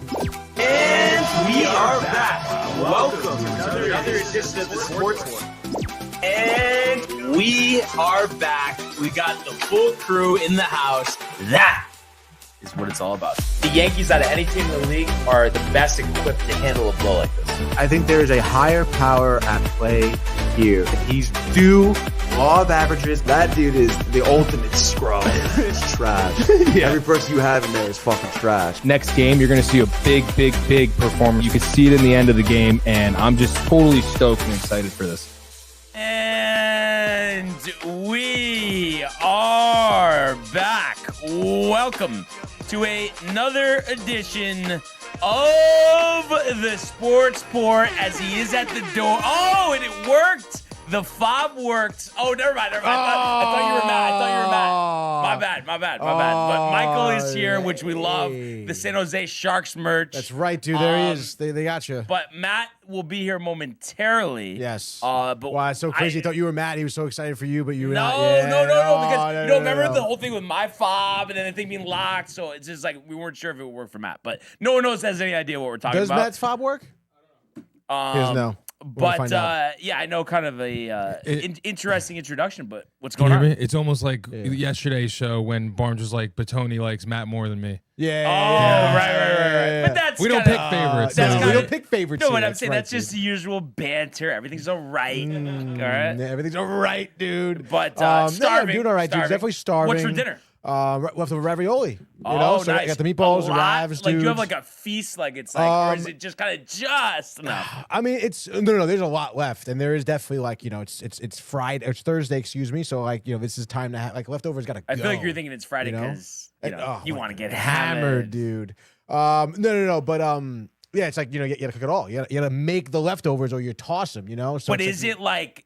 And we are back. Welcome to another edition of the Sports One. And we are back. We got the full crew in the house. That is what it's all about. The Yankees, out of any team in the league, are the best equipped to handle a blow like this. I think there is a higher power at play here. He's due law of averages. That dude is the ultimate scrub. It's trash. Yeah. Every person you have in there is fucking trash. Next game, you're going to see a big performance. You can see it in the end of the game, and I'm just totally stoked and excited for this. And we are back. Welcome to another edition of the Sports Pour as he is at the door. Oh, and it worked. The fob worked. Oh, never mind. I thought you were mad. My bad. But Michael is here, which we love. The San Jose Sharks merch. That's right, dude. There he is. They got you. But Matt will be here momentarily. Yes. But wow, it's so crazy. I thought you were Matt. He was so excited for you, but you were not. No. Because remember no. the whole thing with my fob and then the thing being locked. So it's just like we weren't sure if it would work for Matt. But no one else has any idea what we're talking about. Does Matt's fob work? He doesn't know. But yeah, I know kind of a interesting introduction, but what's going on? It's almost like yesterday's show when Barnes was like, Batoni likes Matt more than me. Right. But that's we don't pick favorites. We don't pick favorites. No, what I'm saying, that's just the usual banter. Everything's all right. All right? Everything's all right, dude. But starving. I'm doing all right, dude. Definitely starving. What's for dinner? Leftover ravioli. So nice. I got the meatballs, the ravs, like dude. you have like a feast, like it's like, or is it just kind of just enough? I mean, it's no. There's a lot left, and there is definitely like it's Friday, it's Thursday, excuse me. So like this is time to have like leftovers. Got to go. I feel like you're thinking it's Friday because you want to get hammered, dude. No. But yeah, it's like you got to cook it all. You got to make the leftovers or you toss them. So but is it like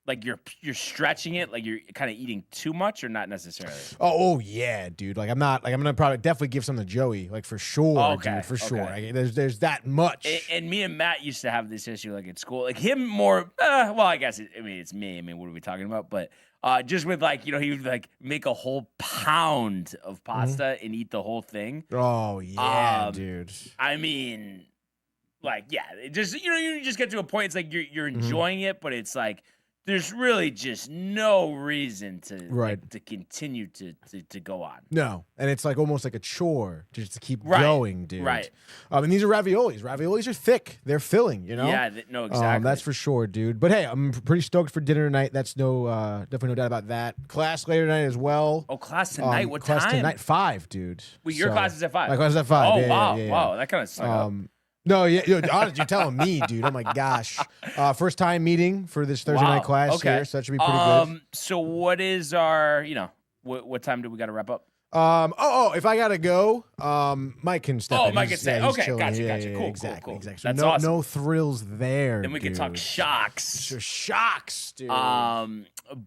like you're stretching it, like you're kind of eating too much, or not necessarily? Oh yeah, dude. Like I'm gonna probably definitely give some to Joey, like for sure, dude, for sure. Like, there's that much. And me and Matt used to have this issue, like at school, like him more. Well, I guess it's me. I mean, what are we talking about? But just with like he would like make a whole pound of pasta and eat the whole thing. Oh yeah, dude. I mean, like it just you just get to a point. It's like you're enjoying it, but it's like. There's really just no reason to to continue to go on. No, and it's like almost like a chore just to keep going, dude. Right. And these are raviolis. Raviolis are thick. They're filling, Yeah, no, exactly. That's for sure, dude. But hey, I'm pretty stoked for dinner tonight. That's definitely no doubt about that. Class later tonight as well. Oh, class tonight? What time? Class tonight, 5, dude. Well, your class is at 5. My class is at 5. Oh, wow. Wow, that kind of sucks. No, honestly, you're telling me, dude. Oh my gosh. First time meeting for this Thursday night class here, so that should be pretty good. So what is our, what time do we got to wrap up? If I gotta go, Mike can step in. Oh, Mike can stay. Okay, gotcha. Cool, exactly. cool. So That's awesome. No thrills there. Then we can talk shocks. Sure, shocks, dude.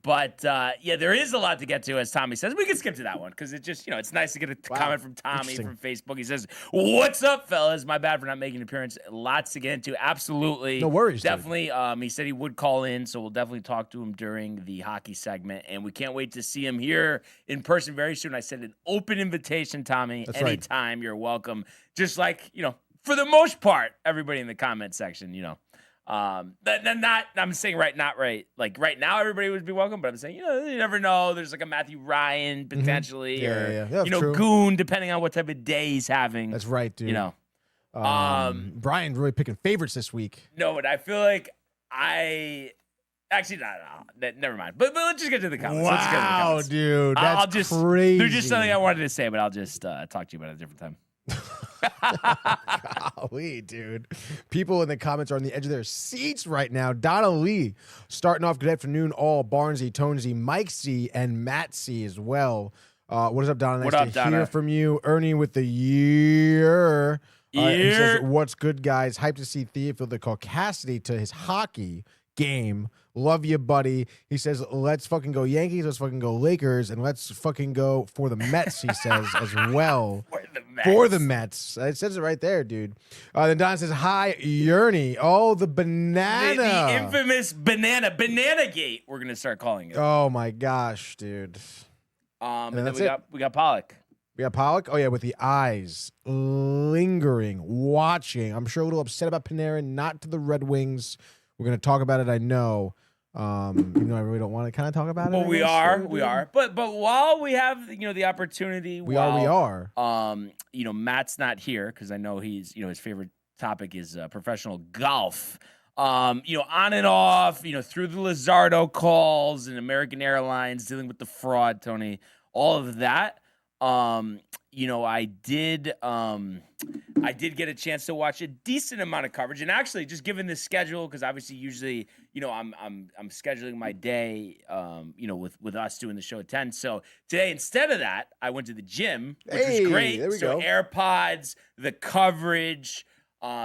But there is a lot to get to, as Tommy says. We can skip to that one because it's just, it's nice to get a comment from Tommy from Facebook. He says, "What's up, fellas? My bad for not making an appearance. Lots to get into. Absolutely, no worries. Definitely. He said he would call in, so we'll definitely talk to him during the hockey segment, and we can't wait to see him here in person very soon. I said an open invitation, Tommy. That's anytime you're welcome. Just like for the most part, everybody in the comment section, I'm saying not right. Like right now, everybody would be welcome, but I'm saying, you never know. There's like a Matthew Ryan potentially, or Goon, depending on what type of day he's having. That's right, dude. Brian really picking favorites this week. No, but I feel like actually, no, never mind. But let's just get to the comments. Wow, dude, that's crazy. There's just something I wanted to say, but I'll just talk to you about it at a different time. Golly, dude. People in the comments are on the edge of their seats right now. Donna Lee starting off. Good afternoon, all. Barnesy, Tonesy, Mike C, and Matt C as well. What is up, Donna? Nice to hear from you. Ernie with the year. He says, "What's good, guys? Hyped to see Theophil the Caucasity to his hockey game. Love you, buddy." He says, "Let's fucking go Yankees. Let's fucking go Lakers. And let's fucking go for the Mets," he says, as well. For the Mets. It says it right there, dude. Then Don says, "Hi, Yerny." Oh, the banana. The infamous banana gate, we're going to start calling it. Oh, my gosh, dude. And then we got Pollock. We got Pollock. Oh, yeah, with the eyes lingering, watching. I'm sure a little upset about Panarin, not to the Red Wings. We're going to talk about it, I know. Even though I really don't want to kind of talk about it. Well, we are. But while we have, the opportunity. We are. Matt's not here because I know he's, his favorite topic is professional golf. On and off, through the Lizardo calls and American Airlines dealing with the fraud, Tony, all of that. I did get a chance to watch a decent amount of coverage, and actually, just given the schedule, because obviously, usually, I'm scheduling my day, with us doing the show at 10. So today, instead of that, I went to the gym, which was great. There we go. AirPods, the coverage,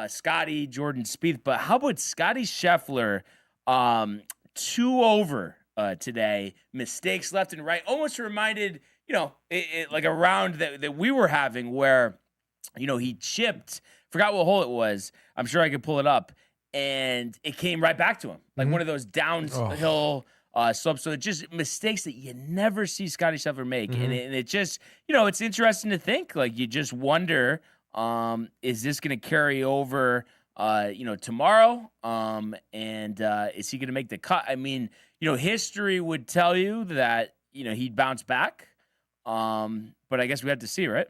Scotty, Jordan Spieth, but how about Scotty Scheffler, 2 over today, mistakes left and right, almost reminded. Like a round that we were having where, he chipped, forgot what hole it was. I'm sure I could pull it up, and it came right back to him. Like one of those downhill slopes. So it's just mistakes that you never see Scotty Scheffler make. And it just, it's interesting to think. Like, you just wonder, is this going to carry over, tomorrow? And is he going to make the cut? I mean, history would tell you that, he'd bounce back. But I guess we have to see, right?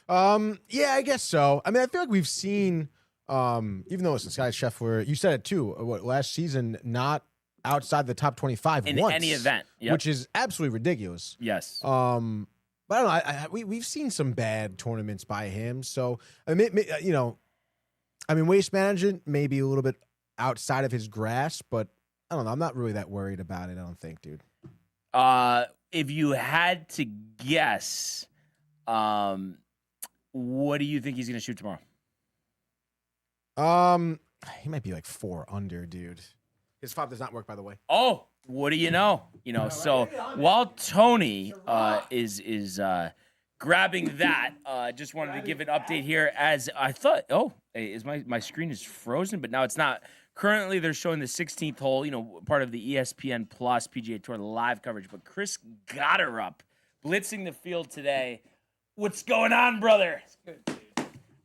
Yeah, I guess so. I mean, I feel like we've seen, even though it's Scotty Scheffler, you said it too, last season, not outside the top 25 in once, any event, which is absolutely ridiculous. Yes. But I don't know. We've seen some bad tournaments by him. So, waste management may be a little bit outside of his grasp, but I don't know. I'm not really that worried about it, I don't think, dude. If you had to guess, what do you think he's going to shoot tomorrow? He might be like 4 under, dude. His fob does not work, by the way. Oh, what do you know? So while Tony is grabbing that, just wanted to give an update here. As I thought, is my screen is frozen, but now it's not. Currently, they're showing the 16th hole, part of the ESPN Plus PGA Tour live coverage. But Chris Gotterup blitzing the field today. What's going on, brother?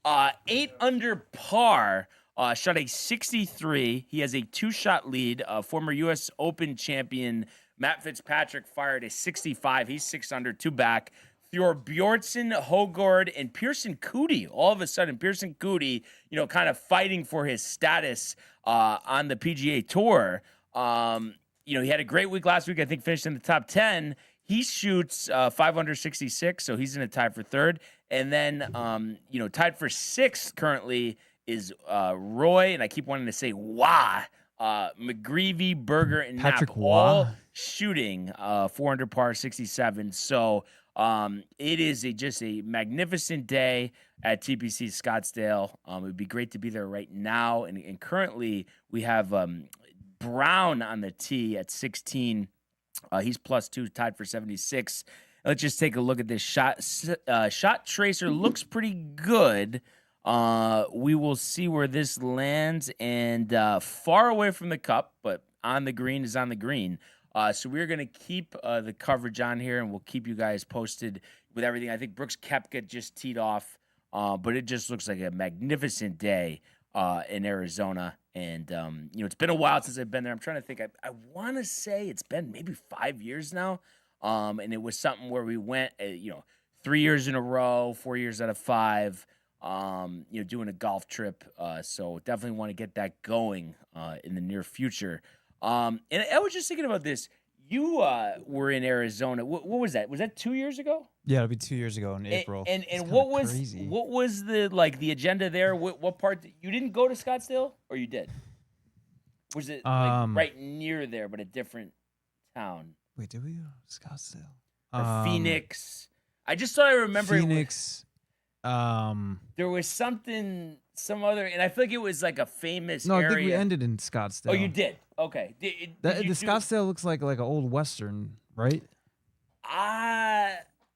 8 under par, shot a 63. He has a 2-shot lead. Former U.S. Open champion Matt Fitzpatrick fired a 65. He's 6 under, 2 back. Bjornsson, Hogard, and Pearson Coody. All of a sudden, Pearson Coody, kind of fighting for his status on the PGA Tour. He had a great week last week. I think finished in the top 10. He shoots 5 under 66, so he's in a tie for 3rd. And then, tied for 6th currently is Roy, and I keep wanting to say McGreevy, Berger, and Patrick Knapp, all shooting 4 under par 67. So it is just a magnificent day at TPC Scottsdale. It would be great to be there right now. And currently we have Brown on the tee at 16. He's +2, tied for 76. Let's just take a look at this shot. Shot tracer looks pretty good. We will see where this lands, and far away from the cup, but on the green is on the green. So we're going to keep the coverage on here, and we'll keep you guys posted with everything. I think Brooks Koepka just teed off, but it just looks like a magnificent day in Arizona. And, it's been a while since I've been there. I'm trying to think. I want to say it's been maybe 5 years now. And it was something where we went, 3 years in a row, 4 years out of 5, doing a golf trip. So definitely want to get that going in the near future. And I was just thinking about this. You were in Arizona. What was that? Was that 2 years ago? Yeah, it'll be 2 years ago in April. And what was the agenda there? What part? You didn't go to Scottsdale, or you did? Was it right near there, but a different town? Wait, did we go to Scottsdale? Or Phoenix? I just thought I remember Phoenix. There was some other, and I feel like it was like a famous area. No, I think we ended in Scottsdale. Oh, you did? Okay. The Scottsdale looks like an old Western, right?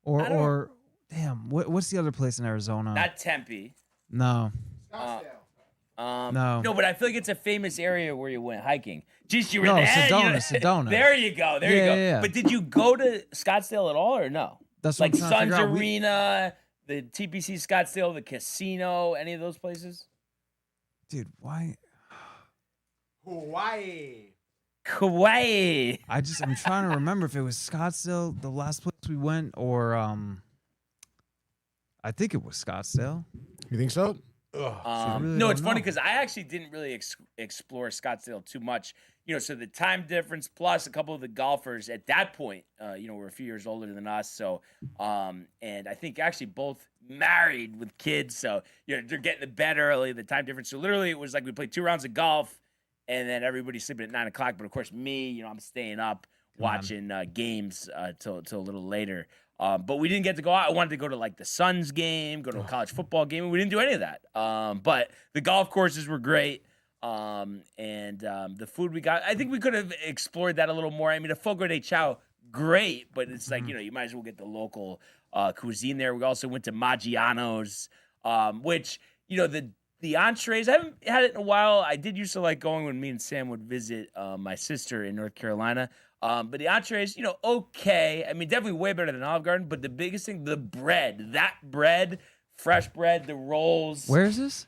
Or damn, what's the other place in Arizona? Not Tempe. No. No, but I feel like it's a famous area where you went hiking. Jeez, you were there. Sedona. Sedona. There you go. Yeah. But did you go to Scottsdale at all, or no? That's what Like I'm trying to Suns figure out. Arena, the TPC Scottsdale, the casino, any of those places? Dude, why? Hawaii. Kauai. I'm trying to remember if it was Scottsdale, the last place we went, or I think it was Scottsdale. You think so? really No, it's don't funny know. because I actually didn't really explore Scottsdale too much. So the time difference plus a couple of the golfers at that point, were a few years older than us. So, and I think actually both married with kids. So, they're getting to bed early, the time difference. So literally it was like we played 2 rounds of golf and then everybody's sleeping at 9 o'clock. But of course me, I'm staying up watching games till a little later. But we didn't get to go out. I wanted to go to like the Suns game, go to a college football game. And we didn't do any of that. But the golf courses were great. And the food we got, I think we could have explored that a little more. I mean, a Fogo de Chao, great, but it's like, you might as well get the local cuisine there. We also went to Maggiano's, which, the entrees, I haven't had it in a while. I did used to like going when me and Sam would visit my sister in North Carolina. But the entrees, okay. I mean, definitely way better than Olive Garden. But the biggest thing, the bread, fresh bread, the rolls. Where is this?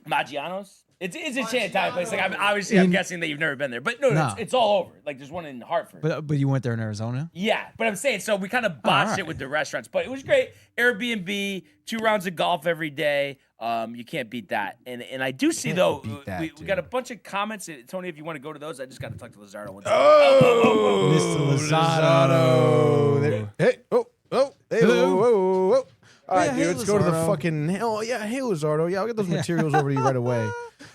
Maggiano's. It's a chain Italian place. Like I'm guessing that you've never been there, but no. It's all over. Like there's one in Hartford. But you went there in Arizona? Yeah, but I'm saying so we kind of botched it with the restaurants, but it was great. Airbnb, 2 rounds of golf every day. You can't beat that. And I do see though we got a bunch of comments. Tony, if you want to go to those, I just got to talk to Lizardo. Mr. Lozado. Hey, hey, whoa. All right, Yeah, dude, hey, let's go to the Lizardo. fucking hell. Yeah, hey, Lizardo. Yeah, I'll get those materials over to you right away.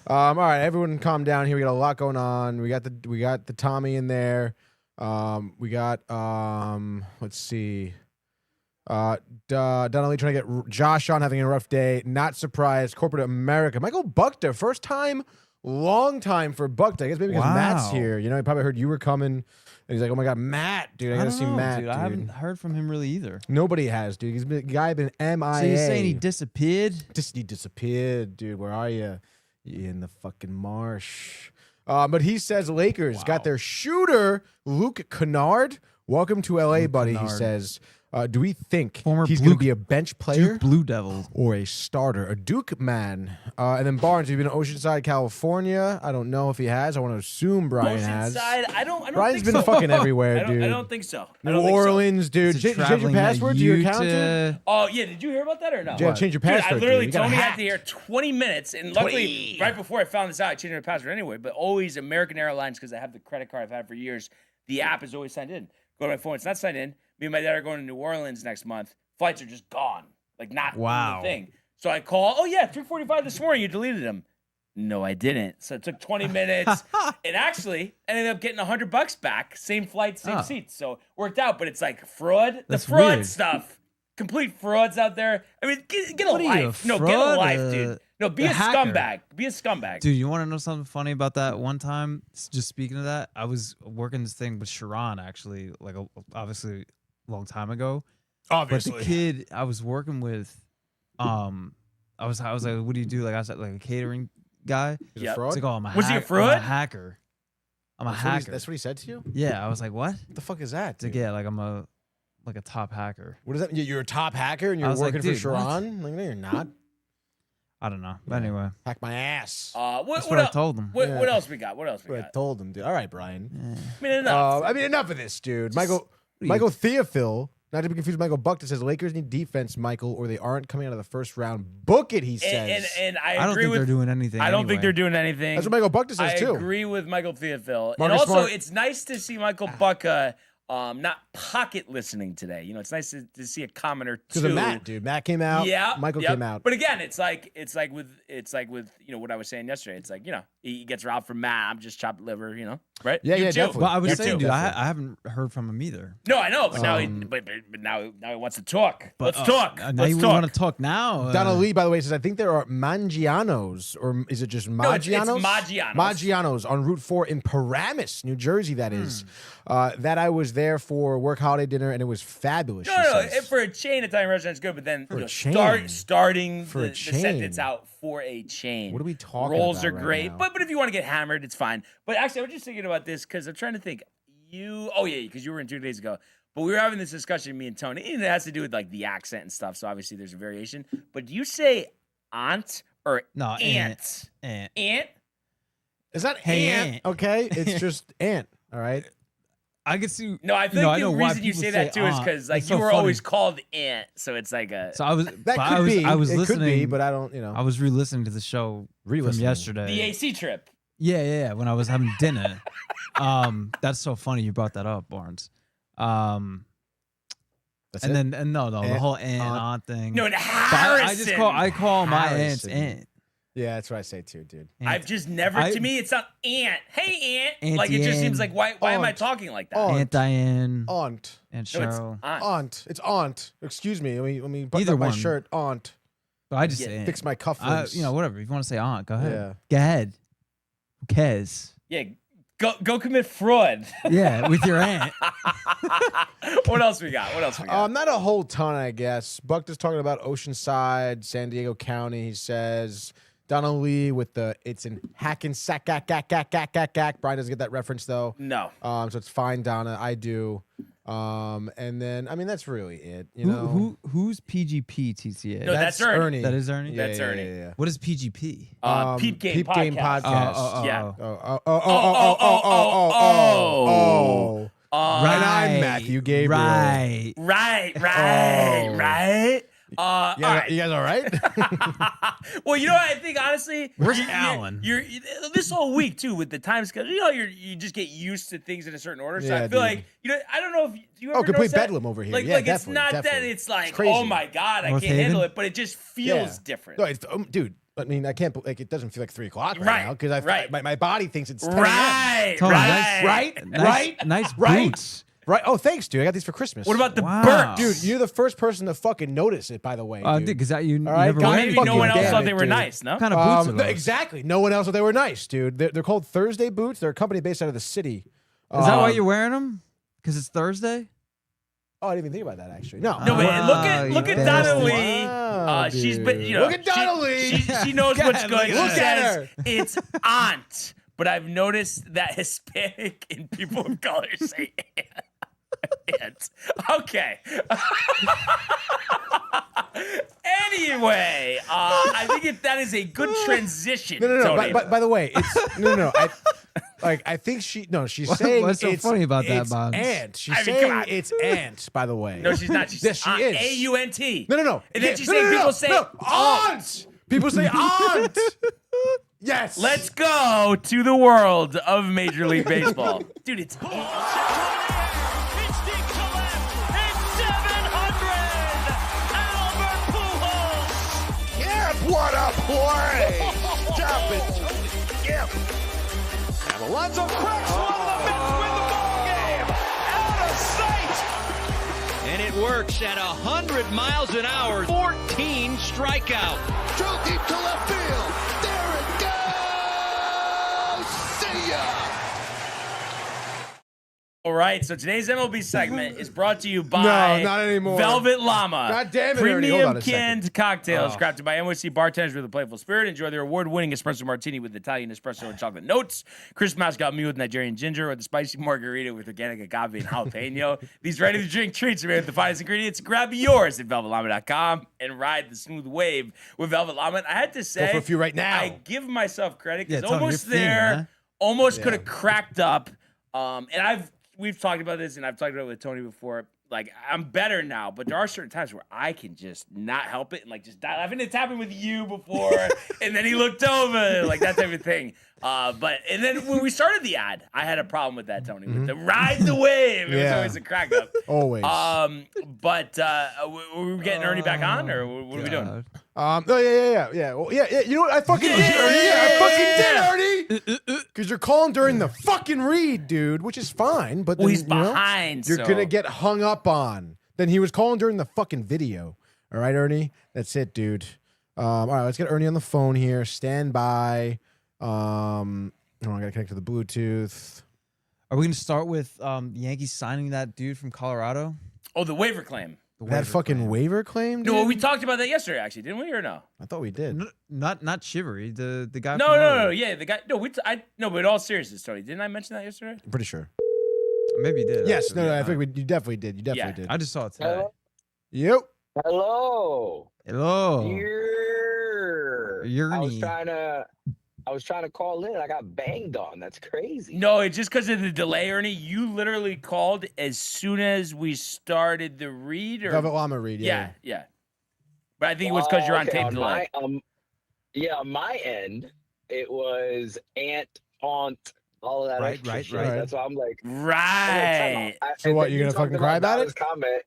All right, everyone, calm down here. We got a lot going on. We got the Tommy in there. We got let's see. Donnelly trying to get Josh on, having a rough day. Not surprised. Corporate America. Michael Buckter, first time, long time for Buckter. I guess maybe because Matt's here. He probably heard you were coming. And he's like, oh my God, Matt, dude. I gotta see Matt, dude. I haven't heard from him really either. Nobody has, dude. The guy been MIA. So you're saying he disappeared? He disappeared, dude. Where are you? You in the fucking marsh. But he says Lakers got their shooter, Luke Kennard. Welcome to LA, buddy, Kennard. he says. Do we think Former he's Blue- going to be a bench player Duke Blue Devil. or a starter? A Duke man. And then Barnes, he's been in Oceanside, California. I don't know if he has. I want to assume Brian has. Oceanside, I don't Brian's think been so. fucking everywhere, dude. I don't think so. I New don't think so. Orleans, dude. Is it Change your traveling password that to your you account, dude? to- Oh, yeah. Did you hear about that or no? Yeah, change your Dude, password. I literally, dude. You got Tony had hacked. to hear 20 minutes. And luckily, right before I found this out, I changed my password anyway. But always American Airlines, because I have the credit card I've had for years, the app is always signed in. Go to my phone. It's not signed in. Me and my dad are going to New Orleans next month. Flights are just gone. Like, not in the thing. So I call, 3:45 this morning. You deleted them. No, I didn't. So it took 20 minutes. And actually, I ended up getting $100 back. Same flight, same seats. So worked out. But it's like fraud. That's the fraud weird. stuff. Complete frauds out there. I mean, get a What are you, life. a No, get a fraud? life, dude. No, be a hacker. scumbag. Be a scumbag. Dude, you want to know something funny about that? One time, just speaking of that, I was working this thing with Sharon, actually, like obviously a long time ago. Obviously. But the kid I was working with, I was like, what do you do? Like, I was like a catering guy. He's a Yep. fraud? He's like, oh, I'm a Was he a I'm fraud? a hacker. I'm a That's what he- hacker. That's what he said to you? What Yeah, I was like, what? the fuck is that? It's like, dude? yeah, like I'm a top hacker. What does that mean? You're a top hacker and I you're was like, working for dude, what? Sharon? Like, no, you're not. I don't know. But anyway, Hack my ass. What, that's what what I el- told him. What, Yeah. what else we got? What else we What I got? told him, dude. All right, Brian. I mean, enough. Enough of this, dude. Michael you- Michael Theophil, not to be confused with Michael Buckton, says Lakers need defense, Michael, or they aren't coming out of the first round. Book it, he says. and I I don't agree think with. they're doing anything. I don't think anyway. they're doing anything. That's what Michael Buckton says, I too. agree with Michael Theophil. And Marcus also, Smart- it's nice to see Michael Bucca not pocket listening today. It's nice to see a comment or two. Because of Matt, dude. Matt came out. Yeah, Michael yep. came out. But again, it's like with what I was saying yesterday. It's like he gets robbed from Matt. I'm just chopped liver. Right? Yeah, You yeah, too. definitely. But I was Me saying, too. dude, Definitely. I haven't heard from him either. No, I know, but now now he wants to talk. Let's But, talk. Now Let's you talk. want to talk now? Donna Lee, by the way, says, I think there are Mangianos, or is it just No, it's Maggianos? Maggianos. Maggianos on Route 4 in Paramus, New Jersey, that is. That I was there for work holiday dinner, and it was fabulous. No, she no, says. for a chain Italian restaurant, it's good. But then For a chain. starting For a the sentence chain. out for a chain. What are we talking Rolls about are right great, now? but if you want to get hammered, it's fine. But actually, I was just thinking about this because I'm trying to think. Because you were in 2 days ago. But we were having this discussion, me and Tony, and it has to do with like the accent and stuff. So obviously there's a variation. But do you say aunt or No, aunt? Aunt. Aunt? Is that Hey, ant? ant. Okay, it's just ant. All right. I could see. No, I think I the know why reason you people say that too is aunt. because like It's you so were funny. always called aunt, so it's like a So I was. That but could I was, be. I was it listening, could be, but I don't. I was re-listening to the show from Re-listening. yesterday. the AC trip. Yeah, when I was having dinner. That's so funny you brought that up, Barnes. That's And it? then the Aunt, whole aunt aunt. thing. No, and But Harrison. I call my aunts Harrison. aunt. Yeah, that's what I say too, dude. I've just never. I- To me, it's not aunt. Hey, aunt. Auntie Like it just seems Ann. like why am I Aunt. talking like that? Aunt. Aunt Diane, Aunt. Aunt No, it's Cheryl. aunt. Aunt. It's aunt. Excuse me. Let me button Either up my one. shirt. Aunt. But I just Yeah, say aunt. Fix my cufflinks. Whatever. If you want to say aunt, go ahead. Yeah. Go ahead. Who cares? Yeah, go commit fraud. Yeah, with your aunt. What else we got? Not a whole ton, I guess. Buck is talking about Oceanside, San Diego County. He says Donald Lee with the it's in Hackensack, gack. Brian doesn't get that reference though. No. So it's fine, Donna. I do. And then I mean that's really it. You know, Who's PGP TTA? No, that's Ernie. That is Ernie. Yeah, That's yeah, Ernie. Yeah, yeah. What is PGP? Peep Game Peep Podcast. Game Podcast. Yeah. Oh. Right. And I'm Matthew Gabriel. Right. Right. Oh. Right. You All right. guys all right? Well, you know what I think honestly. Where's you're- Alan? You're this whole week too with the time schedule. You know, you just get used to things in a certain order. So Yeah, I feel dude. like I don't know if you ever Oh, complete noticed that? bedlam over here. Like, Yeah, like it's definitely, not definitely. that it's like, crazy. oh my god, I North can't handle Haven? it, but it just feels Yeah. different. No, dude. I mean, I can't. Like, it doesn't feel like 3 o'clock right, Right, now because right. my body thinks it's 10 a.m. Right. Tony, Right. Nice Right? boots. Right. Oh, thanks, dude. I got these for Christmas. What about the Wow. Burks? dude? You're the first person to fucking notice it. By the way, dude. Because that you All right, never God, wear Maybe anything. no one else damn thought it, they were dude. nice. No. What kind of boots are No, those? exactly. No one else thought they were nice, dude. They're called Thursday boots. They're a company based out of the city. Is that why you're wearing them? Because it's Thursday? Oh, I didn't even think about that actually. No. No, but Wow, look you at Donna bastard. Lee. Wow, She's been, dude. you know, Look at Donna Lee. She knows what's God, good. look She at says her. it's aunt, but I've noticed that Hispanic and people of color say aunt. Okay. Anyway, I think that is a good transition. No. Tony. By the way, it's no. I think she's saying What's so it's, funny about that, it's Bonds? Aunt. She's I mean, saying come on. it's aunt. By the way, No, she's not. She's Yes, she is. A-U-N-T. No. And then Yeah, she's no, saying no, no, people say no. aunt. People say aunt. Yes. Let's go to the world of Major League Baseball. Dude, it's It's deep to left. It's 700. Albert Pujols. Yeah, what a play! Stop it, Tony. Yep. And Alonso cracks one of the Mets win the ball game. Out of sight. And it works at 100 miles an hour. 14 strikeout. Drove deep to left field. There it goes. See ya. all right. So today's MLB segment is brought to you by No, not anymore. Velvet Llama. God damn it, Ernie. Hold on Premium a second. canned cocktails crafted by NYC bartenders with a playful spirit. Enjoy their award-winning espresso martini with Italian espresso and chocolate notes, crisp mascot meal with Nigerian ginger, or the spicy margarita with organic agave and jalapeno. These ready-to-drink treats are made with the finest ingredients. Grab yours at velvetlama.com and ride the smooth wave with Velvet Llama. I had to say, for a few right now. I give myself credit Yeah, because Tony, almost you're feeling it, there, huh? almost could have cracked up. And we've talked about this, and I've talked about it with Tony before. Like, I'm better now, but there are certain times where I can just not help it and like just die laughing. It's happened with you before, and then he looked over, like that type of thing. And then when we started the ad, I had a problem with that, Tony, with the ride the wave. It was Yeah. always a crack up. Always. Were we getting Ernie back on, or what are we doing? Yeah. Well, yeah. You know what? I fucking did, Ernie. Yeah, I fucking did, Ernie. Because you're calling during the fucking read, dude, which is fine. But Well, then, he's behind, You're so- gonna get hung up on. Then he was calling during the fucking video. All right, Ernie. That's it, dude. All right, let's get Ernie on the phone here. Stand by. I gotta connect to the Bluetooth. Are we going to start with the Yankees signing that dude from Colorado? Oh, the waiver claim. The That waiver fucking claim. waiver claim, dude? No, we talked about that yesterday, actually, didn't we, or no? I thought we did. Not Shivery, the guy. No, from no, earlier. no, yeah, the guy. No, but in all seriousness, Tony, didn't I mention that yesterday? I'm pretty sure. Maybe you did. Yes, actually. no, I Yeah. think you definitely did. You definitely did. I just saw it today. Yep. Hello. Hello. I was trying to call in. I got banged on. That's crazy. No, it's just because of the delay, Ernie. You literally called as soon as we started the read. Or... Velvet Llama read. Yeah. But I think it was because you're on tape delay. On my end, it was aunt, all of that. Right. That's why I'm like, right. So what? You're gonna fucking cry about it? Comment.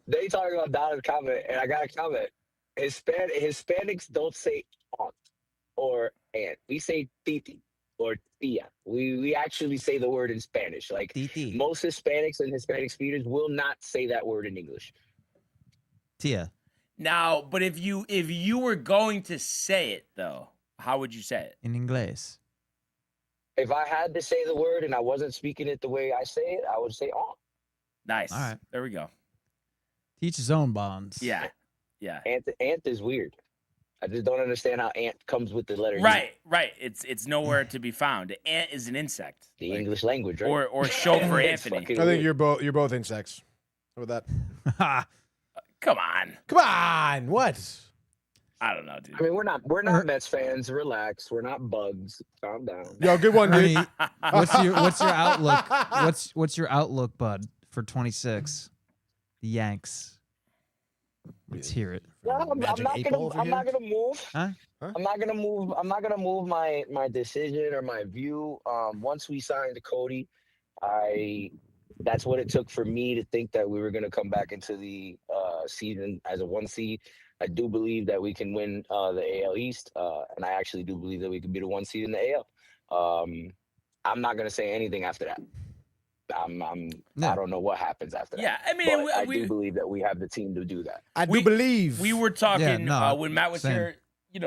They talking about Donna's comment, and I got a comment. Hispanics don't say aunt or aunt. We say titi or tia. We actually say the word in Spanish. Like Titi. most Hispanics and Hispanic speakers will not say that word in English. Tia. Now, but if you were going to say it though, how would you say it? In English. If I had to say the word and I wasn't speaking it the way I say it, I would say aunt. Nice. All right. There we go. Teach his own bonds. Yeah. Aunt is weird. I just don't understand how ant comes with the letter U. Right. It's nowhere to be found. Ant is an insect. The English language, right? Or chauffeur Anthony. fucking I think weird. you're both insects. How about that? Come on. Come on. What? I don't know, dude. I mean, we're not Mets fans. Relax. We're not bugs. Calm down. Yo, good one, dude. Ernie, what's your outlook? What's your outlook, bud, for 26? The Yanks. Let's hear it. No, I'm not gonna move. Huh? I'm not gonna move my decision or my view. Once we signed Cody, that's what it took for me to think that we were gonna come back into the season as a 1 seed. I do believe that we can win the AL East, and I actually do believe that we can be the 1 seed in the AL. I'm not gonna say anything after that. I don't know what happens after that. Yeah, I mean, I do believe that we have the team to do that. I do believe. We were talking when Matt was same. here,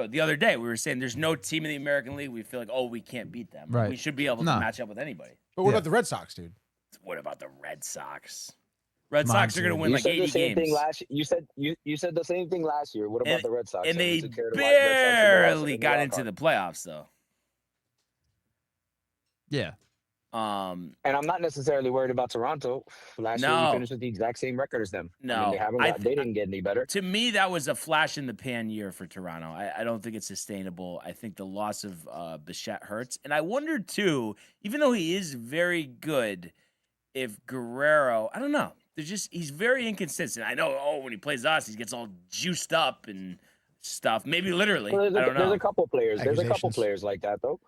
the other day. We were saying there's no team in the American League we feel like, we can't beat them. Right. We should be able to match up with anybody. But what about the Red Sox, dude? What about the Red Sox? Red Sox are going to win like 80 games. You said the same thing last year. What about the Red Sox? And they barely got into the playoffs, though. Yeah. And I'm not necessarily worried about Toronto. Last year we finished with the exact same record as them. No, they didn't get any better. To me, that was a flash in the pan year for Toronto. I don't think it's sustainable. I think the loss of Bichette hurts, and I wonder too. Even though he is very good, if Guerrero, I don't know. He's very inconsistent. I know. When he plays us, he gets all juiced up and stuff. Maybe literally. Well, I don't know. There's a couple players. There's a couple players like that though.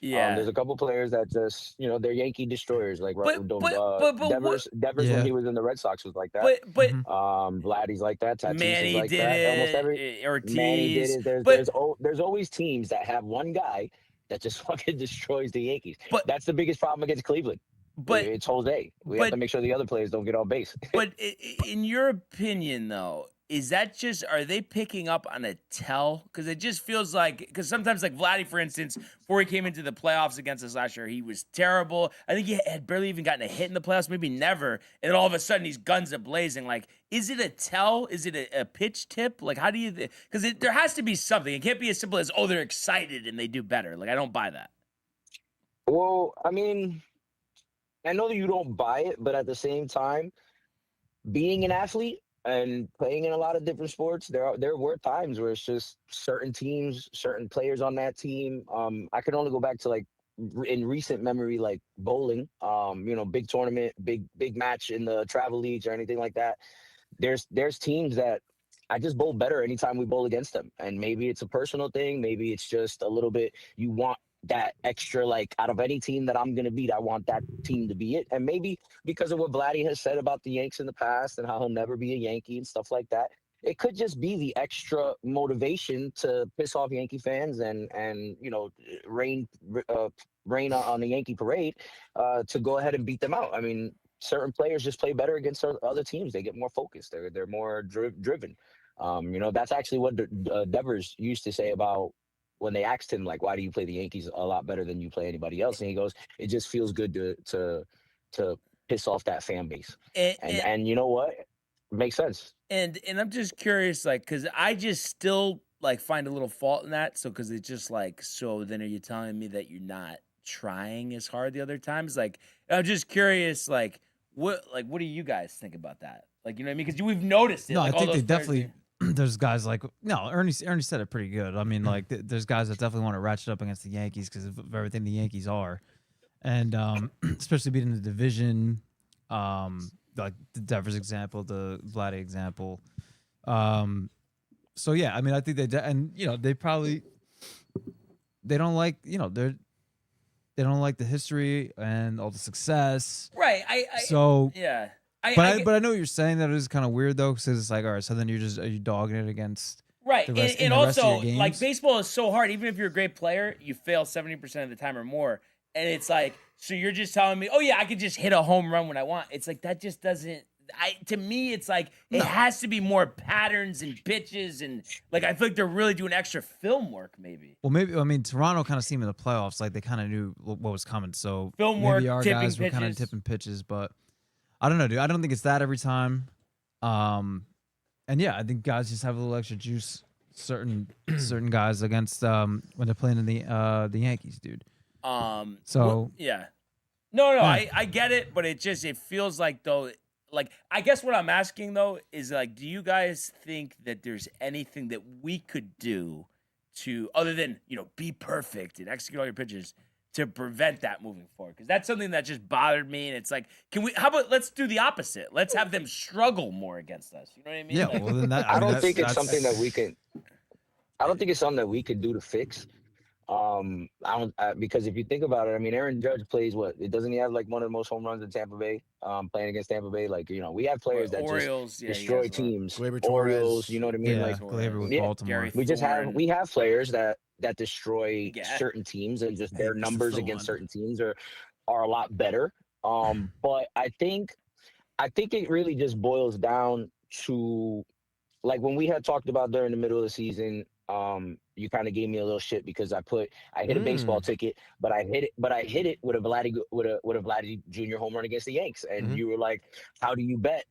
Yeah, there's a couple players that just, they're Yankee destroyers. Like Devers when he was in the Red Sox was like that. But Vladdy's like that. Tatis Manny is like did that. it. Almost Ortiz. Manny did it. There's always teams that have one guy that just fucking destroys the Yankees. But that's the biggest problem against Cleveland. But it's Jose. We have to make sure the other players don't get on base. But in your opinion, though, are they picking up on a tell? Because it just feels like, because sometimes, like Vladdy, for instance, before he came into the playoffs against us last year, he was terrible. I think he had barely even gotten a hit in the playoffs, maybe never. And then all of a sudden, he's guns a-blazing. Like, is it a tell? Is it a pitch tip? Like, how do you, because there has to be something. It can't be as simple as, they're excited and they do better. Like, I don't buy that. Well, I mean, I know that you don't buy it, but at the same time, being an athlete and playing in a lot of different sports, there were times where it's just certain teams, certain players on that team. I can only go back to like in recent memory, like bowling, big tournament, big match in the travel leagues or anything like that. There's teams that I just bowl better anytime we bowl against them. And maybe it's a personal thing. Maybe it's just a little bit, you want that extra, like out of any team that I'm going to beat, I want that team to be it. And maybe because of what Vladdy has said about the Yanks in the past and how he'll never be a Yankee and stuff like that, it could just be the extra motivation to piss off Yankee fans and rain on the Yankee parade to go ahead and beat them out. I mean, certain players just play better against other teams. They get more focused. They're more driven. That's actually what Devers used to say about when they asked him, like, why do you play the Yankees a lot better than you play anybody else? And he goes, it just feels good to piss off that fan base. And you know what? It makes sense. And I'm just curious, like, because I just still, like, find a little fault in that. So, because it's just like, so then are you telling me that you're not trying as hard the other times. Like, I'm just curious, what do you guys think about that? Like, you know what I mean? Because we've noticed it. No, like, I all think they those players definitely. There's guys like Ernie said it pretty good. I mean, like there's guys that definitely want to ratchet up against the Yankees because of everything the Yankees are, and especially beating the division, like the Devers example, the Vladdy example. So yeah, I mean, I think they they don't like they don't like the history and all the success. Right. Yeah. But I know what you're saying. That is kind of weird though, because it's like, all right, so then are you dogging it against right? the rest, And the rest of also, your like games? baseball is so hard. Even if you're a great player, you fail 70% of the time or more. And it's like, so you're just telling me, oh yeah, I could just hit a home run when I want. It's like that just doesn't. To me, it's like it has to be more patterns and pitches, and like I feel like they're really doing extra film work. Maybe. Well, maybe I mean Toronto kind of seemed in the playoffs like they kind of knew what was coming. So Film maybe work, our tipping guys were kind of pitches. tipping pitches, but I don't know, dude. I don't think it's that every time. And yeah, I think guys just have a little extra juice. Certain guys against when they're playing in the Yankees, dude. So yeah. No, I get it, but it feels like though. Like, I guess what I'm asking, though, is, like, do you guys think that there's anything that we could do to, other than, be perfect and execute all your pitches, to prevent that moving forward? Because that's something that just bothered me, and it's like, how about let's do the opposite? Let's have them struggle more against us. You know what I mean? yeah, Like, well then that I don't think it's something that we can. I don't think it's something that we could do to fix. Because if you think about it, I mean, Aaron Judge plays doesn't he have like one of the most home runs in Tampa Bay, playing against Tampa Bay? Like, we have players that Orioles, just destroy teams. Gleyber Orioles, Torres. you know what I mean? yeah, Like, Gleyber with yeah, Baltimore. Gary we have players that destroy Yeah. certain teams, and just their This is numbers the against one. certain teams are a lot better. But I think it really just boils down to, like, when we had talked about during the middle of the season, you kind of gave me a little shit because I hit a baseball ticket, but I hit it with a Vladdy Jr. home run against the Yanks, and you were like, how do you bet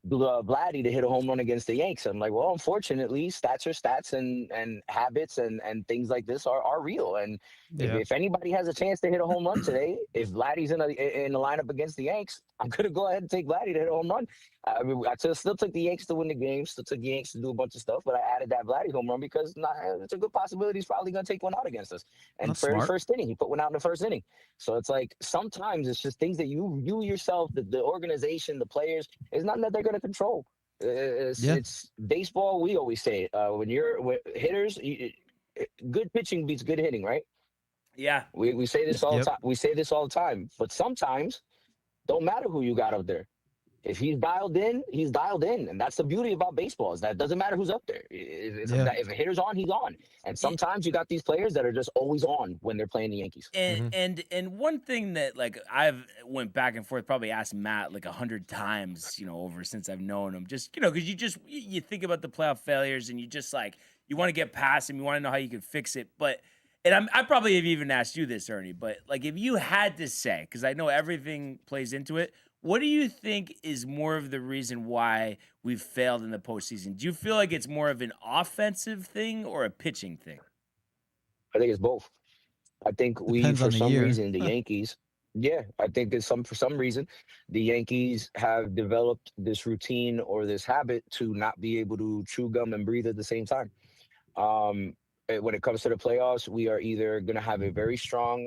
Vladdy to hit a home run against the Yanks? I'm like, well, unfortunately, stats are stats, and habits and things like this are real. And if anybody has a chance to hit a home run today, if Vladdy's in the lineup against the Yanks, I'm gonna go ahead and take Vladdy to hit a home run. I mean, I still took the Yanks to win the game, still took the Yanks to do a bunch of stuff, but I added that Vladdy home run because it's a good possibility he's probably gonna take one out against us. And That's very smart. first inning, he put one out in the first inning. So it's like sometimes it's just things that you yourself, the organization, the players, it's nothing that they're gonna control. It's baseball. We always say when hitters, good pitching beats good hitting, right? Yeah. We say this all the time. We say this all the time. But sometimes, don't matter who you got up there. If he's dialed in, he's dialed in, and that's the beauty about baseball. Is that it doesn't matter who's up there. If a hitter's on, he's on. And sometimes you got these players that are just always on when they're playing the Yankees. And one thing that, like, I've went back and forth, probably asked Matt like 100 times, over since I've known him. Just because you think about the playoff failures, and you just like you want to get past them, you want to know how you can fix it, but. And I probably have even asked you this, Ernie, but like if you had to say, because I know everything plays into it, what do you think is more of the reason why we've failed in the postseason? Do you feel like it's more of an offensive thing or a pitching thing? I think it's both. I think Depends for on the some year. reason, the Yankees, I think for some reason, the Yankees have developed this routine or this habit to not be able to chew gum and breathe at the same time. When it comes to the playoffs, we are either going to have a very strong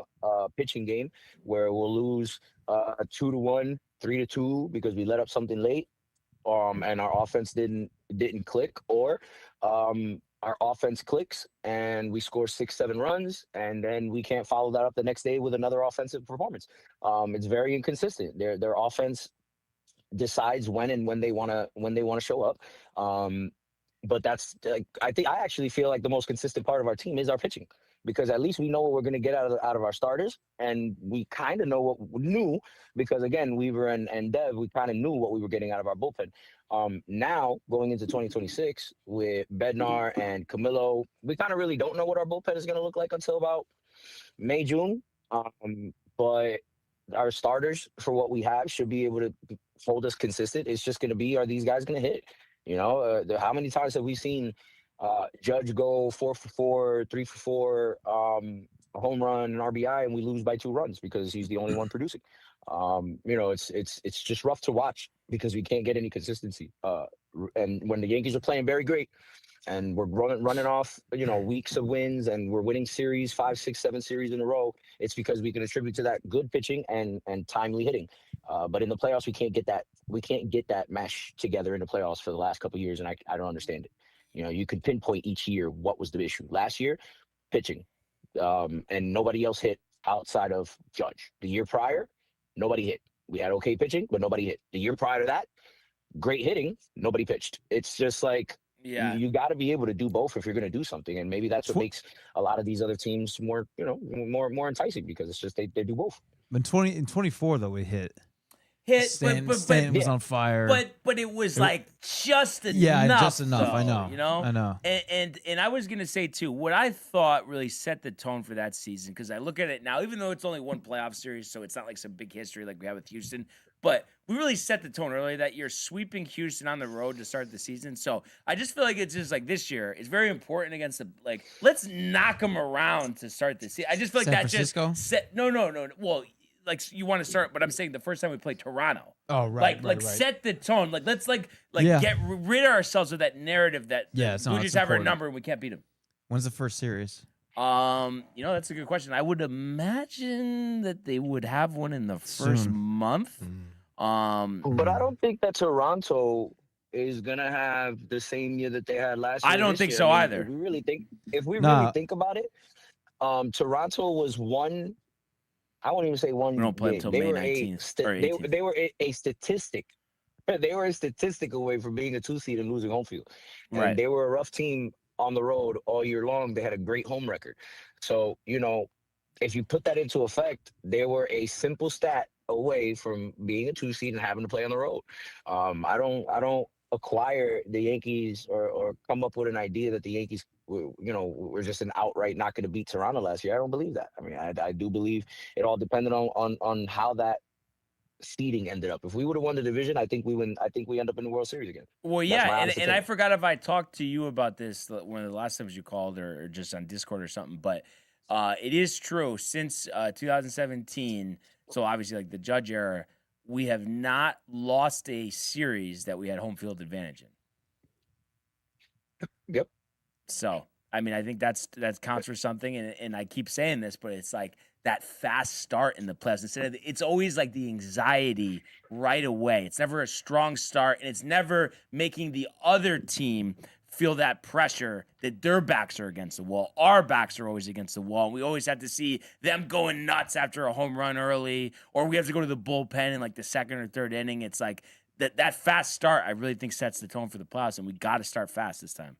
pitching game where we'll lose 2-1, 3-2 because we let up something late, and our offense didn't click, or our offense clicks and we score 6-7 runs, and then we can't follow that up the next day with another offensive performance. It's very inconsistent. Their offense decides when they want to show up. But that's I actually feel like the most consistent part of our team is our pitching, because at least we know what we're going to get out of our starters, and we kind of know what we knew because, again, Weaver and Dev, we kind of knew what we were getting out of our bullpen. Now going into 2026 with Bednar and Camilo, we kind of really don't know what our bullpen is going to look like until about May, June. But our starters for what we have should be able to hold us consistent. It's just going to be, are these guys going to hit? How many times have we seen Judge go 4 for 4, 3 for 4, a home run, an RBI, and we lose by 2 runs because he's the only one producing. It's just rough to watch because we can't get any consistency. And when the Yankees are playing very great, and we're running off, weeks of wins, and we're winning series, 5, 6, 7 series in a row, it's because we can attribute to that good pitching and timely hitting. But in the playoffs, we can't get that. We can't get that mesh together in the playoffs for the last couple of years, and I don't understand it. You could pinpoint each year what was the issue. Last year, pitching, and nobody else hit outside of Judge. The year prior, nobody hit. We had okay pitching, but nobody hit. The year prior to that, great hitting, nobody pitched. It's just like, you got to be able to do both if you're going to do something, and maybe that's what makes a lot of these other teams more, more enticing, because it's just they do both. In 24 though, we hit. Stanton was on fire. But it was like just enough. Yeah, just enough. Though, I know. And I was gonna say too, what I thought really set the tone for that season, because I look at it now, even though it's only one playoff series, so it's not like some big history like we have with Houston, but we really set the tone earlier that year, sweeping Houston on the road to start the season. So I just feel like it's just like this year, it's very important against the let's knock them around to start the season. I just feel like San that Francisco? just set no. Well, like you want to start, but I'm saying the first time we played Toronto. Oh, right. Right. Set the tone. Let's get rid of ourselves of that narrative that we just have important. our number and we can't beat them. When's the first series? That's a good question. I would imagine that they would have one in the first month. But I don't think that Toronto is gonna have the same year that they had last year. I don't think so either. If we really think about it, Toronto was one. I won't even say one. We don't play until May 19th. They were a statistic. They were a statistic away from being a 2 seed and losing home field. And right. They were a rough team on the road all year long. They had a great home record. So, if you put that into effect, they were a simple stat away from being a 2 seed and having to play on the road. I don't acquire the Yankees or come up with an idea that the Yankees we're just an outright not going to beat Toronto last year. I don't believe that. I mean, I do believe it all depended on how that seeding ended up. If we would have won the division, I think we win. I think we end up in the World Series again. Well, yeah, and I forgot if I talked to you about this one of the last times you called or just on Discord or something, but it is true. Since 2017, so obviously like the Judge era, we have not lost a series that we had home field advantage in. Yep. So, I mean, I think that counts for something, and I keep saying this, but it's like that fast start in the playoffs. It's always like the anxiety right away. It's never a strong start, and it's never making the other team feel that pressure that their backs are against the wall. Our backs are always against the wall. We always have to see them going nuts after a home run early, or we have to go to the bullpen in like the second or third inning. It's like that fast start, I really think sets the tone for the playoffs, and we got to start fast this time.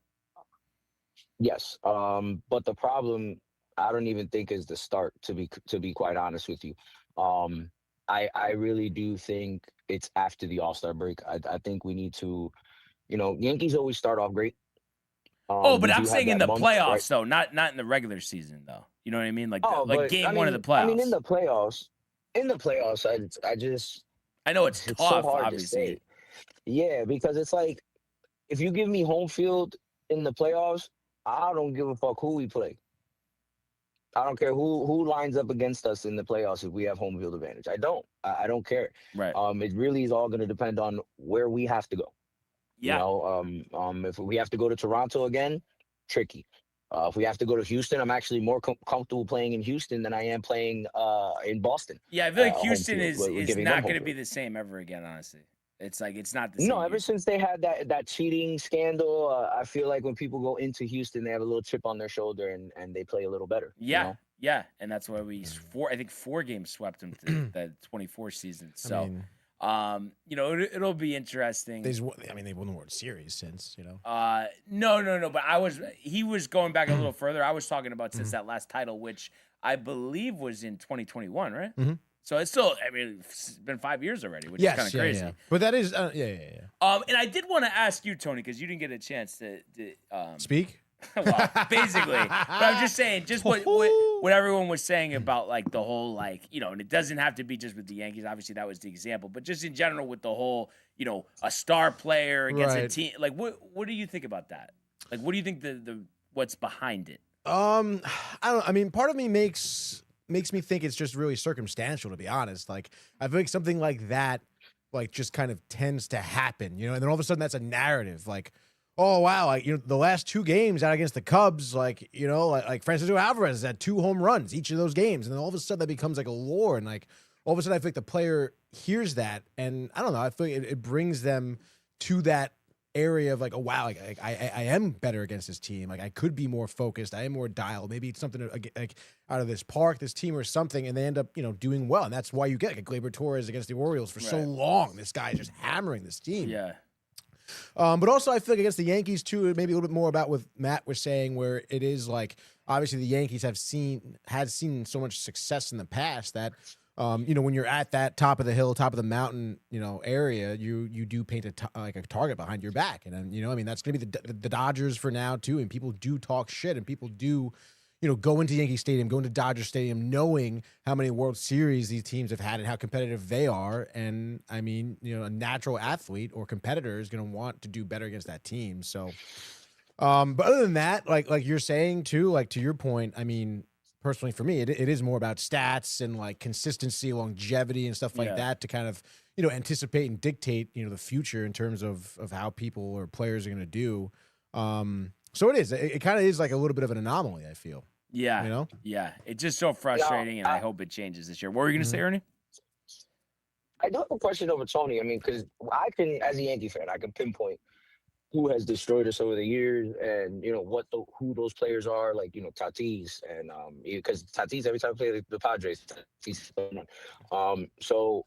Yes, but the problem I don't even think is the start. To be quite honest with you, I really do think it's after the All-Star break. I think we need to, Yankees always start off great. But I'm saying in the playoffs though, not in the regular season though. You know what I mean? Like game one of the playoffs. I mean, in the playoffs, I know it's tough, so hard obviously. to say. Yeah, because it's like if you give me home field in the playoffs, I don't give a fuck who we play. I don't care who lines up against us in the playoffs if we have home field advantage. I don't care. Right. It really is all going to depend on where we have to go. Yeah. If we have to go to Toronto again, tricky. If we have to go to Houston, I'm actually more comfortable playing in Houston than I am playing in Boston. Yeah, I feel like Houston is not going to be the same ever again, honestly. It's like it's not the same. No, ever since they had that cheating scandal, I feel like when people go into Houston, they have a little chip on their shoulder and they play a little better. Yeah, yeah, and that's why we 4 games swept them to the 24 season. So, it'll be interesting. They've won the World Series since, No, but he was going back a little further. I was talking about since that last title, which I believe was in 2021, right? Mm-hmm. So it's still, it's been 5 years already, which is kind of crazy. Yeah. But that is, And I did want to ask you, Tony, because you didn't get a chance to speak. Well, basically, but I'm just saying, just what everyone was saying about like the whole and it doesn't have to be just with the Yankees. Obviously, that was the example, but just in general with the whole, a star player against a team. Like, what do you think about that? Like, what do you think the what's behind it? I don't. I mean, part of me makes me think it's just really circumstantial, to be honest. Like, I feel like something like that, like, just kind of tends to happen, you know. And then all of a sudden, that's a narrative. Like, oh wow, like, you know, the last 2 games out against the Cubs, like, you know, like Francisco Alvarez has had 2 home runs each of those games, and then all of a sudden that becomes like a lore, and like all of a sudden I feel like the player hears that, and I don't know, I feel like it brings them to that area of like, oh wow, like I am better against this team. Like, I could be more focused. I am more dialed. Maybe it's something like out of this park, this team, or something, and they end up, you know, doing well. And that's why you get like a Gleyber Torres against the Orioles for so long. This guy is just hammering this team. Yeah. But also, I feel like against the Yankees too, maybe a little bit more about what Matt was saying, where it is like obviously the Yankees had seen so much success in the past that. You know, when you're at that top of the hill, top of the mountain, you know, area, you do paint a target behind your back, and then, you know, I mean, that's gonna be the Dodgers for now too, and people do talk shit, and people do, you know, go into Yankee Stadium, go into Dodger Stadium, knowing how many World Series these teams have had and how competitive they are, and I mean, you know, a natural athlete or competitor is gonna want to do better against that team. So, but other than that, like you're saying too, like to your point, I mean. Personally, for me, it is more about stats and like consistency, longevity, and stuff like that to kind of, you know, anticipate and dictate, you know, the future in terms of how people or players are going to do. So it is. It kind of is like a little bit of an anomaly, I feel. Yeah. You know? Yeah. It's just so frustrating, and I hope it changes this year. What were you going to say, Ernie? I do have a question over Tony. I mean, because I can, as a Yankee fan, I can pinpoint who has destroyed us over the years, and you know who those players are, like, you know, Tatis, and because Tatis every time I play the Padres, Tatis. So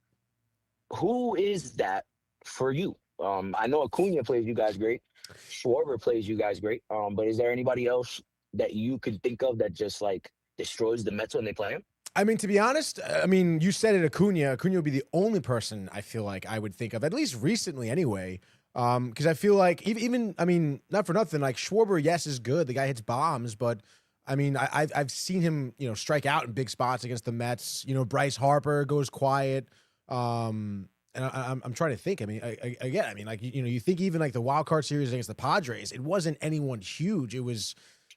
who is that for you? I know Acuna plays you guys great, Schwarber plays you guys great, but is there anybody else that you could think of that just like destroys the Mets when they play him? I mean, to be honest, I mean, you said it, Acuna. Acuna would be the only person I feel like I would think of, at least recently anyway. Because I feel like even I mean, not for nothing, like Schwarber, yes, is good. The guy hits bombs, but I mean, I've seen him, you know, strike out in big spots against the Mets. You know, Bryce Harper goes quiet. And I'm trying to think. I mean, again, I mean, like, you know, you think even like the wild card series against the Padres, it wasn't anyone huge. It was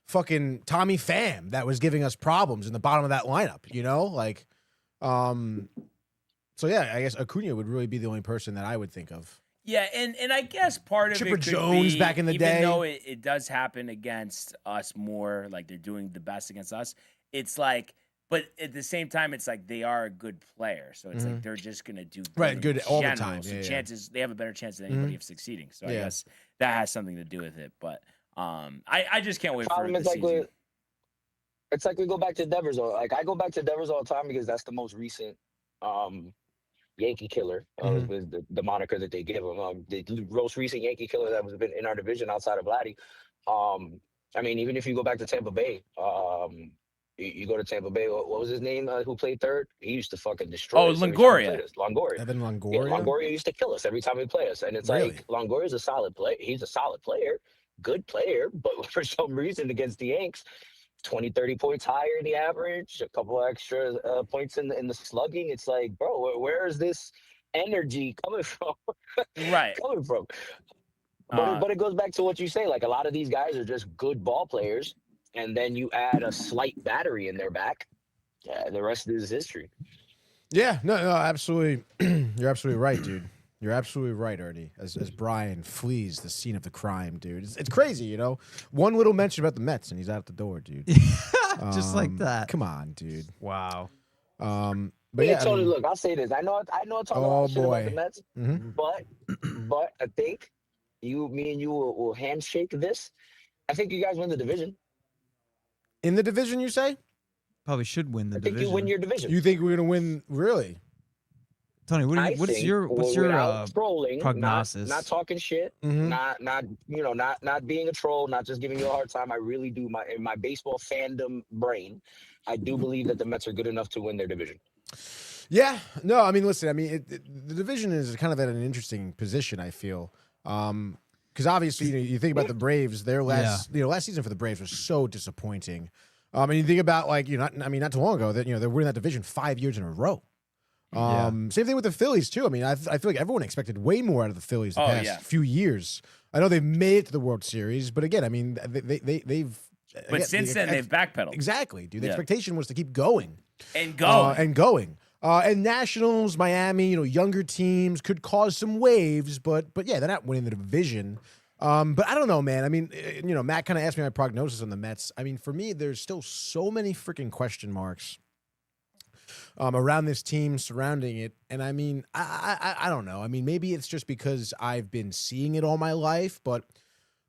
fucking Tommy Pham that was giving us problems in the bottom of that lineup. You know, like, so yeah, I guess Acuna would really be the only person that I would think of. Yeah, and I guess part of Chipper it could Jones be, back in the even day. though it does happen against us more, like they're doing the best against us, it's like, but at the same time, it's like they are a good player. So it's like they're just going to do good all the general. time. So Yeah, chances, they have a better chance than anybody of succeeding. So I guess that has something to do with it. But I just can't wait for the season. It's like we go back to Devers. Like, I go back to Devers all the time because that's the most recent Yankee killer, was the moniker that they give him. The most recent Yankee killer that was been in our division outside of Vladdy. I mean, even if you go back to Tampa Bay, you go to Tampa Bay. What was his name? Who played third? He used to fucking destroy. Oh, Longoria. Longoria. Evan Longoria. Yeah, Longoria used to kill us every time he played us, and it's like Longoria's a solid player. He's a solid player, good player, but for some reason against the Yanks, 20, 30 points higher than the average, a couple extra points in the slugging. It's like, bro, where is this energy coming from? Coming from. But it goes back to what you say. Like, a lot of these guys are just good ball players, and then you add a slight battery in their back. Yeah, the rest is history. Yeah, no, absolutely. You're absolutely right, dude. You're absolutely right, Ernie. As Brian flees the scene of the crime, dude. It's crazy, you know. One little mention about the Mets, and he's out the door, dude. Just like that. Come on, dude. Wow. But yeah, Tony, look, I'll say this. I know I talk a lot of shit about the Mets, but I think me and you will handshake this. I think you guys win the division. In the division, you say? Probably should win the division. I think you win your division. You think we're gonna win? Really? Tony, what's your trolling, prognosis? Not talking shit, not being a troll, not just giving you a hard time. I really do, in my baseball fandom brain, I do believe that the Mets are good enough to win their division. Yeah, no, I mean, listen, I mean, the division is kind of at an interesting position, I feel, because obviously, you think about the Braves, their last season for the Braves was so disappointing. And you think about, like, not too long ago that they're winning that division 5 years in a row. Same thing with the Phillies too. I mean, I feel like everyone expected way more out of the Phillies the past few years. I know they've made it to the World Series, but again, I mean, they've But since then, they've backpedaled. Exactly, dude. The Yeah. expectation was to keep going. And going. And Nationals, Miami, younger teams could cause some waves, but yeah, they're not winning the division. But I don't know, man. I mean, Matt kind of asked me my prognosis on the Mets. I mean, for me, there's still so many freaking question marks around this team, surrounding it. And I mean, I don't know. I mean, maybe it's just because I've been seeing it all my life, but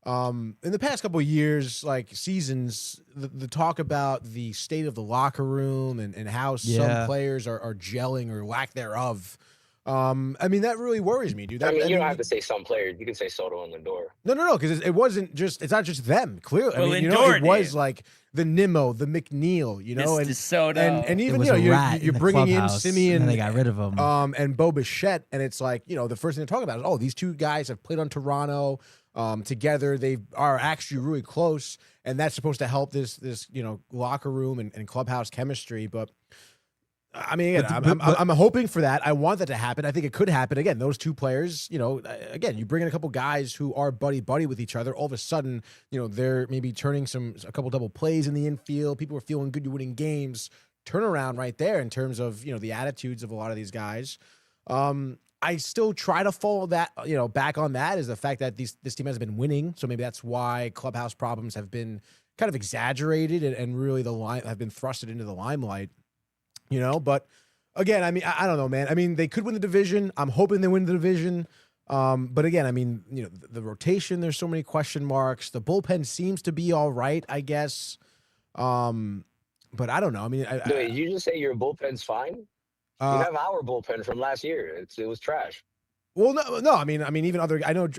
in the past couple of years, like seasons, the talk about the state of the locker room and how some players are gelling or lack thereof. I mean, that really worries me, dude. I mean, you don't have to say some players. You can say Soto and Lindor. No, because it's not just them. Clearly, Well, I mean, Lindor it was did. like the Nimmo, the McNeil, Mr. Soto. and It even was a rat you're in the bringing in clubhouse, Simeon, and they got rid of him. and Bo Bichette, and it's like the first thing they're talking about is these two guys have played on Toronto together. They are actually really close, and that's supposed to help this locker room and clubhouse chemistry, but. I mean, again, I'm hoping for that. I want that to happen. I think it could happen. Again, those two players, again, you bring in a couple guys who are buddy with each other. All of a sudden, they're maybe turning a couple double plays in the infield. People are feeling good. You're winning games. Turnaround right there in terms of, the attitudes of a lot of these guys. I still try to follow that, back on that is the fact that this team has been winning. So maybe that's why clubhouse problems have been kind of exaggerated and really have been thrusted into the limelight. But again, I mean, I don't know, man. I mean, they could win the division. I'm hoping they win the division. But again, I mean, the rotation, there's so many question marks. The bullpen seems to be all right, I guess. But I don't know. I mean, Wait, you just say your bullpen's fine? You have our bullpen from last year. It was trash. Well, no. I mean, even I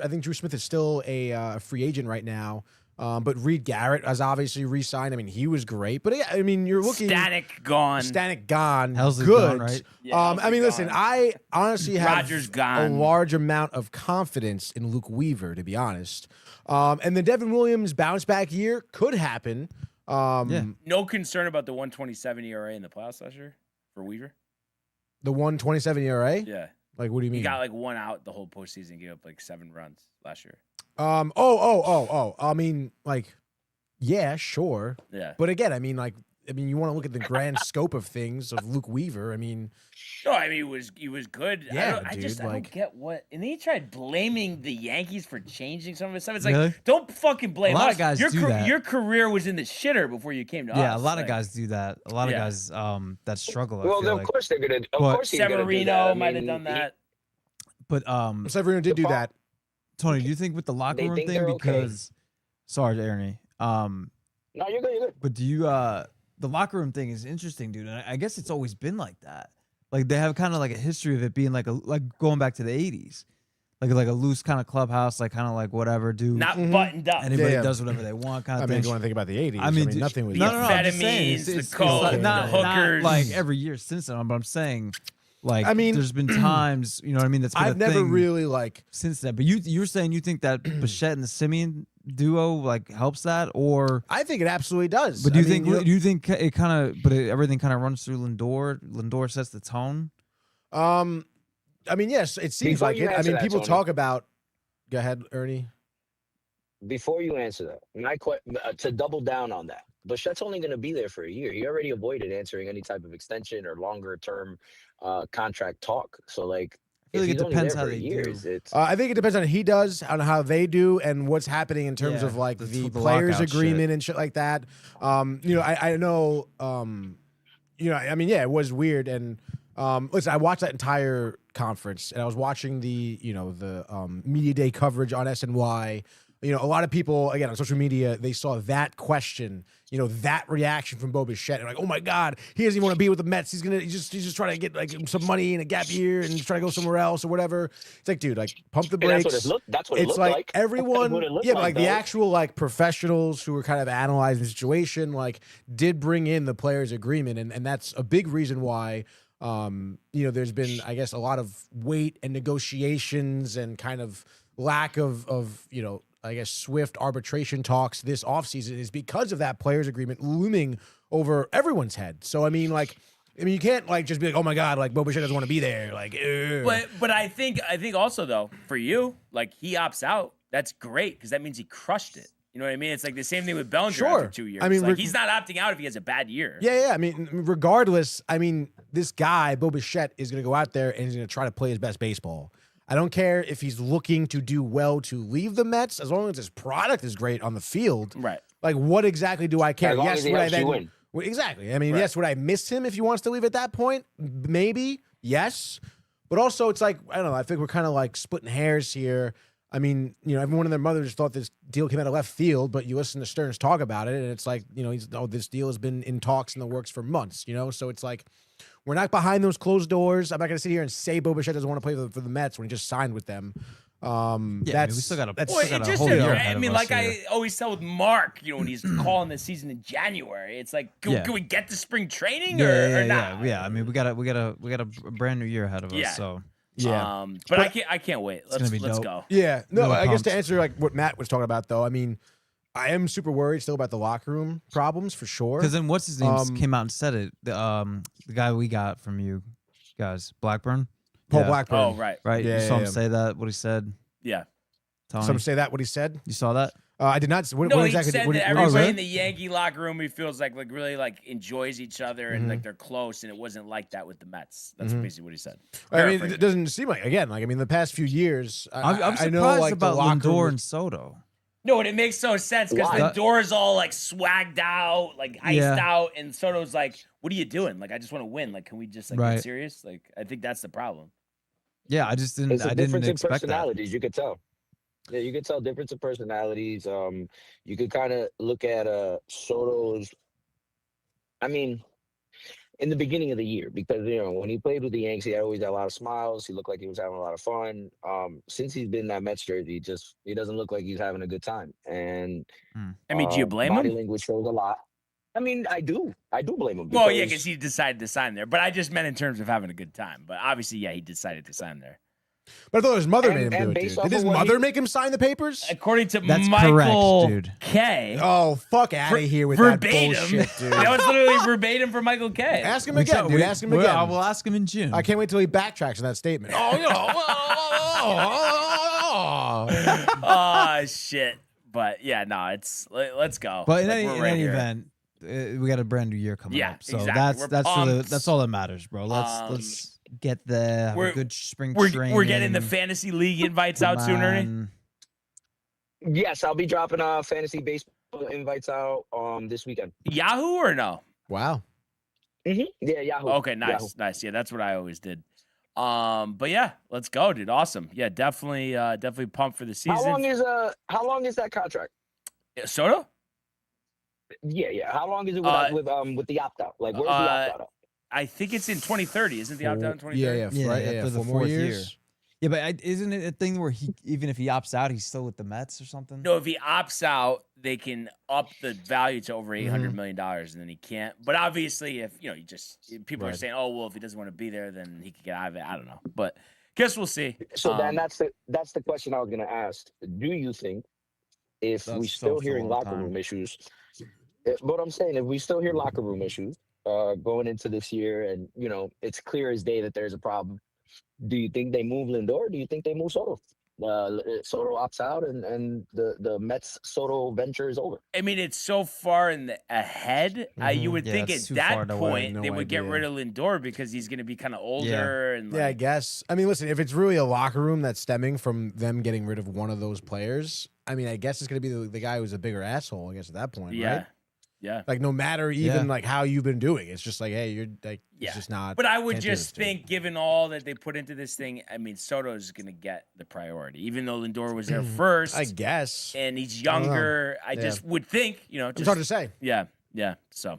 think Drew Smith is still a free agent right now. But Reed Garrett has obviously re-signed. I mean, he was great. But yeah, I mean, you're looking Static gone. Helsley's good. gone, right? Yeah, I mean, listen, I honestly have Rogers gone. a large amount of confidence in Luke Weaver, to be honest. And the Devin Williams bounce back year could happen. No concern about the 1.27 ERA in the playoffs last year for Weaver. The 1.27 ERA? Yeah. Like, what do you mean? He got like one out the whole postseason, gave up like 7 runs last year. I mean, like, yeah, sure. Yeah. But again, I mean, you want to look at the grand scope of things of Luke Weaver. I mean, no, I mean he was good. Yeah, I dude, don't get what. And then he tried blaming the Yankees for changing some of his stuff. It's like, Really? don't fucking blame A lot us. of guys your do that. Your career was in the shitter before you came to us. Yeah, a lot of Like, guys do that. A lot of Yeah. guys that struggle. Well, I feel of like. course they're gonna. Of But course he's gonna do that. Severino I might have mean, done that. But Severino did do that. Tony, do you think with the locker They room think thing? they're okay. Because sorry, Ernie. No, you're good. You're good. But do you the locker room thing is interesting, dude. And I guess it's always been like that. Like they have kind of like a history of it being like going back to the 80s. Like a loose kind of clubhouse, like kind of like whatever, dude. Not buttoned up. Anybody Yeah. does whatever they want, kind I of mean, thing. if you want to think about the 80s, I mean, nothing was. The I'm just saying, amphetamines, the coke, like the not hookers. like every year since then. But I'm saying, like, I mean, there's been times, you know what I mean? That's been I've a never thing really like. since then. But you're saying you think that Bichette and the Simeon duo like helps that, or I think it absolutely does. but do you I mean, think do you think it kind of everything kind of runs through Lindor? Lindor sets the tone. I mean, yes, it seems Before like you it. I answer mean, that, people Tony. talk about. Go ahead, Ernie. Before you answer that, to double down on that, Bichette's only going to be there for a year. He already avoided answering any type of extension or longer term contract talk. So, like, I feel like if it he's only depends there how for they a year, do. it's I think it depends on he does, on how they do, and what's happening in terms Yeah, of like the the lockout players' agreement shit. and shit like that. I know. I mean, yeah, it was weird. And listen, I watched that entire conference, and I was watching the media day coverage on SNY. A lot of people, again, on social media, they saw that question, that reaction from Bo Bichette. And like, oh my God, he doesn't even want to be with the Mets. He's just trying to get like some money in a gap year and just try to go somewhere else or whatever. It's like, dude, like pump the and brakes. that's what it It's looked like like. everyone, That's what it looked yeah, but like the though. actual like professionals who were kind of analyzing the situation, like did bring in the players' agreement. And that's a big reason why, there's been, I guess, a lot of weight and negotiations and kind of lack of I guess, swift arbitration talks this offseason is because of that players' agreement looming over everyone's head. So, I mean, you can't like just be like, oh my God, like Bo Bichette doesn't want to be there. Like, But I think also though, for you, like he opts out, that's great because that means he crushed it. You know what I mean? It's like the same thing with Bellinger Sure. after 2 years. I mean, like, he's not opting out if he has a bad year. Yeah. I mean, regardless, I mean, this guy, Bo Bichette, is going to go out there and he's going to try to play his best baseball. I don't care if he's looking to do well to leave the Mets, as long as his product is great on the field. Right. Like, what exactly do I care? As long as he helps you win. Well, exactly. I mean, yes, would I miss him if he wants to leave at that point? Maybe. Yes. But also, it's like, I don't know, I think we're kind of like splitting hairs here. I mean, everyone and their mother just thought this deal came out of left field, but you listen to Stearns talk about it, and it's like, this deal has been in talks in the works for months, So it's like, we're not behind those closed doors. I'm not going to sit here and say Bo Bichette doesn't want to play for the Mets when he just signed with them. We still got a whole year. I mean, like I always tell with Mark, when he's calling the season in January, it's like, can we get to spring training or not? Yeah. I mean, we got a brand new year ahead of us. So yeah, but I can't wait. Let's go. Yeah, no, Really I guess to pumped. answer like what Matt was talking about though, I mean, I am super worried still about the locker room problems for sure. because then what's his name came out and said it. The guy we got from you guys, Blackburn. Paul Yeah. Blackburn. Oh, right. Right. Yeah, You saw yeah, him yeah. say that. What he said. Yeah. Tony. Some say that what he said. You saw that? I did not. What No, he exactly? said what that did- everybody really? in the Yankee locker room, he feels like really like enjoys each other and like they're close, and it wasn't like that with the Mets. That's basically what he said. I mean, Paraphrasing. it doesn't seem like the past few years. I'm I surprised know, like, about the locker Lindor room- and Soto. No, and it makes no sense because Why? the door's all like swagged out, like iced Yeah. out, and Soto's like, "What are you doing? Like, I just want to win. Like, can we just like Right. get serious? Like, I think that's the problem." Yeah, I just didn't. It's a I didn't difference in expect that. personalities. You could tell. Yeah, you could tell difference in personalities. You could kind of look at Soto's. I mean, in the beginning of the year, because when he played with the Yankees, he always had a lot of smiles. He looked like he was having a lot of fun. Since he's been in that Mets jersey, he doesn't look like he's having a good time. And I mean, do you blame body him? language shows a lot. I mean, I do blame him. Well, yeah, because he decided to sign there. But I just meant in terms of having a good time. But obviously, yeah, he decided to sign there. But I thought his mother And- made him and do it. based Dude. off Did his of what mother he- make him sign the papers? According to That's Michael correct, dude. K. Oh, fuck out of here with verbatim. that bullshit, dude. That was literally verbatim for Michael K. Ask him again, dude. Ask him again. We'll ask him in June. I can't wait till he backtracks on that statement. Oh shit! But yeah, no, let's go. But in Like, any, we're in right any here. event, we got a brand new year coming Yeah, up. So exactly. We're pumped. that's all that matters, bro. Let's get the have a good spring training. We're getting the fantasy league invites out soon, Ernie. Yes, I'll be dropping fantasy baseball invites out this weekend. Yahoo or no? Wow. Yeah, Yahoo. Okay, nice, Yahoo. nice. Yeah, that's what I always did. But yeah, let's go, dude. Awesome. Yeah, definitely pumped for the season. How long is that contract? Soto? Yeah. How long is it with the opt out? Like, where's the opt out? I think it's in 2030. Isn't the opt out in 2030? Yeah, right. Yeah, after the 4 more fourth years. year. Yeah, but isn't it a thing where even if he opts out, he's still with the Mets or something? No, if he opts out, they can up the value to over $800 million, and then he can't. But obviously, if people are saying, "Oh, well, if he doesn't want to be there, then he could get out of it." I don't know, but guess we'll see. So then that's the question I was going to ask. Do you think if we still hearing locker room issues? What I'm saying, if we still hear locker room issues going into this year, and it's clear as day that there's a problem, do you think they move Lindor? Or do you think they move Soto? Soto opts out, and the Mets Soto venture is over. I mean, it's so far ahead. You would think at it's too that far away. point No they would get idea. rid of Lindor because he's going to be kind of older and Yeah, I like, guess. I mean, listen, if it's really a locker room that's stemming from them getting rid of one of those players, I mean, I guess it's going to be the guy who's a bigger asshole, I guess, at that point, right? Yeah. Like, no matter even like how you've been doing, it's just like, hey, you're like, it's just not. But I would can't do just this to you. think, given all that they put into this thing, I mean, Soto's going to get the priority, even though Lindor was there first. I guess. And he's younger. I Yeah. just would think, It's hard to say. Yeah. So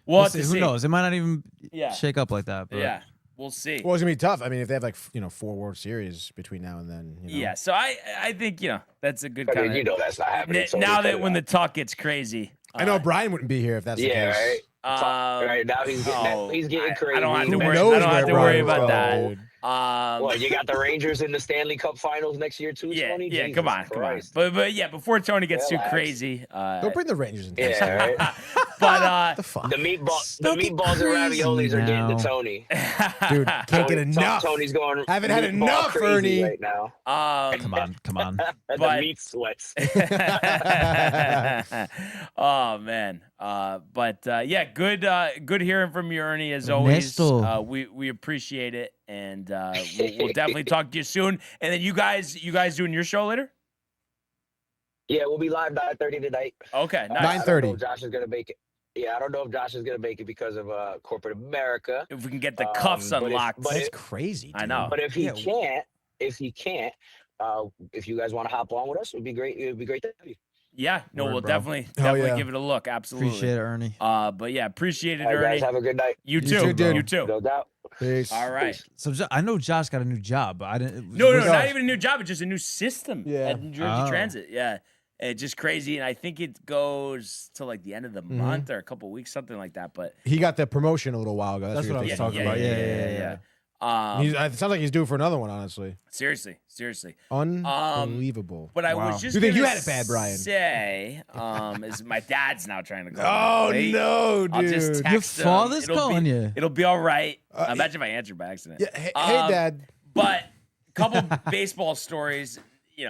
we'll have to Who see. knows? It might not even Yeah. shake up like that. But Yeah. We'll see. Well, it's going to be tough. I mean, if they have 4 World Series between now and then. Yeah. So I think, that's a good I kind mean, of. that's not happening. So Now we that cut when it the out. talk gets crazy. I know Brian wouldn't be here if that's the Yeah, case. right. Right now he's getting crazy. I don't have to Who worry, knows I don't have where to worry Brian's about that. going, dude. Well, you got the Rangers in the Stanley Cup Finals next year too. Yeah, Tony? yeah. Jesus Come on. Christ. But yeah, before Tony gets too Relax. crazy. Don't bring the Rangers into Yeah, right. But The fuck, The meatballs Don't and get crazy raviolis are getting now. to Tony. dude, can't get enough. Tony's going. Haven't had meatball enough, crazy Ernie. right now. Come on. The But- meat sweats. Oh man, yeah, good hearing from you, Ernie, as always. Ernesto. We appreciate it, and we'll definitely talk to you soon. And then you guys doing your show later? Yeah, we'll be live 9:30 tonight. Okay, nice. I don't know 9:30. if Josh is gonna make it. Yeah, I don't know if Josh is gonna make it because of corporate America. If we can get the cuffs but if- unlocked. but That's if- crazy. I dude. know. But if he Yeah. can't, if you guys want to hop on with us, it'd be great. It'd be great to have you. Yeah, no, Word, we'll bro. definitely yeah. give it a look. Absolutely. Appreciate it, Ernie. But yeah, appreciate it, All right, Ernie. guys, have a good night. You too, too, dude. You too. No doubt. Peace. All right. So I know Josh got a new job, but I didn't. No, was- not even a new job. It's just a new system Yeah. at New Jersey Oh. Transit. Yeah. It's just crazy. And I think it goes to like the end of the month or a couple weeks, something like that. But He got the promotion a little while ago. That's, That's what I you're was thinking. talking about. Yeah. It sounds like he's due for another one, honestly. Seriously. Unbelievable. But I Wow. was just You think you gonna had it bad, Brian? Say, is my dad's now trying to call Oh, me. Wait, no, I'll just dude. text Your him. father's It'll calling be, you. It'll be all right. Imagine if I answer by accident. Yeah, hey, Dad. But a couple baseball stories,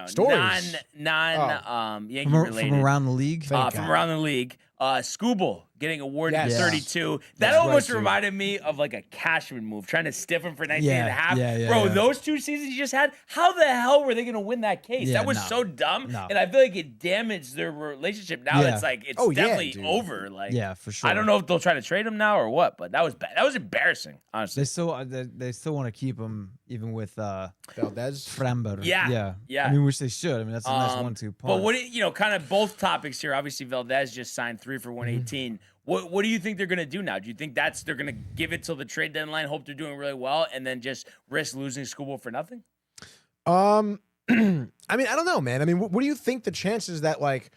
Stories? Yankee from related. around the league. Thank From God. around the league. Scooble getting awarded Yes. to Yeah. 32. That That's almost right, too. reminded me of like a Cashman move, trying to stiff him for 19 and a half. Yeah, Bro, yeah. those 2 seasons you just had, how the hell were they going to win that case? Yeah, that was no. so dumb. No. And I feel like it damaged their relationship. Now Yeah. it's like, it's Oh, yeah, definitely dude. over. Like, Yeah, for sure. I don't know if they'll try to trade him now or what, but that was bad. That was embarrassing, honestly. They still want to keep him even with Valdez. Framber. Yeah. I mean, which they should. I mean, that's a nice 1-2 punch. But what do kind of both topics here. Obviously, Valdez just signed 3 for 118. What do you think they're gonna do now? Do you think they're gonna give it till the trade deadline, hope they're doing really well, and then just risk losing Scooble for nothing? I mean, I don't know, man. I mean, what do you think the chances that like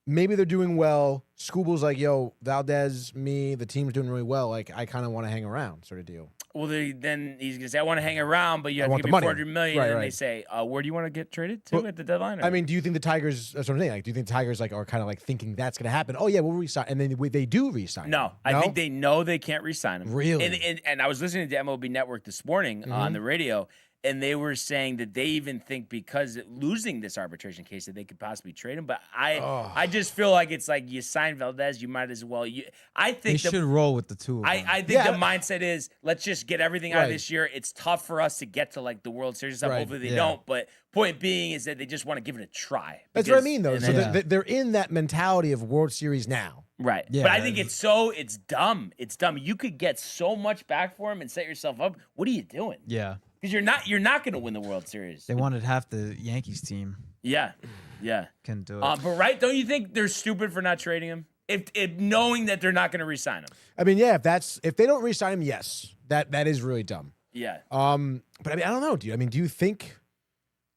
maybe they're doing well? Scooble's like, yo, Valdez, me, the team's doing really well. Like, I kind of want to hang around, sort of deal. Well, then he's gonna say, "I want to hang around, but you have to want give the me money." 400 million." Right, and then they right. say, "Where do you want to get traded to Well, at the deadline?" or- I mean, do you think the Tigers? That's what I'm saying. Like, do you think the Tigers like are kind of like thinking that's going to happen? Oh yeah, we'll resign, and then they do resign. no, him. I think they know they can't re-sign him. Really? And I was listening to MLB Network this morning on the radio, and they were saying that they even think because losing this arbitration case that they could possibly trade him. But I just feel like it's like you sign Valdez, you might as well. I they think should roll with the two of them. I think the mindset is let's just get everything out of Right. this year. It's tough for us to get to like the World Series stuff. Right. Hopefully they Yeah. don't. But point being is that they just want to give it a try. That's what I Because- mean, though. and So then- they're in that mentality of World Series now. right. Yeah. But I think it's dumb. It's dumb. You could get so much back for him and set yourself up. What are you doing? Yeah. Because you're not going to win the World Series. They wanted half the Yankees team. Yeah. Couldn't do it. But right, don't you think they're stupid for not trading him? If knowing that they're not going to re-sign him. I mean, yeah, if they don't re-sign him, yes, that is really dumb. Yeah. But I mean, I don't know, dude. I mean, do you think?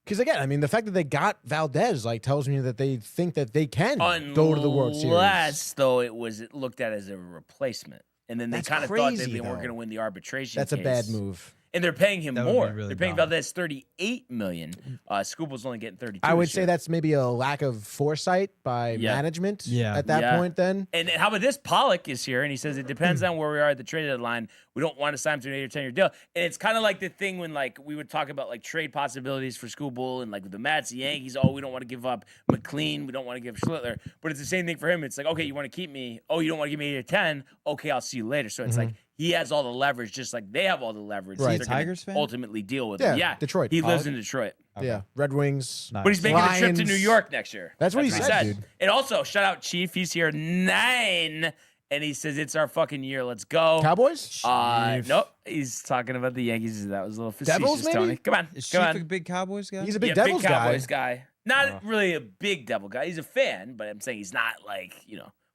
Because again, I mean, the fact that they got Valdez like tells me that they think that they can go to the World Series. Unless though it was looked at as a replacement, and then they That's kind of thought that crazy, they weren't though. going to win the arbitration. That's a case. bad move. And they're paying him That would be more. really They're paying dumb. Valdez $38 million. Scooble's only getting 32. I would this say year. that's maybe a lack of foresight by Yeah. management. Yeah. At that Yeah. point, then. And how about this? Pollock is here, and he says it depends on where we are at the trade deadline. We don't want to sign him to an 8 or 10-year deal. And it's kind of like the thing when like we would talk about like trade possibilities for Scooble and like with the Mets, the Yankees. Oh, we don't want to give up McLean. We don't want to give Schlittler. But it's the same thing for him. It's like, okay, you want to keep me. Oh, you don't want to give me 8 or 10. Okay, I'll see you later. So it's like he has all the leverage, just like they have all the leverage. Right. They're gonna Tigers fan? ultimately deal with Yeah, him. Yeah, Detroit. He lives Pollock. in Detroit. Yeah. Red Wings. Nice. But he's making a trip to New Lions. York next year. That's what he said, dude. And also, shout out Chief. He's here 9, and he says it's our fucking year. Let's go. Cowboys. Nope. He's talking about the Yankees. That was a little facetious, Devils, maybe? Tony. Come on. Is Come Chief on. a big Cowboys guy? He's a big Yeah, Devils big guy. Cowboys guy. Not really a big Devil guy. He's a fan, but I'm saying he's not like,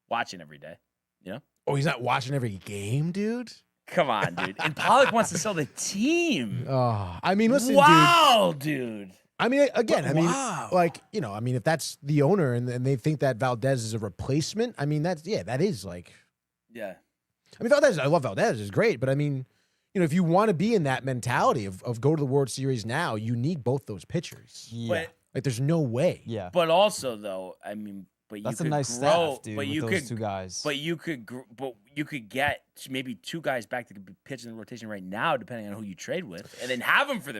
watching every day. Oh, he's not watching every game, dude. Come on, dude. And Pollock wants to sell the team. Oh, I mean, listen, dude. Wow, dude. I mean, again, I mean, Wow. like, I mean, if that's the owner and they think that Valdez is a replacement, I mean, that is like, Yeah. I mean, Valdez, I love Valdez, is great, but I mean, if you want to be in that mentality of go to the World Series now, you need both those pitchers. Yeah. But Like, there's no way. Yeah. But also, though, I mean, But That's you a could nice grow, staff, dude. but With you those could, two guys. but you could get maybe 2 guys back that could be pitching in the rotation right now, depending on who you trade with, and then have them for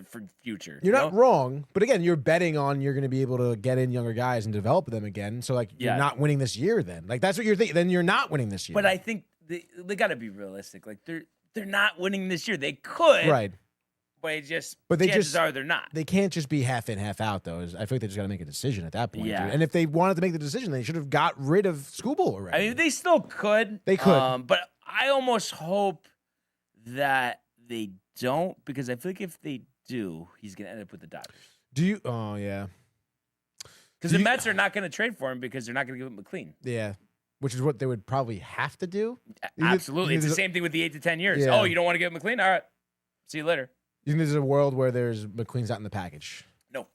future. You're you not know? wrong, but again, you're betting on you're going to be able to get in younger guys and develop them again. So like you're Yeah. not winning this year. Then like that's what you're thinking. Then you're not winning this year. But I think they got to be realistic. Like they're not winning this year. They could, right. But they chances just are they're not. They can't just be half in, half out though. I feel like they just got to make a decision at that point. Yeah. Dude. And if they wanted to make the decision, they should have got rid of Skubal already. I mean, they still could. They could. But I almost hope that they don't, because I feel like if they do, he's going to end up with the Dodgers. Do you? Oh yeah. Because the Mets are not going to trade for him because they're not going to give him McLean. Yeah. Which is what they would probably have to do. Absolutely. It's the same thing with the 8 to 10 years. Yeah. Oh, you don't want to give him McLean? All right. See you later. You think there's a world where there's McLean's not in the package? No.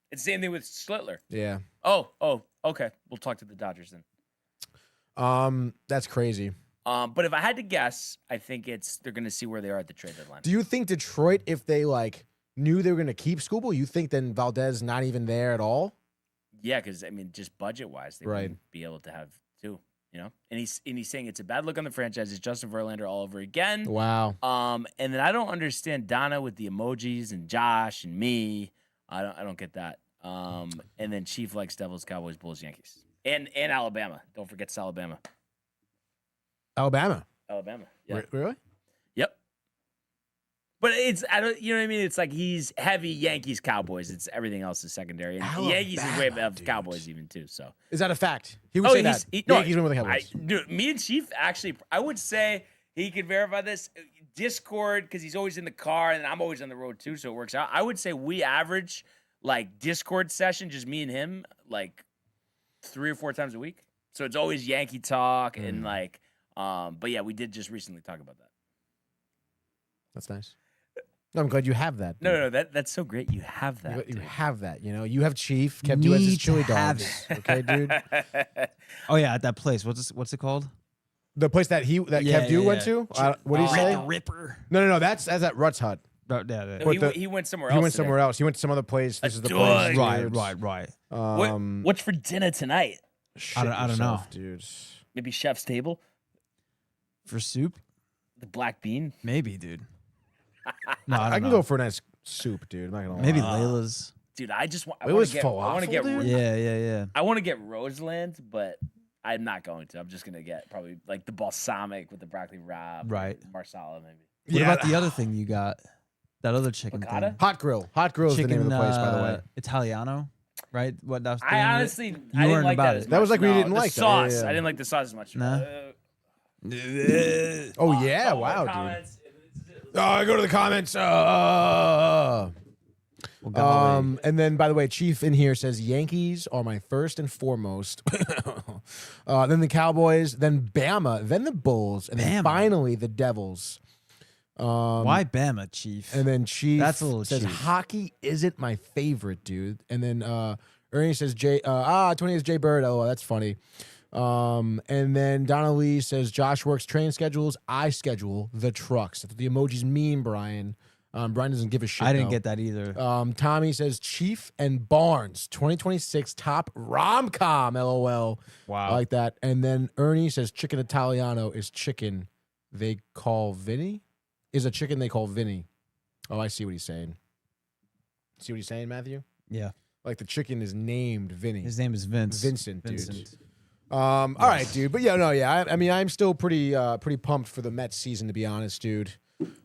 It's the same thing with Slitler. Yeah. Oh, okay. We'll talk to the Dodgers then. That's crazy. But if I had to guess, I think they're going to see where they are at the trade deadline. Do you think Detroit, if they like knew they were going to keep Skubal, you think then Valdez not even there at all? Yeah, because I mean, just budget wise, they wouldn't be able to have 2. You know, and he's saying it's a bad look on the franchise. It's Justin Verlander all over again. Wow. And then I don't understand Donna with the emojis and Josh and me. I don't get that. And then Chief likes Devils, Cowboys, Bulls, Yankees, and Alabama. Don't forget Alabama. Alabama. Yeah. Really? Yep. But you know what I mean? It's like he's heavy Yankees, Cowboys. It's everything else is secondary. And the Yankees is way above Cowboys even too. So is that a fact? He would say that. Yankees win with the Cowboys. Dude, me and Chief actually, I would say he could verify this. Discord, because he's always in the car, and I'm always on the road too, so it works out. I would say we average like Discord session, just me and him, like 3 or 4 times a week. So it's always Yankee talk and like, but yeah, we did just recently talk about that. That's nice. No, I'm glad you have that. No, that's so great. You have that. You have that. You know, you have Chief kept you as his chili dogs. Okay, dude. Oh yeah, at that place. What's it called? The place that Kev Dew went to. What do you say? The Ripper. No. That's at Rutt's Hut. No, he went somewhere else. He went somewhere else. He went to some other place. This is the place. Right. What's for dinner tonight? I don't know, dude. Maybe Chef's Table for soup. The black bean. Maybe, dude. No, I can go for a nice soup, dude. I'm not gonna lie. Maybe Layla's. Dude, I want to get. Yeah. I want to get Roseland, but I'm not going to. I'm just gonna get probably like the balsamic with the broccoli rabe. Right. Marsala maybe. What about the other thing you got? That other chicken thing. Hot Grill. Hot Grill is the name of the place, by the way. Italiano, right? What? I honestly, I didn't like that. it. That was like we didn't like the sauce. that. Yeah. I didn't like the sauce as much. Nah. Oh yeah! Wow, dude. I go to the comments. And then, by the way, Chief in here says Yankees are my first and foremost. Then the Cowboys, then Bama, then the Bulls, and then finally the Devils. Why Bama, Chief? And then Chief That's a little says cheap. hockey isn't my favorite, dude. And then Ernie says 20 is Jay Bird. Oh, that's funny. And then Donna Lee says Josh works train schedules. I schedule the trucks. That's what the emojis mean, Brian. Brian doesn't give a shit. I didn't get that either. Tommy says Chief and Barnes 2026 top rom-com. LOL. Wow. I like that. And then Ernie says chicken Italiano is chicken they call Vinny. Is a chicken they call Vinny. Oh, I see what he's saying. See what he's saying, Matthew? Yeah. Like the chicken is named Vinny. His name is Vincent, dude. All right, dude. But I mean, I'm still pretty pumped for the Mets season, to be honest, dude.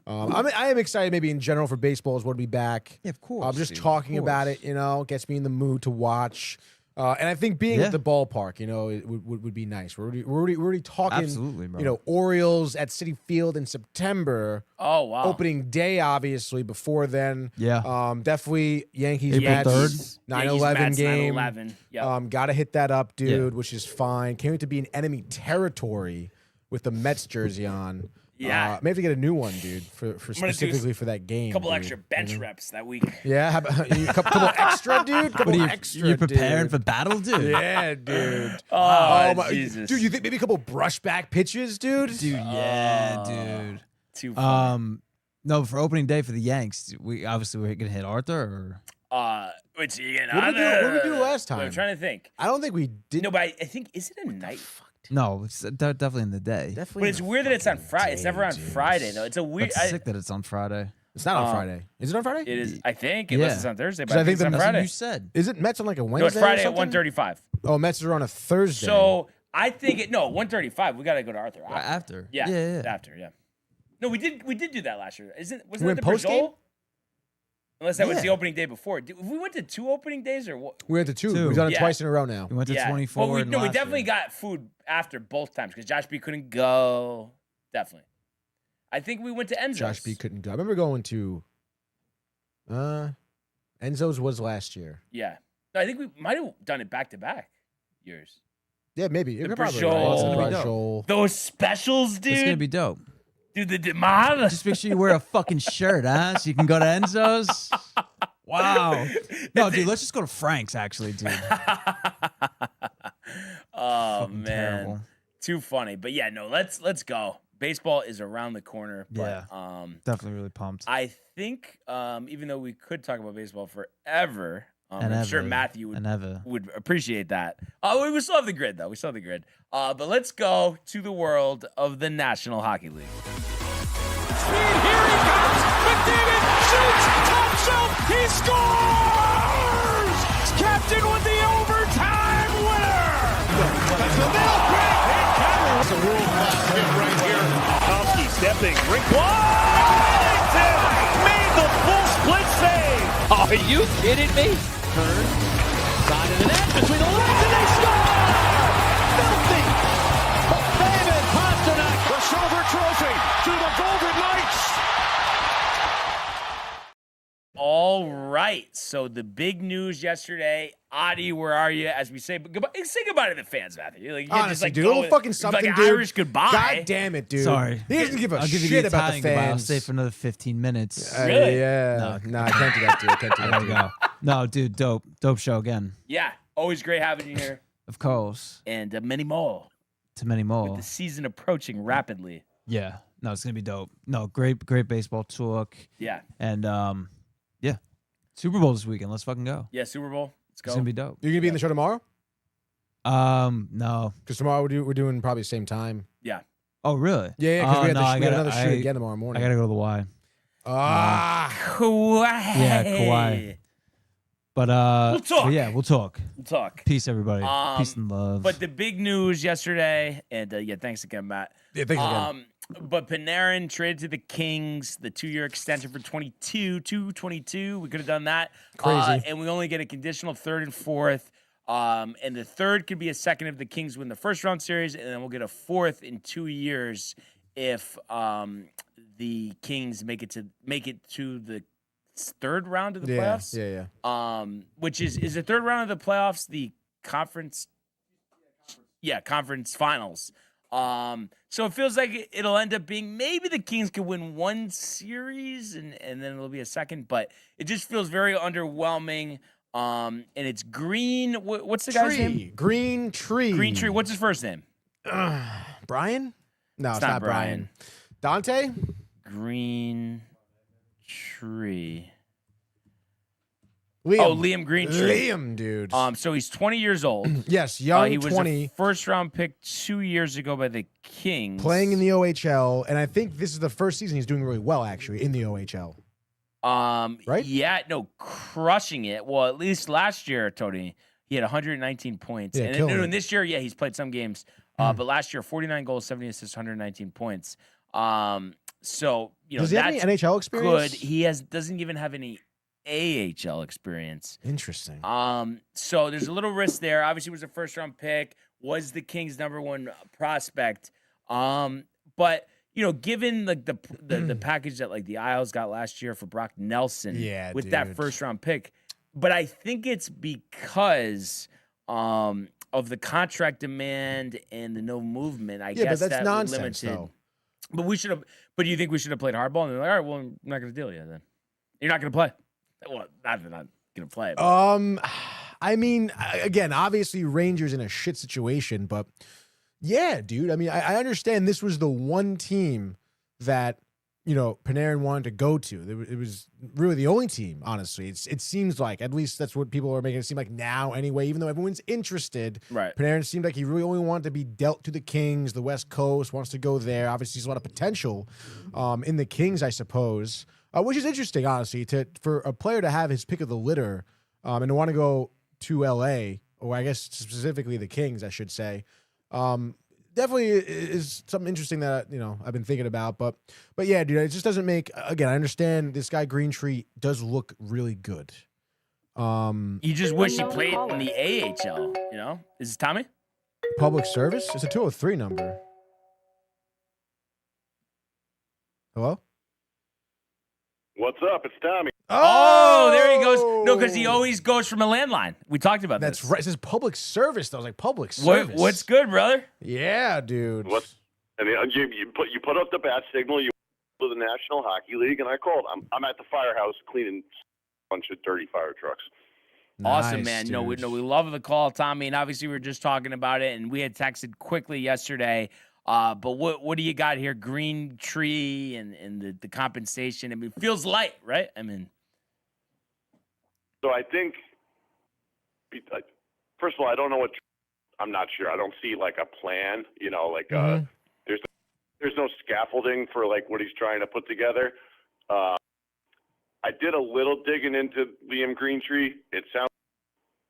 I am excited, maybe in general, for baseball as well to be back. Yeah, of course. I'm just talking about it, gets me in the mood to watch. And I think being at the ballpark, it would be nice. We're already talking, absolutely, bro. Orioles at Citi Field in September. Oh wow! Opening day, obviously. Before then, yeah. Definitely Yankees. April Mets, 3rd. 9/11 game. 9/11. Yep. Got to hit that up, dude, which is fine. Can't wait to be in enemy territory with the Mets jersey on. Yeah. May have to get a new one, dude, for specifically for that game. A couple dude. extra bench reps that week. Yeah, how about, a couple extra, dude. Couple extra. You preparing dude. for battle, dude? Yeah, dude. Oh my Jesus, dude. You think maybe a couple brushback pitches, dude? Dude, yeah, dude. Too funny. No, for opening day for the Yanks, we're gonna hit Arthur. Or? Which again, What did we do last time? I'm trying to think. I don't think we did. No, but I think is it a night? No, it's definitely in the day. Definitely. But it's weird that it's on Friday. It's never on Friday though. It's a weird. It's sick that it's on Friday. It's not on Friday. Is it on Friday? It is. I think unless Yeah. it's on Thursday. 'Cause But I I think think it's on the- That's what Friday. you said. Is it Mets on like a Wednesday? No, it's Friday or at something? 1:35. Oh, Mets are on a Thursday. So I think 1:35. We got to go to Arthur. After. Yeah, after. Yeah. No, we did do that last year. Wasn't We that went the post-game? Brazil? Unless that was Yeah. the opening day before. We went to 2 opening days or what? we went to two. Two. We've done it Yeah. twice in a row now. We went to 24. But we and we last definitely year. got food after both times because Josh B couldn't go. Definitely. I think we went to Enzo's. Josh B couldn't go. I remember going to Enzo's was last year. Yeah. No, I think we might have done it back to back years. Yeah, maybe. The You're probably Brajol. right. It's It's gonna be Brajol. Those specials, It's gonna dude. be dope. Dude, the Demada. Just make sure you wear a fucking shirt, huh? So you can go to Enzo's. Wow. No, dude, let's just go to Frank's, actually, dude. Oh Fucking man, terrible. too funny. But yeah, no, let's go. Baseball is around the corner. But, Yeah. Definitely really pumped. I think even though we could talk about baseball forever, And I'm sure ever. Matthew And ever. would appreciate that. We still have the grid though. We still have the grid. But let's go to the world of the National Hockey League. Here he comes. McDavid shoots. Top shelf. He scores. Captain with the overtime winner. That's the nail break. It's a world-class hit right here. Tomsky stepping. Rink Washington made the full split save. Are you kidding me? Turn. Side of the net. Between the legs and they score. Filthy. David Pasternak. The silver trophy to the Golden Knights. All right. So the big news yesterday, Adi, where are you? As we say goodbye, say goodbye to the fans, Matthew. Like, you Honestly, just, like, dude, go a little with- fucking something, like an dude. Irish goodbye. God damn it, dude. Sorry. He doesn't give a I'll give you shit the about the Italian goodbye. I'll fans. stay for another 15 minutes. Really? Yeah. No, I can't do that, dude. I can't do I that. gotta dude. go. No, dude, dope. Dope show again. Yeah, always great having you here, Of course. and many more. To many more. The season approaching rapidly. Yeah. No, it's gonna be dope. No, great baseball talk. Yeah, And yeah. Super Bowl this weekend. Let's fucking go. yeah. Super Bowl. Let's It's go. gonna be dope. You're gonna be in the show tomorrow? No. Because tomorrow we're doing probably the same time. Yeah. Oh, really? Yeah, because Oh, we had no, I gotta- another shoot I- again tomorrow morning. I gotta go to the Y. Kawhi. Yeah, Kawhi. But We'll talk. but yeah, we'll talk. We'll talk. Peace, everybody. Peace and love. But the big news yesterday, and yeah, thanks again, Matt. Yeah, thanks again. But Panarin traded to the Kings, the 2-year extension for 222. We could have done that. Crazy. And we only get a conditional third and fourth. And the third could be a second if the Kings win the first round series, and then we'll get a fourth in 2 years if the Kings make it to the third round of the playoffs. Yeah. Which is the third round of the playoffs the conference? Yeah, conference finals. So it feels like it'll end up being maybe the Kings could win one series and then it'll be a second, but it just feels very underwhelming. And it's Green. What's the guy's name? Green Tree. Green Tree. What's his first name? Brian? No, it's not not Brian. Dante? Green Tree. Liam. Oh, Liam Greentree. Liam, dude. So he's 20 years old. Yes, young He was 20. a first round pick 2 years ago by the Kings. Playing in the OHL, and I think this is the first season he's doing really well, actually, in the OHL. Right? Yeah, no, crushing it. Well, at least last year, Tony, he had 119 points. Yeah, and killing it. this year, yeah, he's played some games. But last year, 49 goals, 70 assists, 119 points. So, Does he have any that's NHL experience? good. He doesn't even have any AHL experience. Interesting. So there's a little risk there. Obviously, he was a first round pick, was the Kings' #1 prospect. But given like the package that like the Isles got last year for Brock Nelson, with that dude. first round pick, but I think it's because of the contract demand and the no movement. I Yeah, guess but that's that nonsense, limited. though. But we should have. But do you think we should have played hardball? And they're like, all right, well, I'm not going to deal you then. You're not going to play. Well, not going to play. But. I mean, again, obviously Rangers in a shit situation, but yeah, dude. I mean, I understand this was the one team that, Panarin wanted to go to. It was really the only team, honestly. It seems like, at least that's what people are making it seem like now anyway, even though everyone's interested. Right. Panarin seemed like he really only wanted to be dealt to the Kings, the West Coast, wants to go there. Obviously, there's a lot of potential in the Kings, I suppose, which is interesting, honestly, for a player to have his pick of the litter and to want to go to LA, or I guess specifically the Kings, I should say. Definitely is something interesting that I've been thinking about, but yeah, dude, it just doesn't make. Again, I understand this guy Greentree does look really good. You just wish he played in the AHL. Is this Tommy? Public service? It's a 203 number. Hello? What's up? It's Tommy. Oh, there he goes. No, because he always goes from a landline. We talked about That's this. right. It says public service, though. I was like, public service. What's good, brother? Yeah, dude. And you put up the bat signal. You to the National Hockey League, and I called. I'm at the firehouse cleaning a bunch of dirty fire trucks. Awesome, Nice, man. dude. We love the call, Tommy, and obviously we were just talking about it, and we had texted quickly yesterday. But what do you got here? Greentree and the compensation. I mean, it feels light, right? I mean, So I think, first of all, I don't know what. I'm not sure. I don't see like a plan. There's no scaffolding for like what he's trying to put together. I did a little digging into Liam Greentree. It sounds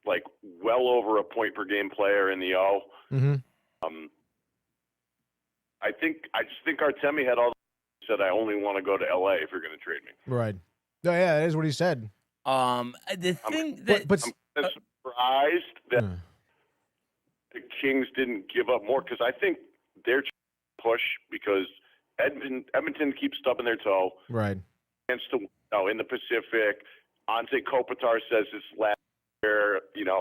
like well over a point per game player in the O. Mm-hmm. I just think Artemi had all said I only want to go to LA if you're going to trade me. Right. No, yeah, that is what he said. The thing that I'm surprised that the Kings didn't give up more, because I think they're push because Edmonton keeps stubbing their toe. Right. In the Pacific, Ante Kopitar says it's last year.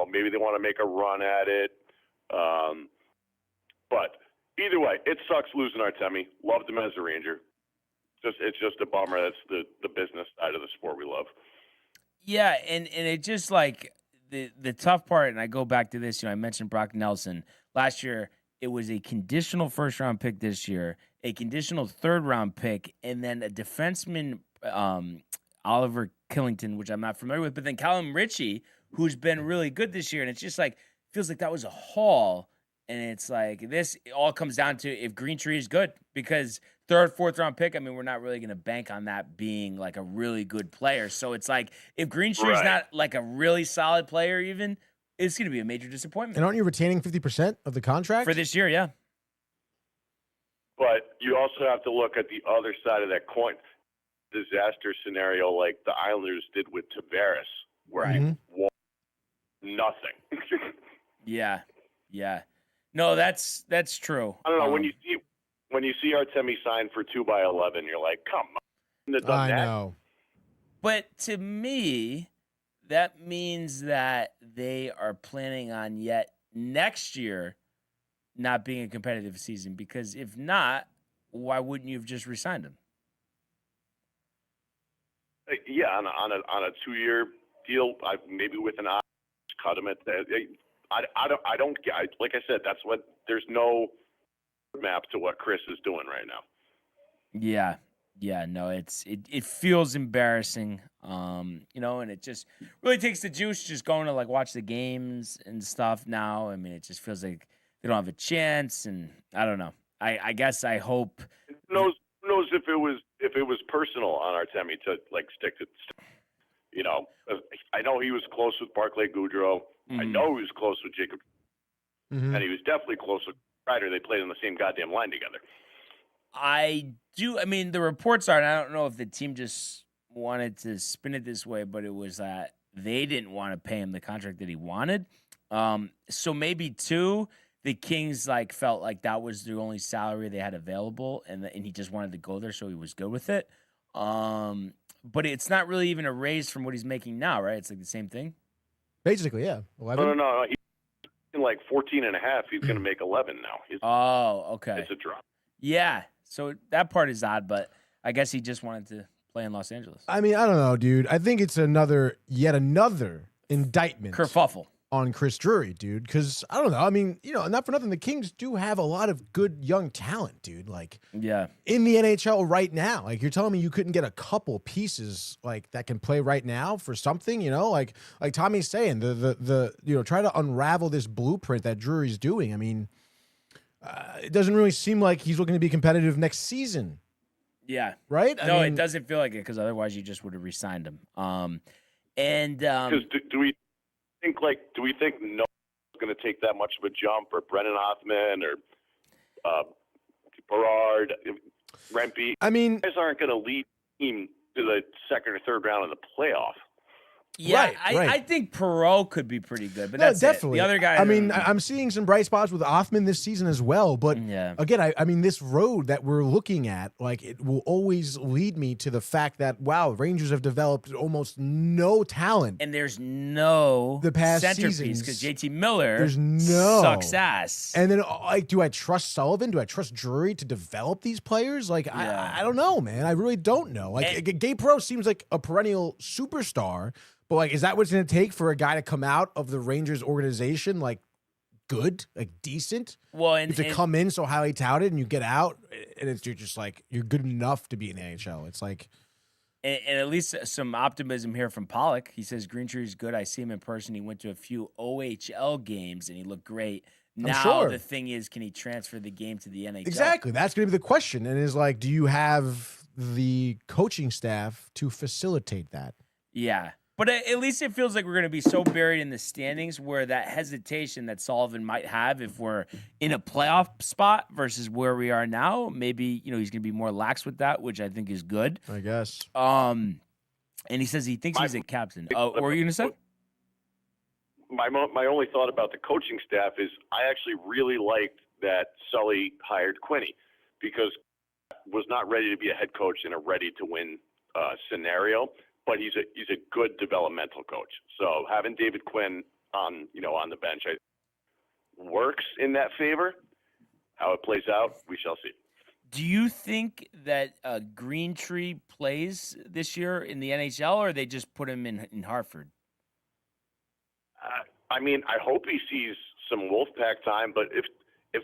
Maybe they want to make a run at it. But either way, it sucks losing Artemi. Loved him as a Ranger. It's just a bummer. That's the business side of the sport we love. Yeah, and it just like the tough part, and I go back to this, I mentioned Brock Nelson. Last year, it was a conditional first-round pick this year, a conditional third-round pick, and then a defenseman, Oliver Killington, which I'm not familiar with, but then Callum Ritchie, who's been really good this year, and it's just like, feels like that was a haul, and it's like, this all comes down to if Greentree is good, because third, fourth-round pick, I mean, we're not really going to bank on that being like a really good player. So it's like, if Greentree is not like a really solid player even, it's going to be a major disappointment. And aren't you retaining 50% of the contract? For this year, yeah. But you also have to look at the other side of that coin. Disaster scenario like the Islanders did with Tavares, where he won nothing. Yeah. No, that's true. I don't know, when you see Artemi signed for 2x11, you're like, come on. I know. But to me, that means that they are planning on yet next year not being a competitive season, because if not, why wouldn't you have just re-signed him? Yeah, on a 2-year deal, maybe with an option, cut him at that. I don't like I said, that's what, there's no map to what Chris is doing right now. Yeah, no, it feels embarrassing, and it just really takes the juice just going to like watch the games and stuff now. I mean, it just feels like they don't have a chance, and I don't know. I guess I hope. Who knows if it was personal on Artemi to like stick to. I know he was close with Barclay Goudreau. I know he was close with Jacob, and he was definitely close with Ryder. They played on the same goddamn line together. I do. I mean, the reports are, and I don't know if the team just wanted to spin it this way, but it was that they didn't want to pay him the contract that he wanted. So maybe the Kings like felt like that was the only salary they had available, and he just wanted to go there, so he was good with it. But it's not really even a raise from what he's making now, right? It's like the same thing. Basically, yeah. 11? No. He's in like 14 and a half. He's going to make 11 now. Oh, okay. It's a drop. Yeah. So that part is odd, but I guess he just wanted to play in Los Angeles. I mean, I don't know, dude. I think it's yet another indictment. Kerfuffle. on Chris Drury, dude. Because I don't know. I mean, not for nothing, the Kings do have a lot of good young talent, dude. Like, yeah, in the NHL right now. Like, you're telling me you couldn't get a couple pieces like that can play right now for something, like Tommy's saying, the try to unravel this blueprint that Drury's doing. I mean, it doesn't really seem like he's looking to be competitive next season. Yeah. Right? No, it doesn't feel like it because otherwise you just would have re-signed him. Because do we think no one's going to take that much of a jump, or Brennan Hoffman, or Berard, Rempe? I mean, guys aren't going to lead the team to the second or third round of the playoff. Yeah, right. I think Perreault could be pretty good, but No, that's definitely. It. The other guy. I mean, I'm seeing some bright spots with Othman this season as well. But again, I mean, this road that we're looking at, like, it will always lead me to the fact that, wow, Rangers have developed almost no talent. And there's no the past centerpiece because JT Miller sucks ass. And then, like, do I trust Sullivan? Do I trust Drury to develop these players? Like, I don't know, man. I really don't know. Like, Gabe Perreault seems like a perennial superstar. But, like, is that what's going to take for a guy to come out of the Rangers organization, like, good, like, decent? Well, and to come in so highly touted and you get out, and you're just, like, you're good enough to be in the NHL. It's like... And at least some optimism here from Pollock. He says, Greentree's good. I see him in person. He went to a few OHL games, and he looked great. Now the thing is, can he transfer the game to the NHL? Exactly. That's going to be the question. And is like, do you have the coaching staff to facilitate that? Yeah. But at least it feels like we're going to be so buried in the standings where that hesitation that Sullivan might have if we're in a playoff spot versus where we are now, maybe, he's going to be more lax with that, which I think is good. I guess. And he says he thinks he's a captain. What were you going to say? My only thought about the coaching staff is I actually really liked that Sully hired Quinney because was not ready to be a head coach in a ready-to-win scenario. But he's a good developmental coach. So having David Quinn on the bench works in that favor. How it plays out, we shall see. Do you think that Greentree plays this year in the NHL, or they just put him in Hartford? I mean, I hope he sees some Wolfpack time. But if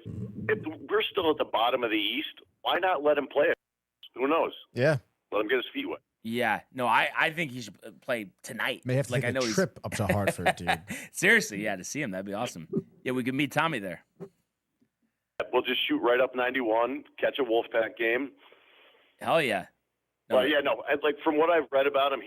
we're still at the bottom of the East, why not let him play it? Who knows? Yeah, let him get his feet wet. Yeah, no, I think he should play tonight. May have to take a trip up to Hartford, dude. Seriously, yeah, to see him, that'd be awesome. Yeah, we could meet Tommy there. We'll just shoot right up 91, catch a Wolfpack game. Hell yeah. No. Well, yeah, no, like from what I've read about him,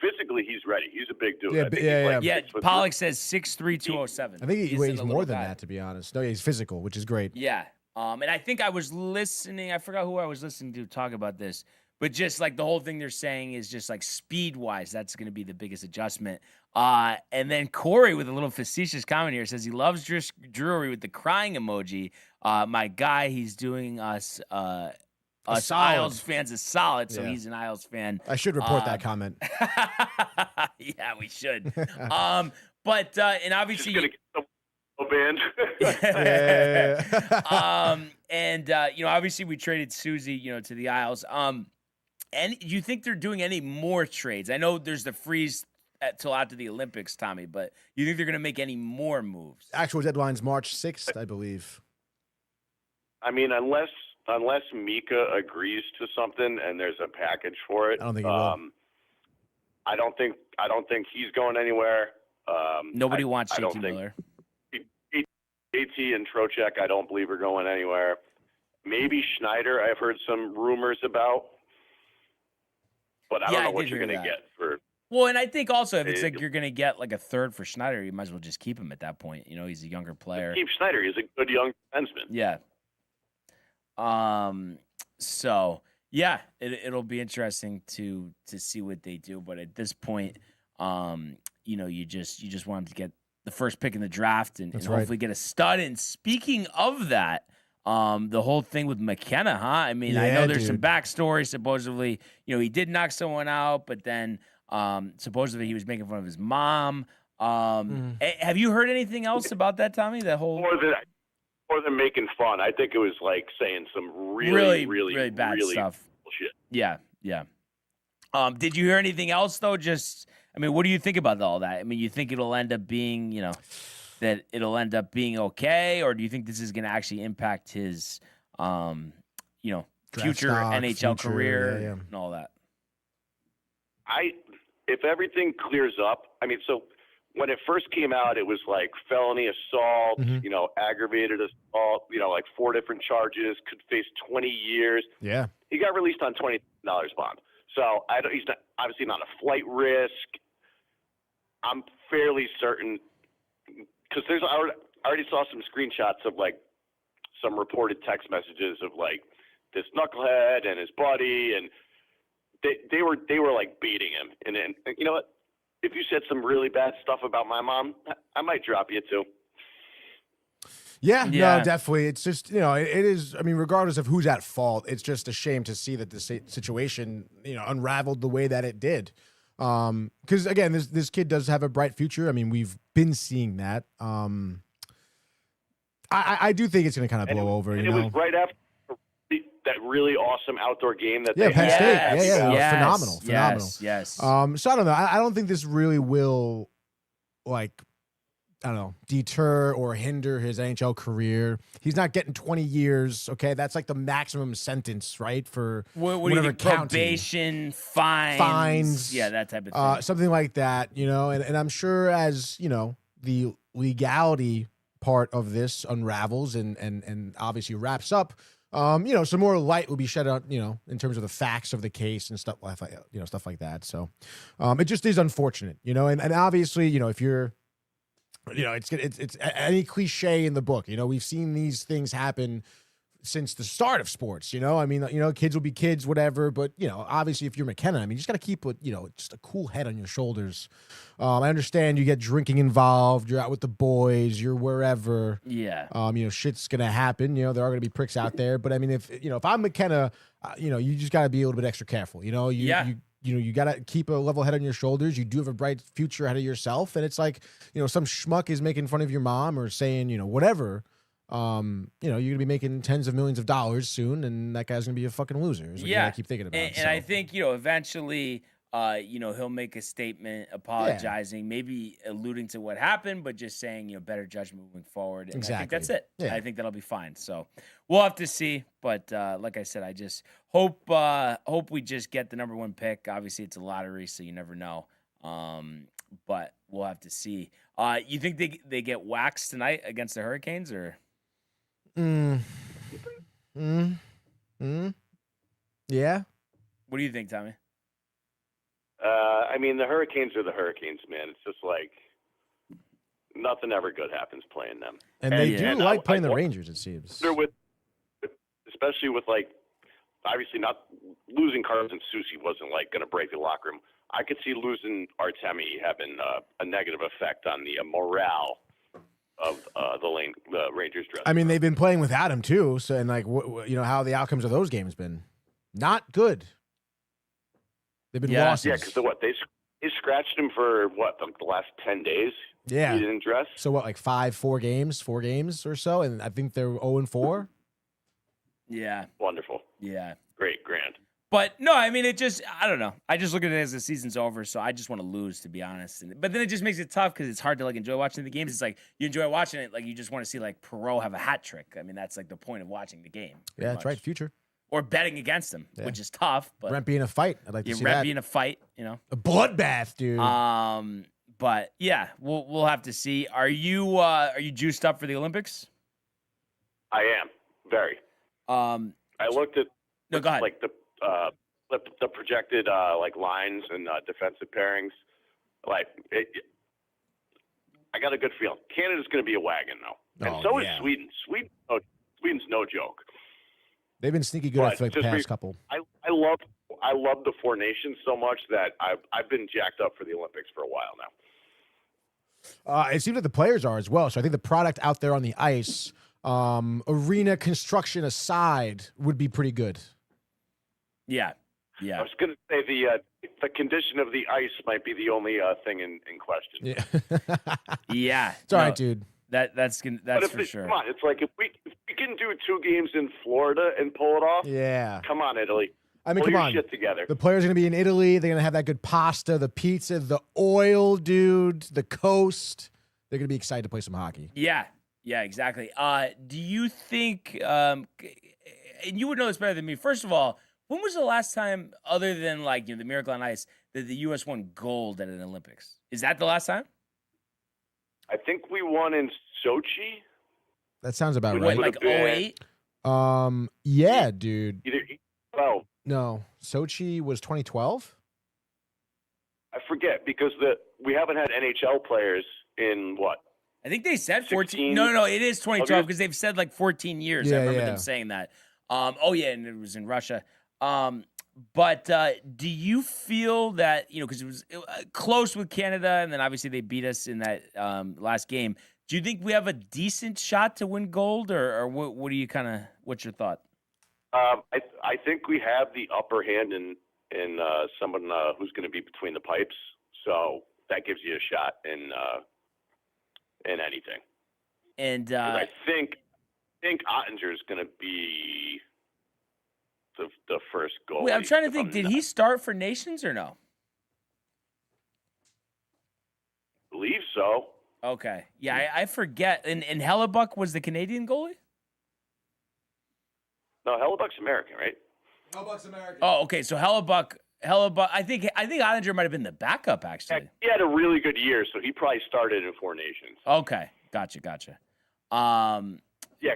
physically he's ready. He's a big dude. Yeah. Pollock says 6'3", 207. I think he weighs more than that, to be honest. No, he's physical, which is great. Yeah, and I think I was listening. I forgot who I was listening to talk about this. But just like the whole thing they're saying is just like speed-wise, that's going to be the biggest adjustment. And then Corey with a little facetious comment here says he loves Drury with the crying emoji. My guy, he's doing us Isles fans a solid, so he's an Isles fan. I should report that comment. Yeah, we should. But and obviously. Band. And obviously we traded Susie, to the Isles. And do you think they're doing any more trades? I know there's the freeze till after the Olympics, Tommy, but you think they're going to make any more moves? Actual deadline's March 6th, I believe. I mean, unless Mika agrees to something and there's a package for it, I don't think he will. I don't think he's going anywhere. Nobody wants JT Miller. AT and Trocheck, I don't believe are going anywhere. Maybe Schneider, I've heard some rumors about. But I don't know what you're going to get for. Well, and I think also if it's like you're going to get like a third for Schneider, you might as well just keep him at that point. He's a younger player. Keep Schneider. He's a good young defenseman. Yeah. So yeah, it'll be interesting to see what they do. But at this point, you just want to get the first pick in the draft and hopefully get a stud. And speaking of that. The whole thing with McKenna, huh? I mean, I know there's some backstory. Supposedly, he did knock someone out, but then supposedly he was making fun of his mom. Have you heard anything else about that, Tommy? That whole more than making fun. I think it was like saying some really bad stuff. Bullshit. Yeah. Did you hear anything else though? Just I mean, what do you think about all that? I mean, you think it'll end up being, that it'll end up being okay, or do you think this is going to actually impact his, future NHL career and all that? If everything clears up, I mean, so when it first came out, it was like felony assault, aggravated assault, like 4 different charges, could face 20 years. Yeah. He got released on $20 bond. So he's obviously not a flight risk. I'm fairly certain because I already saw some screenshots of like some reported text messages of like this knucklehead and his buddy, and they were like beating him. And you know what? If you said some really bad stuff about my mom, I might drop you too. Yeah, no, definitely. It's just, it is, I mean, regardless of who's at fault, it's just a shame to see that the situation, unraveled the way that it did. Because, again, this kid does have a bright future. I mean, we've been seeing that. I do think it's going to kind of blow over, It was right after that really awesome outdoor game that they Penn had. State. Yeah. Phenomenal. Yes. So I don't know. I don't think this really will, deter or hinder his NHL career. He's not getting 20 years. Okay, that's like the maximum sentence, right? For what do you think? Probation, fines, yeah, that type of thing. Something like that, And I'm sure as the legality part of this unravels and obviously wraps up. Some more light will be shed on, in terms of the facts of the case and stuff like that. So, it just is unfortunate, and obviously, if you're, it's any cliche in the book, we've seen these things happen since the start of sports, I mean, kids will be kids, whatever, but, obviously if you're McKenna, I mean, you just got to keep just a cool head on your shoulders. I understand you get drinking involved, you're out with the boys, you're wherever. Yeah. Shit's going to happen. There are going to be pricks out there, but I mean, if I'm McKenna, you just got to be a little bit extra careful, you got to keep a level head on your shoulders. You do have a bright future ahead of yourself. And it's like, some schmuck is making fun of your mom or saying, whatever. You're gonna be making tens of millions of dollars soon, and that guy's gonna be a fucking loser. You gotta keep thinking about it. And I think eventually, he'll make a statement apologizing, maybe alluding to what happened, but just saying better judgment moving forward. And exactly. I think that's it. Yeah. I think that'll be fine. So we'll have to see. But like I said, I just hope we just get the number 1 pick. Obviously, it's a lottery, so you never know. But we'll have to see. You think they get waxed tonight against the Hurricanes or? Yeah. What do you think, Tommy? I mean, the Hurricanes are the Hurricanes, man. It's just like nothing ever good happens playing them. And they do like playing the Rangers, it seems. Especially with obviously not losing Carson Soucy wasn't going to break the locker room. I could see losing Artemi having a negative effect on the morale of the Rangers dressing. I mean, they've been playing without him too. So, and how the outcomes of those games been not good. They've been losses. Yeah, because they scratched him for the last 10 days. Yeah, he didn't dress. So what, 4 games or so, and I think they're 0-4. Yeah, wonderful. Yeah, great, grand. But no, I mean, I don't know. I just look at it as the season's over, so I just want to lose, to be honest. But then it just makes it tough because it's hard to enjoy watching the games. It's like you enjoy watching it, you just want to see Perreault have a hat trick. I mean, that's the point of watching the game. Yeah, that's right. Future. Or betting against him, which is tough. But Rent being a fight, I'd like to see that. Rent being a fight, a bloodbath, dude. But yeah, we'll have to see. Are you juiced up for the Olympics? I am very. I looked at go ahead. The projected lines and defensive pairings. I got a good feeling. Canada's going to be a wagon though, and so is Sweden. Sweden's no joke. They've been sneaky good for the past couple. I love the 4 nations so much that I've been jacked up for the Olympics for a while now. It seems like the players are as well. So I think the product out there on the ice, arena construction aside, would be pretty good. Yeah. Yeah. I was going to say the condition of the ice might be the only thing in question. Yeah. Yeah. It's all right, dude. That's for sure. Come on, it's if we can do 2 games in Florida and pull it off. Yeah. Come on, Italy. I mean, Pull come your on. shit together. The players are going to be in Italy. They're going to have that good pasta, the pizza, the oil, dude, the coast. They're going to be excited to play some hockey. Yeah, exactly. Do you think, and you would know this better than me, first of all, when was the last time, other than like the Miracle on Ice, that the U.S. won gold at an Olympics? Is that the last time? I think we won in Sochi. That sounds about What, right. like 08? Yeah, dude. Oh, No, Sochi was 2012. I forget because we haven't had NHL players in what? I think they said 14. 16? No, it is 2012 Okay. because they've said like 14 years. Yeah, I remember yeah. them saying that. And it was in Russia. But do you feel that, because it was close with Canada, and then obviously they beat us in that last game. Do you think we have a decent shot to win gold, or what do you what's your thought? I think we have the upper hand in someone who's going to be between the pipes. So that gives you a shot in anything. And 'Cause I think Ottinger is going to be the first goal. wait, I'm trying to think. Did he start for Nations or no? I believe so. Okay. Yeah, I forget. And Hellebuck was the Canadian goalie? No, Hellebuck's American, right? Hellebuck's American. Oh, okay. So Hellebuck. I think Ottinger might have been the backup actually. He had a really good year, so he probably started in Four Nations. Okay, gotcha. Yeah,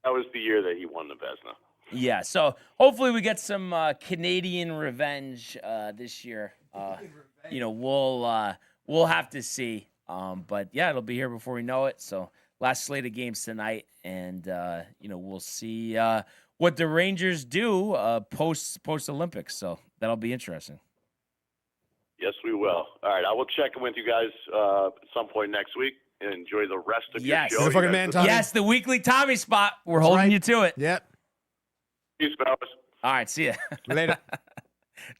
that was the year that he won the Vezina. Yeah. So hopefully we get some Canadian revenge this year. We'll have to see. But yeah, it'll be here before we know it. So last slate of games tonight, and we'll see what the Rangers do post Olympics. So that'll be interesting. Yes, we will. All right, I will check in with you guys at some point next week and enjoy the rest of your show. You're the fucking man, Tommy. Yes, the weekly Tommy spot. We're That's holding right. you to it. Yep. Peace, fellas. All right, see ya. Later.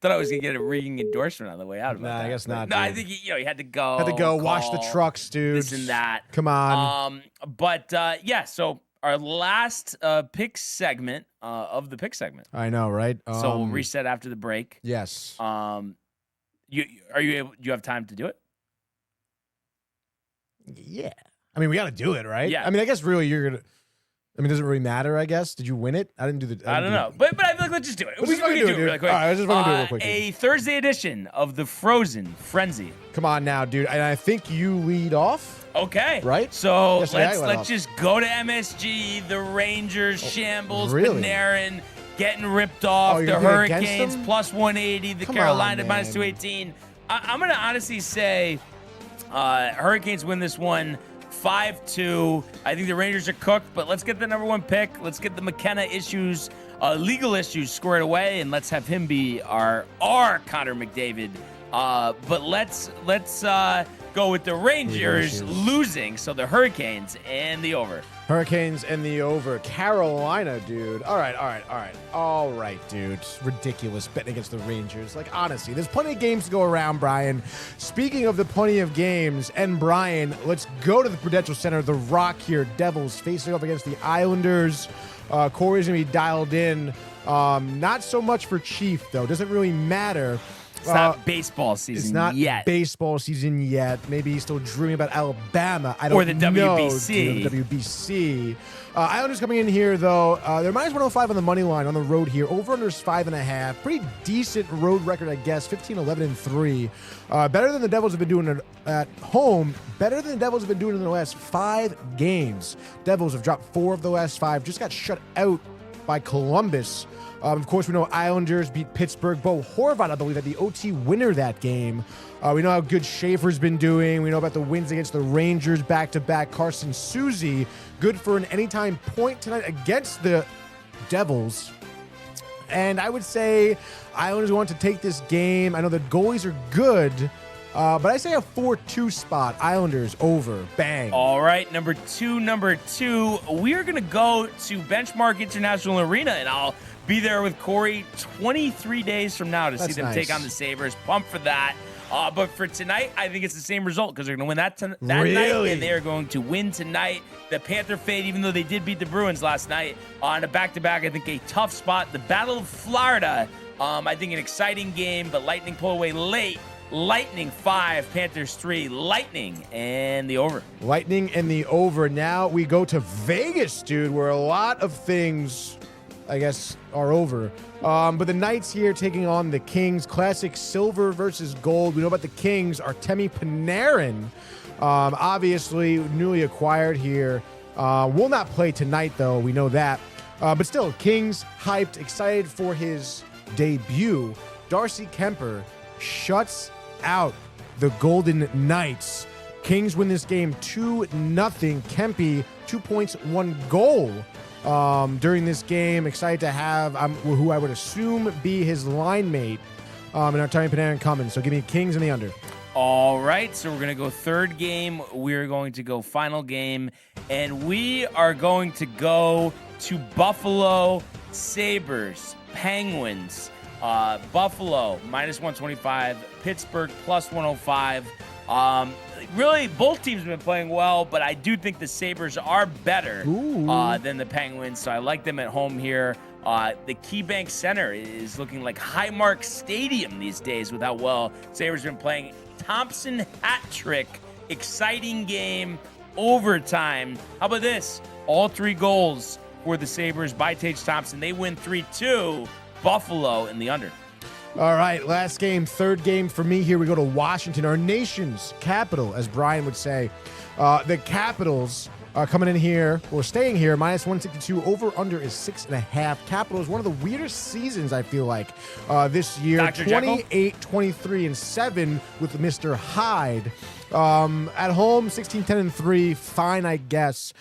Thought I was gonna get a ringing endorsement on the way out. About Nah, that. I guess not, No, I dude. think he had to go. Had to go wash the call, trucks, dude. This and that. Come on. So our last pick segment of the pick segment. I know, right? So we'll reset after the break. Yes. Do you have time to do it? Yeah. I mean, we got to do it, right? Yeah. I mean, I guess really you're going to. I mean, does it really matter, I guess? Did you win it? I didn't do the. I don't know. But I feel like let's just do it. Let's We just can fucking do it dude. really quick. All right, let's just fucking do it real quick, A Thursday edition of the Frozen Frenzy. Come on now, dude. And I think you lead off. Okay. Right? So Yesterday I let's let off. just go to MSG. The Rangers shambles. really? Panarin getting ripped off. Oh, The you're going against Hurricanes them? plus 180. The Come Carolina on, minus man. 218. I'm going to honestly say Hurricanes win this one 5-2. I think the Rangers are cooked, but let's get the number one pick. Let's get the McKenna issues, legal issues squared away, and let's have him be our Connor McDavid. But let's go with the Rangers losing, so the Hurricanes and the over. Hurricanes and the over. Carolina, dude. All right, dude. It's ridiculous betting against the Rangers. Like, honestly, there's plenty of games to go around, Brian. Speaking of the plenty of games, and Brian, let's go to the Prudential Center. The Rock here. Devils facing up against the Islanders. Corey's going to be dialed in. Not so much for Chief, though. Doesn't really matter. It's not baseball season It's not yet. baseball season yet. Maybe he's still dreaming about Alabama. I don't Or the know, WBC. dude, WBC. Islanders coming in here, though. They're minus 105 on the money line on the road here. Over-under is 5.5. Pretty decent road record, I guess. 15-11-3. Better than the Devils have been doing at home. Better than the Devils have been doing in the last 5 games. Devils have dropped 4 of the last 5. Just got shut out by Columbus. Of course, we know Islanders beat Pittsburgh. Bo Horvat, I believe, had the OT winner that game. We know how good Schaefer's been doing. We know about the wins against the Rangers back-to-back. Carson Soucy, good for an anytime point tonight against the Devils. And I would say Islanders want to take this game. I know the goalies are good, but I say a 4-2 spot. Islanders over. Bang. All right, number two. We are going to go to Benchmark International Arena, and I'll be there with Corey 23 days from now to see them take on the Sabres. Pumped for that. But for tonight, I think it's the same result because they're going to win that night, and they are going to win tonight. The Panther fade, even though they did beat the Bruins last night on a back-to-back, I think a tough spot. The Battle of Florida I think an exciting game, but Lightning pull away late. Lightning 5, Panthers 3. Lightning and the over. Lightning and the over. Now we go to Vegas, dude, where a lot of things, I guess, are over. But the Knights here taking on the Kings. Classic silver versus gold. We know about the Kings. Artemi Panarin, obviously newly acquired here. Will not play tonight, though. We know that. But still, Kings hyped, excited for his debut. Darcy Kemper shuts out the Golden Knights. Kings win this game 2-0. Kempe, 2 points, 1 goal during this game. Excited to have who I would assume be his line mate in Artemi Panarin coming. So give me Kings in the under. All right, so we're going to go third game. We're going to go final game. And we are going to go to Buffalo Sabres, Penguins. Buffalo, -125. Pittsburgh, +105. Really, both teams have been playing well, but I do think the Sabres are better than the Penguins, so I like them at home here. The KeyBank Center is looking like Highmark Stadium these days with how well Sabres have been playing. Thompson hat trick, exciting game, overtime. How about this? All 3 goals for the Sabres by Tage Thompson. They win 3-2. Buffalo in the under. All right, last game, third game for me here. We go to Washington, our nation's capital, as Brian would say. The Capitals coming in here, or staying here, -162. Over-under is 6.5. Capitals, one of the weirdest seasons, I feel like, this year. Dr. 28, 23, and 7 with Mr. Hyde. At home, 16-10-3, fine, I guess.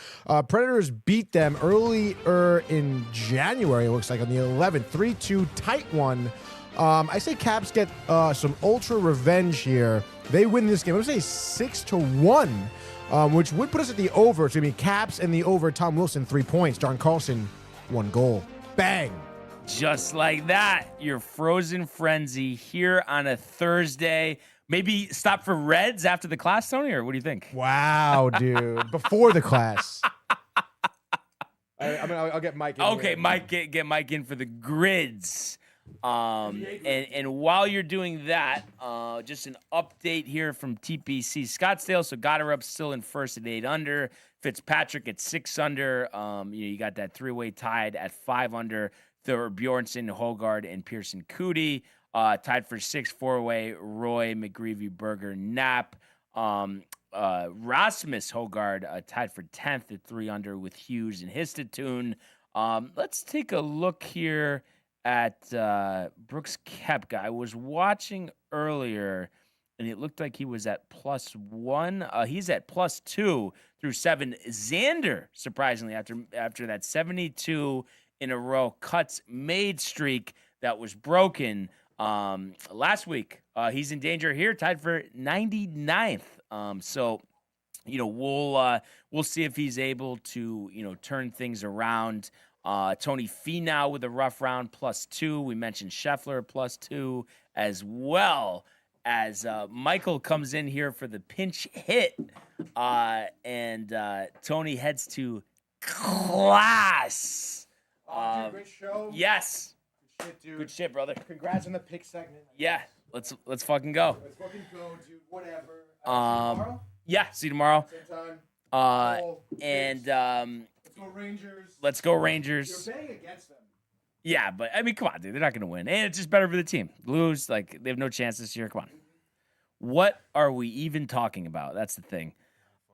Predators beat them earlier in January, it looks like, on the 11th. 3-2, tight one. I say Caps get some ultra revenge here. They win this game. I'm going to say 6-1, which would put us at the over. It's going to be Caps and the over. Tom Wilson, 3 points. John Carlson, 1 goal. Bang. Just like that, your frozen frenzy here on a Thursday. Maybe stop for Reds after the class, Tony, or what do you think? Wow, dude. Before the class. I'll get Mike in. Okay, Mike, get Mike in for the grids. And while you're doing that, just an update here from TPC Scottsdale. So Gotterup's still in first at 8 under. Fitzpatrick at 6 under. You got that 3-way tied at 5 under. There were Bjornsson, Hogard, and Pearson Cootie. Tied for 6 4-way, Roy, McGreevy, Berger, Knapp. Rasmus Hogard tied for 10th at 3 under with Hughes and Histatoon. Let's take a look here at Brooks Koepka. I was watching earlier, and it looked like he was at +1. He's at +2 through 7. Xander, surprisingly, after that 72 in a row cuts made streak that was broken last week, he's in danger here, tied for 99th. So, we'll see if he's able to, turn things around. Tony Finau with a rough round, +2. We mentioned Scheffler, +2, as well as Michael comes in here for the pinch hit. And Tony heads to class. Dude, great show. Yes. Good shit, dude. Good shit, brother. Congrats on the pick segment. Yeah, let's fucking go. Let's fucking go, dude. Whatever. Tomorrow? Yeah, see you tomorrow. Same time. And let's go Rangers. Let's go Rangers. You're betting against them. Yeah, but I mean, come on, dude. They're not going to win. And it's just better for the team. Lose, they have no chance this year. Come on. What are we even talking about? That's the thing.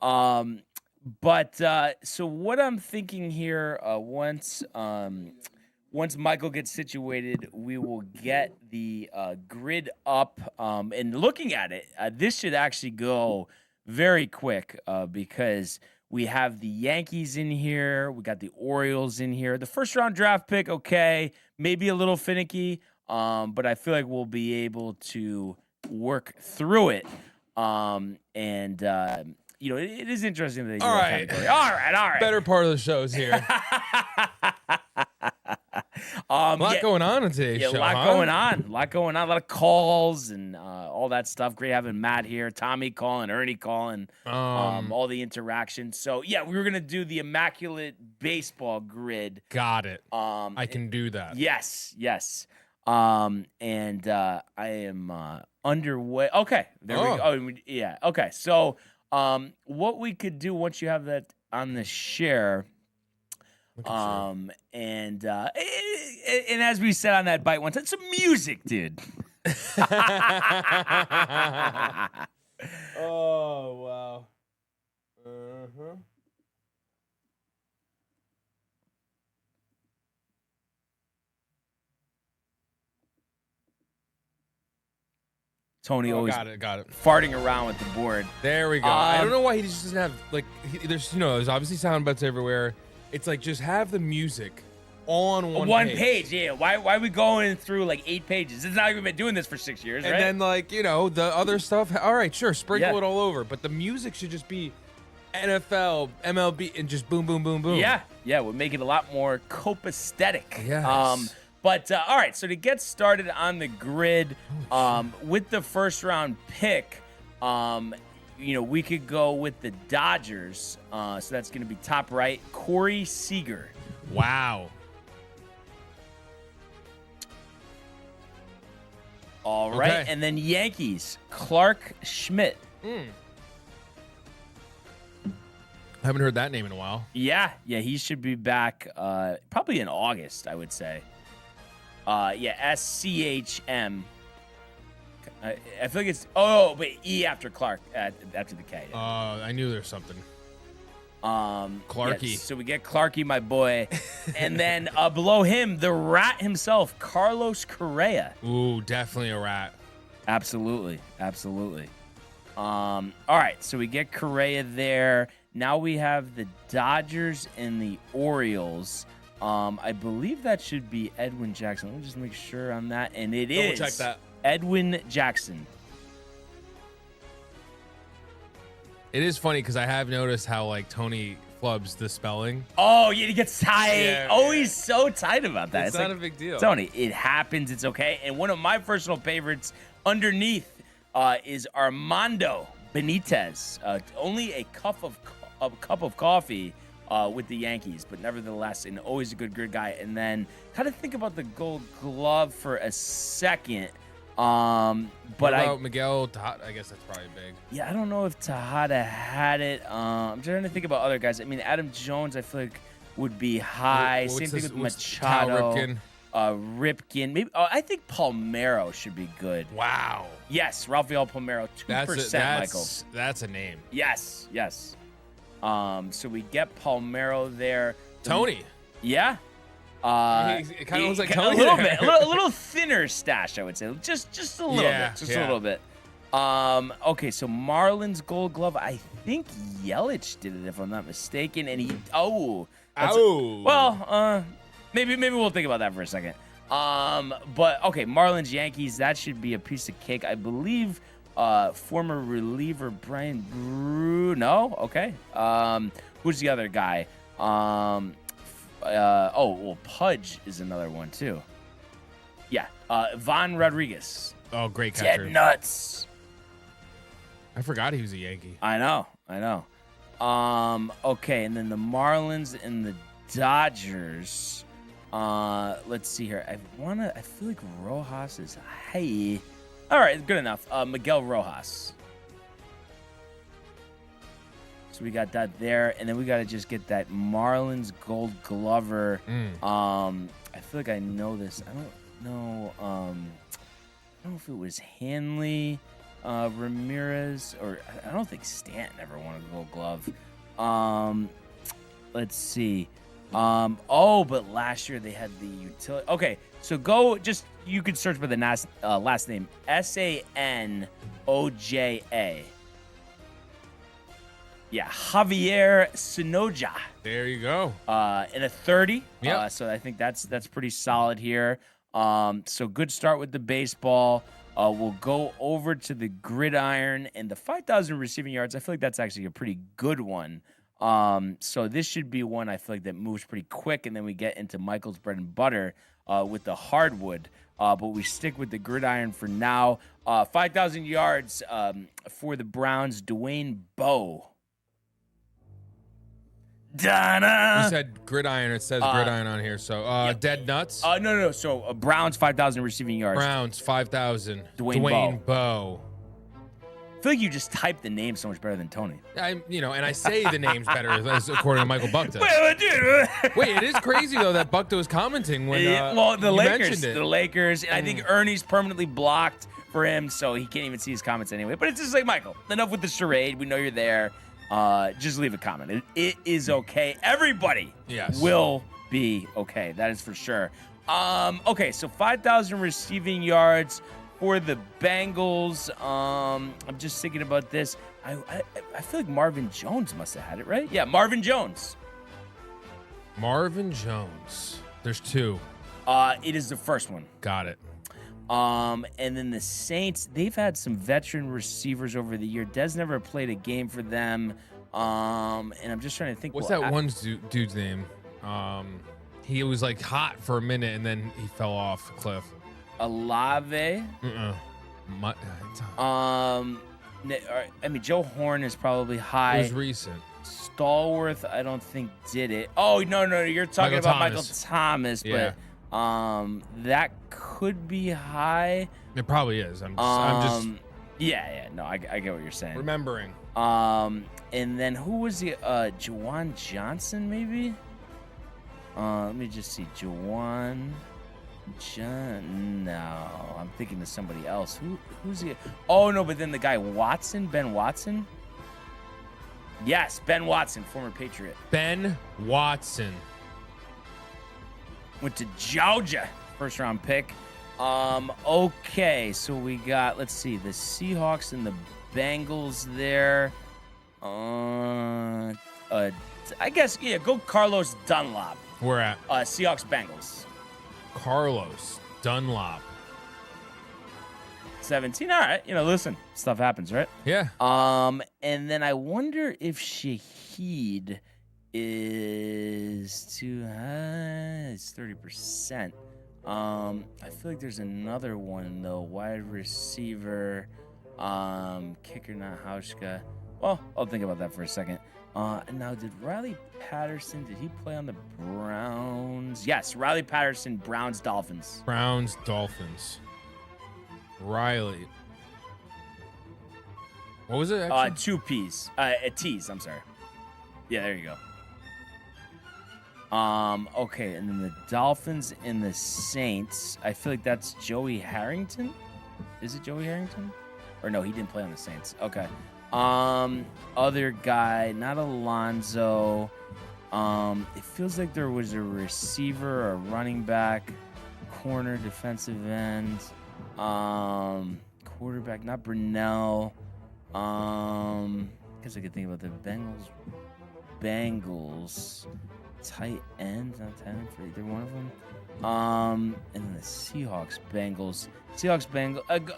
But so what I'm thinking here, once Michael gets situated, we will get the grid up. And looking at it, this should actually go very quick because we have the Yankees in here. We got the Orioles in here. The first round draft pick, okay, maybe a little finicky, but I feel like we'll be able to work through it. It is interesting that they do All that right. category. All right. Better part of the show is here. A lot going on in today's show. A lot going on. A lot of calls and all that stuff. Great having Matt here, Tommy calling, Ernie calling, all the interactions. So, yeah, we were going to do the Immaculate baseball grid. Got it. I can do that. Yes. And I am underway. Okay, there we go. Oh, yeah. Okay, so what we could do once you have that on the share, and as we said on that bite once, it's some music, dude. Oh, wow. Uh-huh. Tony always got it. farting around with the board. There we go. I don't know why he just doesn't have, like, there's obviously sound bites everywhere. It's like, just have the music on one page. Yeah. Why are we going through like 8 pages? It's not like we've been doing this for 6 years, right? And then, like, the other stuff, all right, sure, sprinkle it all over. But the music should just be NFL, MLB, and just boom, boom, boom, boom. Yeah, we'll make it a lot more copacetic. Yes. But all right, so to get started on the grid, with the first round pick, we could go with the Dodgers. So that's going to be top right, Corey Seager. Wow. All right, Okay. and then Yankees, Clark Schmidt. Haven't heard that name in a while. Yeah, he should be back probably in August, I would say. SCHM. I feel like it's but E after Clark after the K. I knew there's something. Clarky. So we get Clarky, my boy, and then below him, the rat himself, Carlos Correa. Ooh, definitely a rat. Absolutely. All right, so we get Correa there. Now we have the Dodgers and the Orioles. I believe that should be Edwin Jackson. Let me just make sure on that. And it is check that. Edwin Jackson. It is funny because I have noticed how, like, Tony flubs the spelling. Oh, yeah, he gets tight. Yeah. He's so tight about that. It's not a big deal. Tony, it happens. It's okay. And one of my personal favorites underneath is Armando Benitez. Only a cup of coffee with the Yankees, but nevertheless, and always a good guy. And then kind of think about the Gold Glove for a second. What about Miguel Tejada? I guess that's probably big. Yeah, I don't know if Tejada had it. I'm trying to think about other guys. I mean, Adam Jones, I feel like would be high. Same thing with Machado. Ripken. Maybe. I think Palmeiro should be good. Wow. Yes, Rafael Palmeiro, 2%, Michael. That's a name. Yes. So we get Palmeiro there. Tony. Yeah. It kind of looks like Tony. A little bit. A little thinner stash, I would say. Just a little bit. A little bit. Okay, so Marlins Gold Glove. I think Yelich did it, if I'm not mistaken. And he. Maybe we'll think about that for a second. But okay, Marlins Yankees. That should be a piece of cake. I believe. Former reliever Brian Bruno. Okay. Who's the other guy? Pudge is another one too. Yeah. Von Rodriguez. Oh, great catcher. Dead nuts. I forgot he was a Yankee. I know. Okay, and then the Marlins and the Dodgers. Let's see here. I feel like Rojas is high. All right, good enough. Miguel Rojas. So we got that there, and then we got to just get that Marlins Gold Glover. I feel like I know this. I don't know. I don't know if it was Hanley, Ramirez, or I don't think Stanton ever won a Gold Glove. Let's see. But last year they had the utility. Okay, so you can search by the last name, Sanoja. Yeah, Javier Sanoja. There you go. In a 30. Yeah. So I think that's pretty solid here. So good start with the baseball. We'll go over to the gridiron and the 5,000 receiving yards. I feel like that's actually a pretty good one. So this should be one I feel like that moves pretty quick, and then we get into Michael's bread and butter with the hardwood. But we stick with the gridiron for now. 5,000 yards for the Browns, Dwayne Bowe. Donna. You said gridiron. It says gridiron on here. So dead nuts. No. So Browns 5,000 receiving yards. Browns 5,000. Dwayne Bowe. I feel like you just typed the name so much better than Tony. And I say the names better, according to Michael Buckta. Dude. Wait, it is crazy though that Buckta was commenting when the you Lakers, mentioned it. the Lakers, and I think Ernie's permanently blocked for him, so he can't even see his comments anyway. But it's just like, Michael, enough with the charade. We know you're there. Just leave a comment. It is okay. Everybody will be okay. That is for sure. Okay, so 5,000 receiving yards for the Bengals. I'm just thinking about this. I feel like Marvin Jones must have had it, right? Yeah, Marvin Jones. Marvin Jones. There's two. It is the first one. Got it. And then the Saints, they've had some veteran receivers over the year. Dez never played a game for them. And I'm just trying to think. What's that one dude's name? He was like hot for a minute and then he fell off a cliff. Olave. Joe Horn is probably high. It was recent. Stallworth, I don't think did it. Oh no, you're talking about Michael Thomas, yeah. But that could be high. It probably is. I'm just. Yeah. No, I get what you're saying. Remembering. And then who was the Juwan Johnson maybe? Let me just see. No, I'm thinking of somebody else. Who's he? Oh no, but then the guy Ben Watson. Yes, Ben Watson, former Patriot. Ben Watson went to Georgia, first round pick. Okay, so we got, let's see, the Seahawks and the Bengals there. I guess, go Carlos Dunlap. Where at? Seahawks Bengals. Carlos Dunlap. 17. All right. Listen, stuff happens, right? Yeah. And then I wonder if Shaheed is too high. It's 30%. I feel like there's another one though. Wide receiver, kicker, not Hauschka. Well, I'll think about that for a second. And now, did Riley Patterson? Did he play on the Browns? Yes, Riley Patterson, Browns, Dolphins. Browns, Dolphins. Riley. What was it? Actually? Two P's. T's. I'm sorry. Yeah, there you go. Okay, and then the Dolphins and the Saints. I feel like that's Joey Harrington. Is it Joey Harrington? Or no, he didn't play on the Saints. Okay. Other guy, not Alonzo. It feels like there was a receiver, a running back, corner, defensive end, quarterback, not Brunell. Guess I could think about the Bengals. Tight end, not tight end for either one of them. And then the Seahawks, Bengals.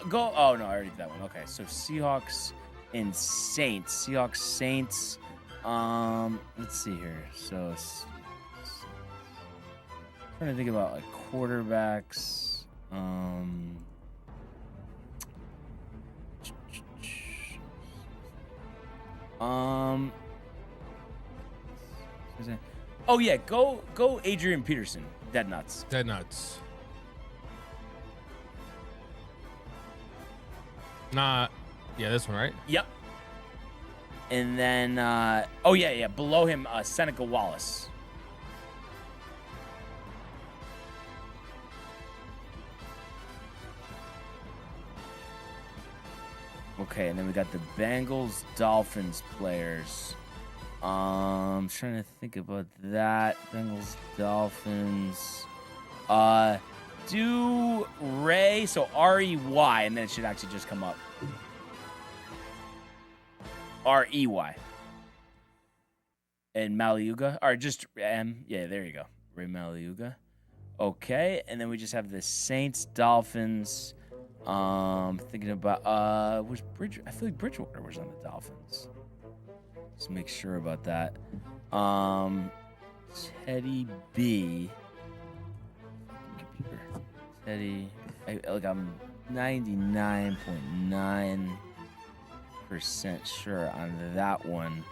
Go. Oh no, I already did that one. Okay, so Seahawks and Saints. Seahawks, Saints. Let's see here. So, trying to think about like quarterbacks. Oh yeah, go Adrian Peterson. Dead nuts. Dead nuts. Yeah, this one, right? Yep. And then below him, Seneca Wallace. Okay, and then we got the Bengals, Dolphins players. I'm trying to think about that. Bengals, Dolphins. Do Ray, so R-E-Y, and then it should actually just come up. R-E-Y. And Maliuga, or just M. Yeah, there you go. Ray Maliuga. Okay, and then we just have the Saints, Dolphins. Thinking about, I feel like Bridgewater was on the Dolphins. Just make sure about that. Teddy B. Computer. Teddy. I'm 99.9% sure on that one.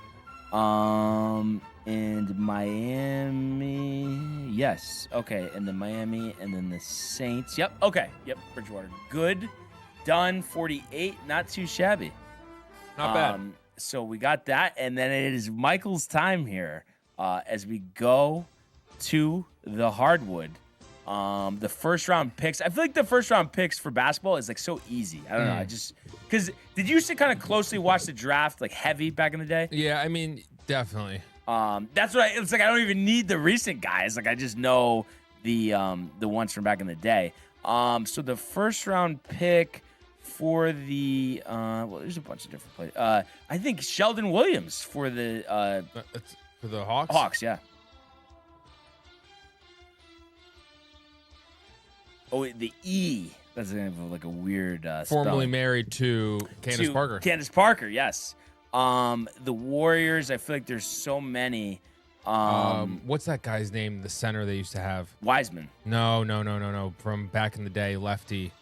And Miami. Yes. Okay. And then Miami and then the Saints. Yep. Okay. Yep. Bridgewater. Good. Done. 48. Not too shabby. Not bad. So we got that. And then it is Michael's time here as we go to the hardwood. The first round picks. I feel like the first round picks for basketball is like so easy. I don't know. I just because did you used to kind of closely watch the draft like heavy back in the day? Yeah, I mean, definitely. That's what it's like. I don't even need the recent guys. Like I just know the ones from back in the day. So the first round pick for the well, there's a bunch of different players. I think Sheldon Williams for the For the Hawks? Hawks, yeah. Oh, the E. That's like a weird Formerly spelling. married to Candace Parker. Candace Parker, yes. The Warriors, I feel like there's so many. What's that guy's name? The center they used to have? Wiseman. No. From back in the day, lefty.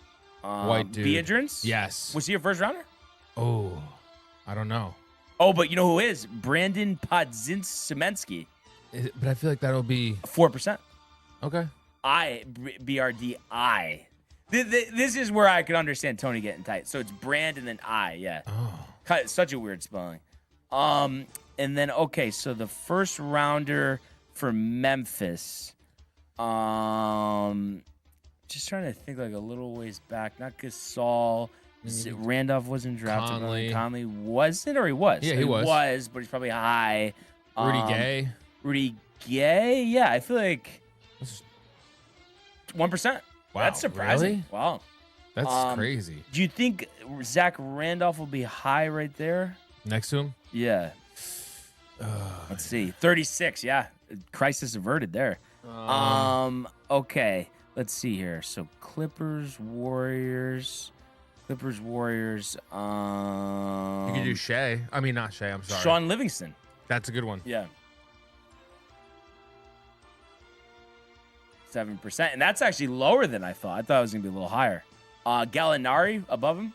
White dude. Beadrins? Yes. Was he a first rounder? Oh, I don't know. Oh, but you know who is? Brandon Podzinski. But I feel like that'll be 4%. Okay. BRDI. This is where I could understand Tony getting tight. So it's Brand and then I, yeah. Oh. Such a weird spelling. And then, okay, so the first rounder for Memphis. Just trying to think like a little ways back. Not Gasol. Randolph wasn't drafted. Conley wasn't, or he was? Yeah, he was. He was, but he's probably high. Rudy Gay? Yeah, I feel like 1%. Wow, That's surprising. really? Wow. That's crazy. Do you think Zach Randolph will be high right there? Next to him? Yeah. Let's see. 36, yeah. Crisis averted there. Okay. Let's see here. So Clippers, Warriors. You could do Shea. I mean, not Shea. I'm sorry. Sean Livingston. That's a good one. Yeah. 7%. And that's actually lower than I thought. I thought it was going to be a little higher. Gallinari above him.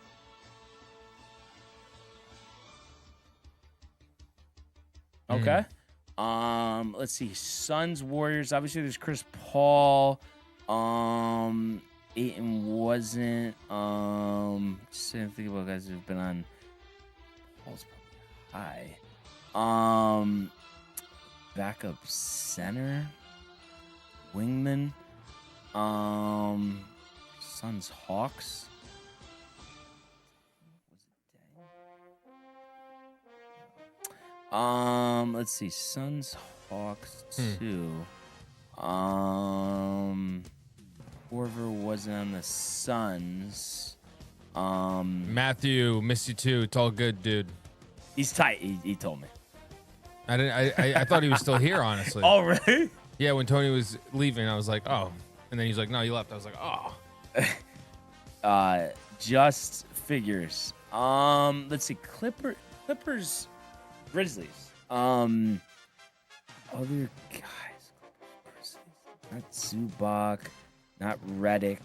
Okay. Let's see. Suns, Warriors. Obviously, there's Chris Paul. Ayton wasn't. Just think about guys who've been on. Paul's probably high. Backup center. Wingman. Suns, Hawks. Let's see. Suns, Hawks 2. Corver wasn't on the Suns. Matthew, miss you too. It's all good, dude. He's tight. He told me. I didn't. I thought he was still here, honestly. Oh, really? Yeah, when Tony was leaving, I was like, oh. And then he's like, no, you left. I was like, oh. Just figures. Let's see. Clippers, Grizzlies. Other guys. Not Zubac. Not Redick.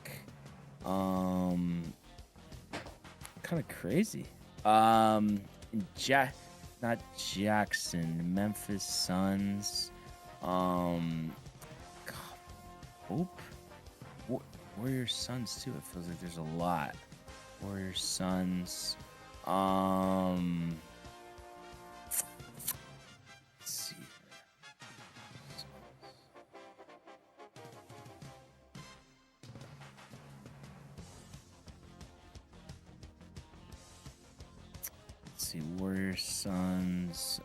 Kind of crazy. Not Jackson. Memphis Suns. Hope. Warriors Suns too. It feels like there's a lot. Warriors Suns. Let's see. Warriors Suns.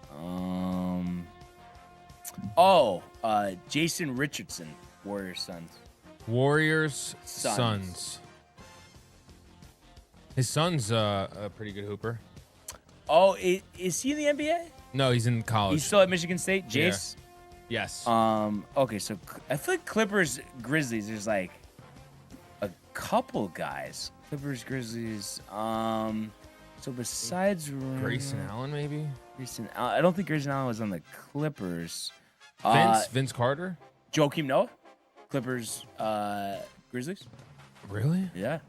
Jason Richardson. Warriors Suns. Warriors Suns. His son's a pretty good hooper. Oh, is he in the NBA? No, he's in college. He's still at Michigan State. Jace. Yeah. Yes. Okay, so I feel like Clippers, Grizzlies. There's like a couple guys. Clippers, Grizzlies. So besides Grayson Allen, maybe. Grayson Allen. I don't think Grayson Allen was on the Clippers. Vince Carter. Joakim Noah. Clippers, Grizzlies. Really? Yeah.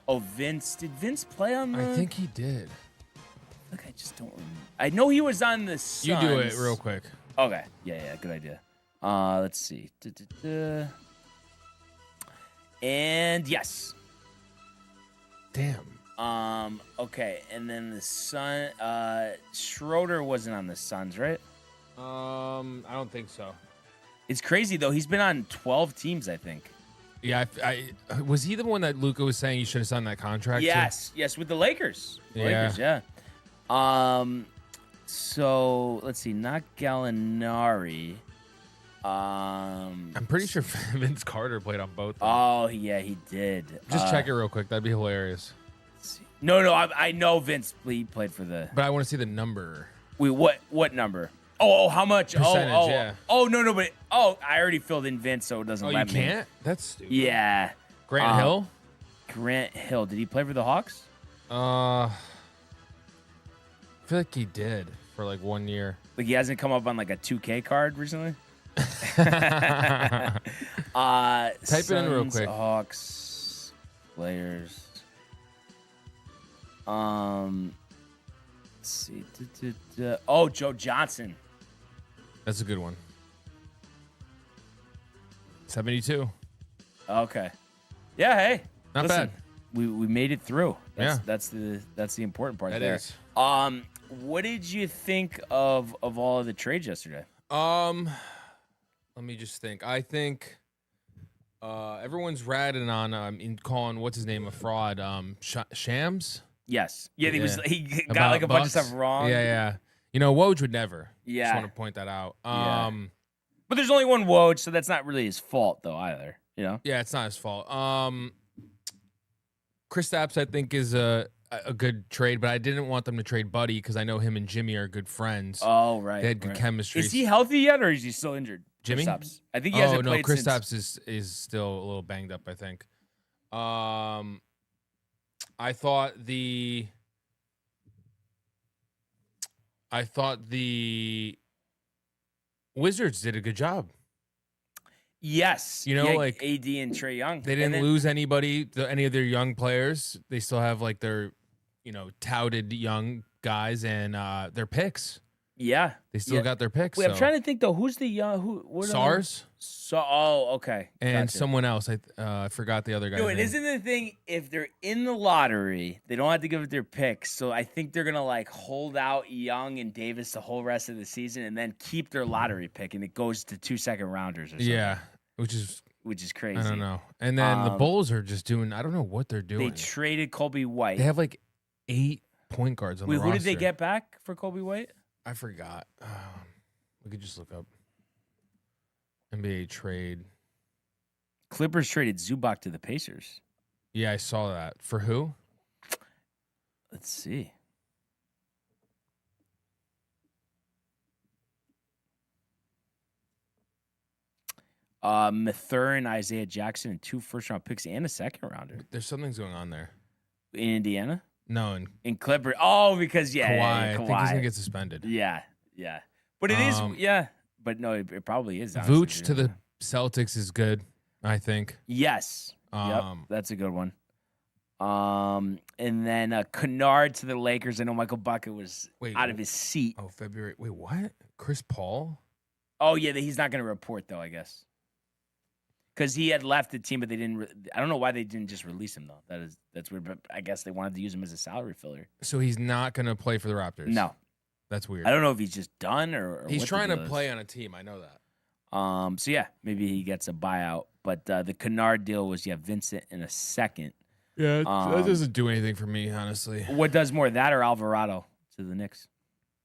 Oh, Vince. Did Vince play on the? I think he did. Look, I just don't remember. I know he was on the Suns. You do it real quick. Okay. Yeah, good idea. Let's see. And yes. Damn. Okay, and then the Sun. Schroeder wasn't on the Suns, right? I don't think so. It's crazy though. He's been on 12 teams, I think. Yeah, I was he the one that Luka was saying you should have signed that contract? Yes, with the Lakers. Lakers, yeah. So let's see, not Gallinari. I'm pretty sure Vince Carter played on both. Oh yeah, he did. Just check it real quick. That'd be hilarious. No, I know Vince played for the. But I want to see the number. Wait, what number? Oh, how much? Percentage, yeah. Oh, no, but I already filled in Vince, so it doesn't let me. Oh, you can't? That's stupid. Yeah. Grant Hill? Grant Hill. Did he play for the Hawks? I feel like he did for like 1 year. Like he hasn't come up on like a 2K card recently? Type it in real quick. Hawks players. Let's see. Oh, Joe Johnson. That's a good one. 72. Okay. Yeah, hey. Not bad. We made it through. Yeah. That's the important part That there. is. What did you think of all of the trades yesterday? Let me just think. I think everyone's ratting on calling what's his name a fraud. Shams. Yes. Yeah, he got About like a bunch of Bucks? stuff wrong. Yeah. You know, Woj would never. Yeah. Just want to point that out. Yeah. But there's only one Woj, so that's not really his fault though either. You know? Yeah, it's not his fault. Kristaps, I think, is a good trade, but I didn't want them to trade Buddy because I know him and Jimmy are good friends. Oh, right. They had good chemistry. Is he healthy yet, or is he still injured? Jimmy? Kristaps. I think he hasn't played since. Kristaps is still a little banged up, I think. I thought the Wizards did a good job. Yes. You know, like AD and Trae Young. They didn't lose anybody, any of their young players. They still have like their, touted young guys and their picks. Yeah. They still got their picks. Wait, I'm trying to think though. Who's the young? SARS? Okay. And Gotcha. someone else. I forgot the other guy. No, it isn't the thing. If they're in the lottery, they don't have to give up their picks. So I think they're gonna like hold out Young and Davis the whole rest of the season, and then keep their lottery pick, and it goes to 2 second rounders or something. Yeah, which is crazy. I don't know. And then the Bulls are just doing. I don't know what they're doing. They traded Kobe White. They have like 8 point guards on the roster. Who did they get back for Kobe White? I forgot. We could just look up NBA trade. Clippers traded Zubac to the Pacers. Yeah, I saw that. For who? Let's see. Mathurin, Isaiah Jackson, and 2 first-round picks and a second-rounder. There's something's going on there. In Indiana? No, in Clippers. Oh, because Kawhi. I think he's gonna get suspended. Yeah. But it is. Yeah. But no, it probably is. Vooch to the Celtics is good. I think. Yes. Yep. That's a good one. And then Kennard to the Lakers. I know Michael Bucket was out of his seat. Oh, February. Wait, what? Chris Paul? Oh yeah, he's not going to report though. I guess. Because he had left the team, but they didn't. I don't know why they didn't just release him though. That's weird. But I guess they wanted to use him as a salary filler. So he's not going to play for the Raptors. No, that's weird. I don't know if he's just done or he's what trying to play on a team. I know that. So yeah, maybe he gets a buyout. But the Kennard deal was Vincent in a second. Yeah, that doesn't do anything for me, honestly. What does more, that or Alvarado to the Knicks?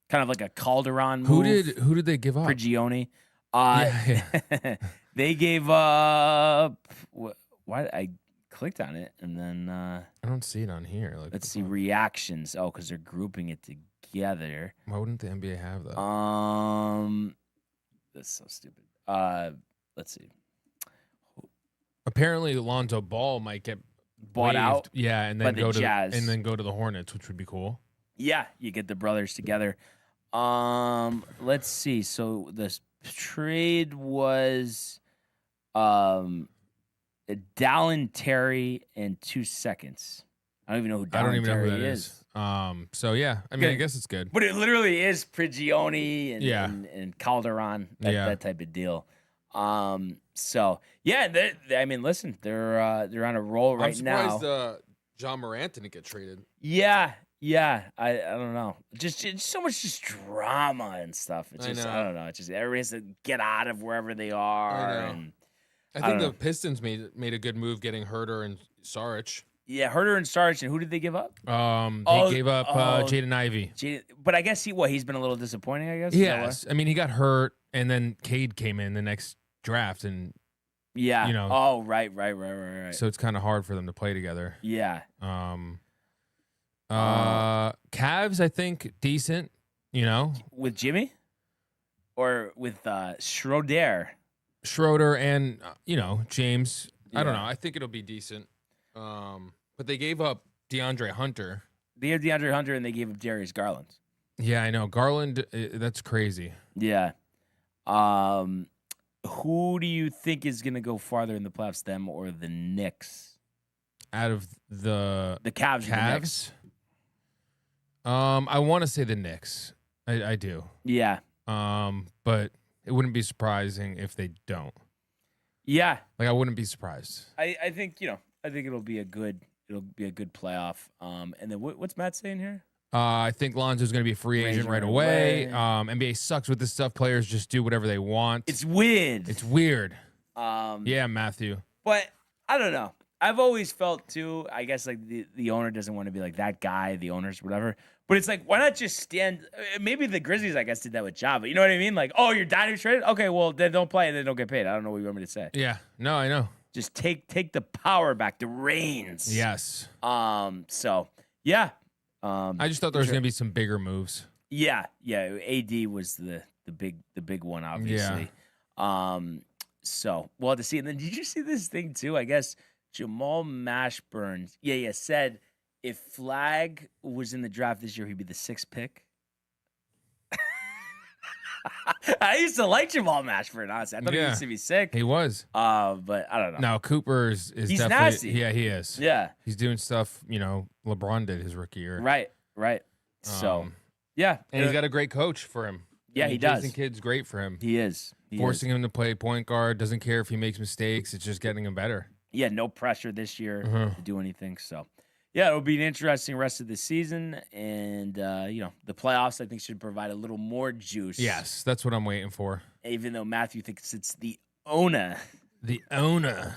Kind of like a Calderon Who move. Who did they give up? Prigioni. Yeah. They gave up. Why I clicked on it and then I don't see it on here. Like, let's see reactions. Oh, because they're grouping it together. Why wouldn't the NBA have that? That's so stupid. Let's see. Apparently, Lonzo Ball might get bought out. Yeah, and then go to Jazz. and then go to the Hornets, which would be cool. Yeah, you get the brothers together. Let's see. So the trade was Dallin Terry in 2 seconds. I don't even know who I don't even know who Terry that is. So yeah, I mean, I guess it's good. But it literally is Prigioni and Calderon, that type of deal. So yeah, I mean, listen, they're on a roll right now. I'm surprised John Morant didn't get traded. Yeah. I don't know. Just so much just drama and stuff. It's just I don't know. It's just everybody has to get out of wherever they are. I know. And I think the Pistons made a good move getting Herter and Saric. Yeah, Herter and Saric, and who did they give up? They gave up Jaden Ivey. But I guess he's been a little disappointing, I guess. Yes. I mean, he got hurt, and then Cade came in the next draft, and yeah. You know. Oh, right. So it's kind of hard for them to play together. Yeah. Cavs, I think, decent, you know. With Jimmy? Or with Schroeder? Schroeder and, James. Yeah. I don't know. I think it'll be decent. But they gave up DeAndre Hunter. They gave DeAndre Hunter and they gave up Darius Garland. Yeah, I know. Garland, that's crazy. Yeah. Who do you think is going to go farther in the playoffs, them or the Knicks? Out of the Cavs. The Knicks? I want to say the Knicks. I do. Yeah. But it wouldn't be surprising if they don't. Yeah. Like, I wouldn't be surprised. I think, I think it'll be a good playoff. And then what's Matt saying here? I think Lonzo's going to be a free agent right away. NBA sucks with this stuff. Players just do whatever they want. It's weird. Yeah, Matthew. But I don't know. I've always felt too, I guess like the owner doesn't want to be like that guy, the owners, whatever. But it's like, why not just stand? Maybe the Grizzlies, I guess, did that with Java. You know what I mean? Like, oh, you're dynasty traded? Okay, well, then don't play and then don't get paid. I don't know what you want me to say. Yeah. No, I know. Just take the power back, the reins. Yes. So yeah. I just thought there was gonna be some bigger moves. Yeah. AD was the big one, obviously. Yeah. So we'll have to see. And then did you see this thing too? I guess Jamal Mashburn, said if Flag was in the draft this year, he'd be the 6th pick. I used to like Jamal Mashburn, honestly. I thought he used to be sick. He was. But I don't know. No, Cooper is He's definitely nasty. Yeah, he is. Yeah. He's doing stuff, LeBron did his rookie year. Right. So yeah. And he's got a great coach for him. Yeah, he does. Jason Kidd's great for him. He is. Forcing him to play point guard, doesn't care if he makes mistakes, it's just getting him better. Yeah, no pressure this year to do anything. So yeah, it'll be an interesting rest of the season. And, the playoffs, I think, should provide a little more juice. Yes, that's what I'm waiting for. Even though Matthew thinks it's the owner. The owner.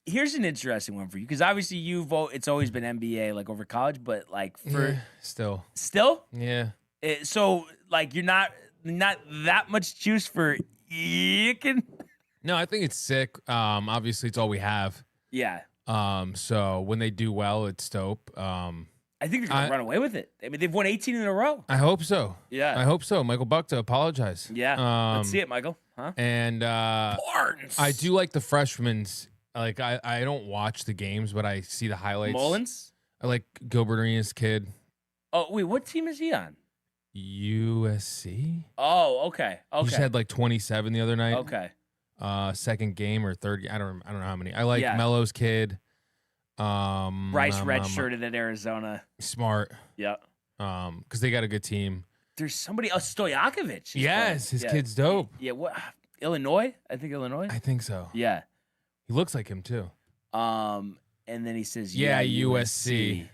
Here's an interesting one for you. Because obviously you vote, it's always been NBA, like, over college. But, like, for... Still? Yeah. So, like, you're not that much juice for Yikin? No, I think it's sick. Obviously, it's all we have. Yeah. So when they do well, it's dope. I think they're gonna run away with it. I mean, they've won 18 in a row. I hope so. Yeah. I hope so. Michael Buckta, apologize. Yeah. Let's see it, Michael. Huh? And Barnes. I do like the freshmen's. Like I don't watch the games, but I see the highlights. Mullins? I like Gilbert Arenas' kid. Oh, wait, what team is he on? USC. Oh, okay. He just had like 27 the other night. Okay. Second game or third. I don't know how many. I like Yeah. Melo's kid. Bryce redshirted at Arizona. Smart. Yeah. Because they got a good team. There's somebody else, Stojakovic. Yes, his kid's dope. Yeah. What? Illinois? I think Illinois. I think so. Yeah. He looks like him too. And then he says, Yeah, USC.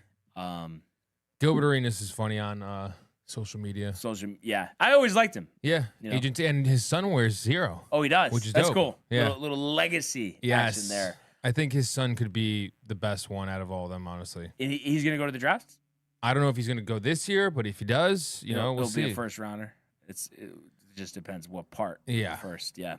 Gilbert Arenas is funny on social media. Yeah. I always liked him. Yeah. You know? Agent, and his son wears 0. Oh, he does. Which is That's dope. cool. Yeah. Little legacy Yes. action there. I think his son could be the best one out of all of them, honestly. And he's going to go to the draft? I don't know if he's going to go this year, but if he does, we'll He'll see. be a first rounder. It just depends what part. Yeah. First, yeah.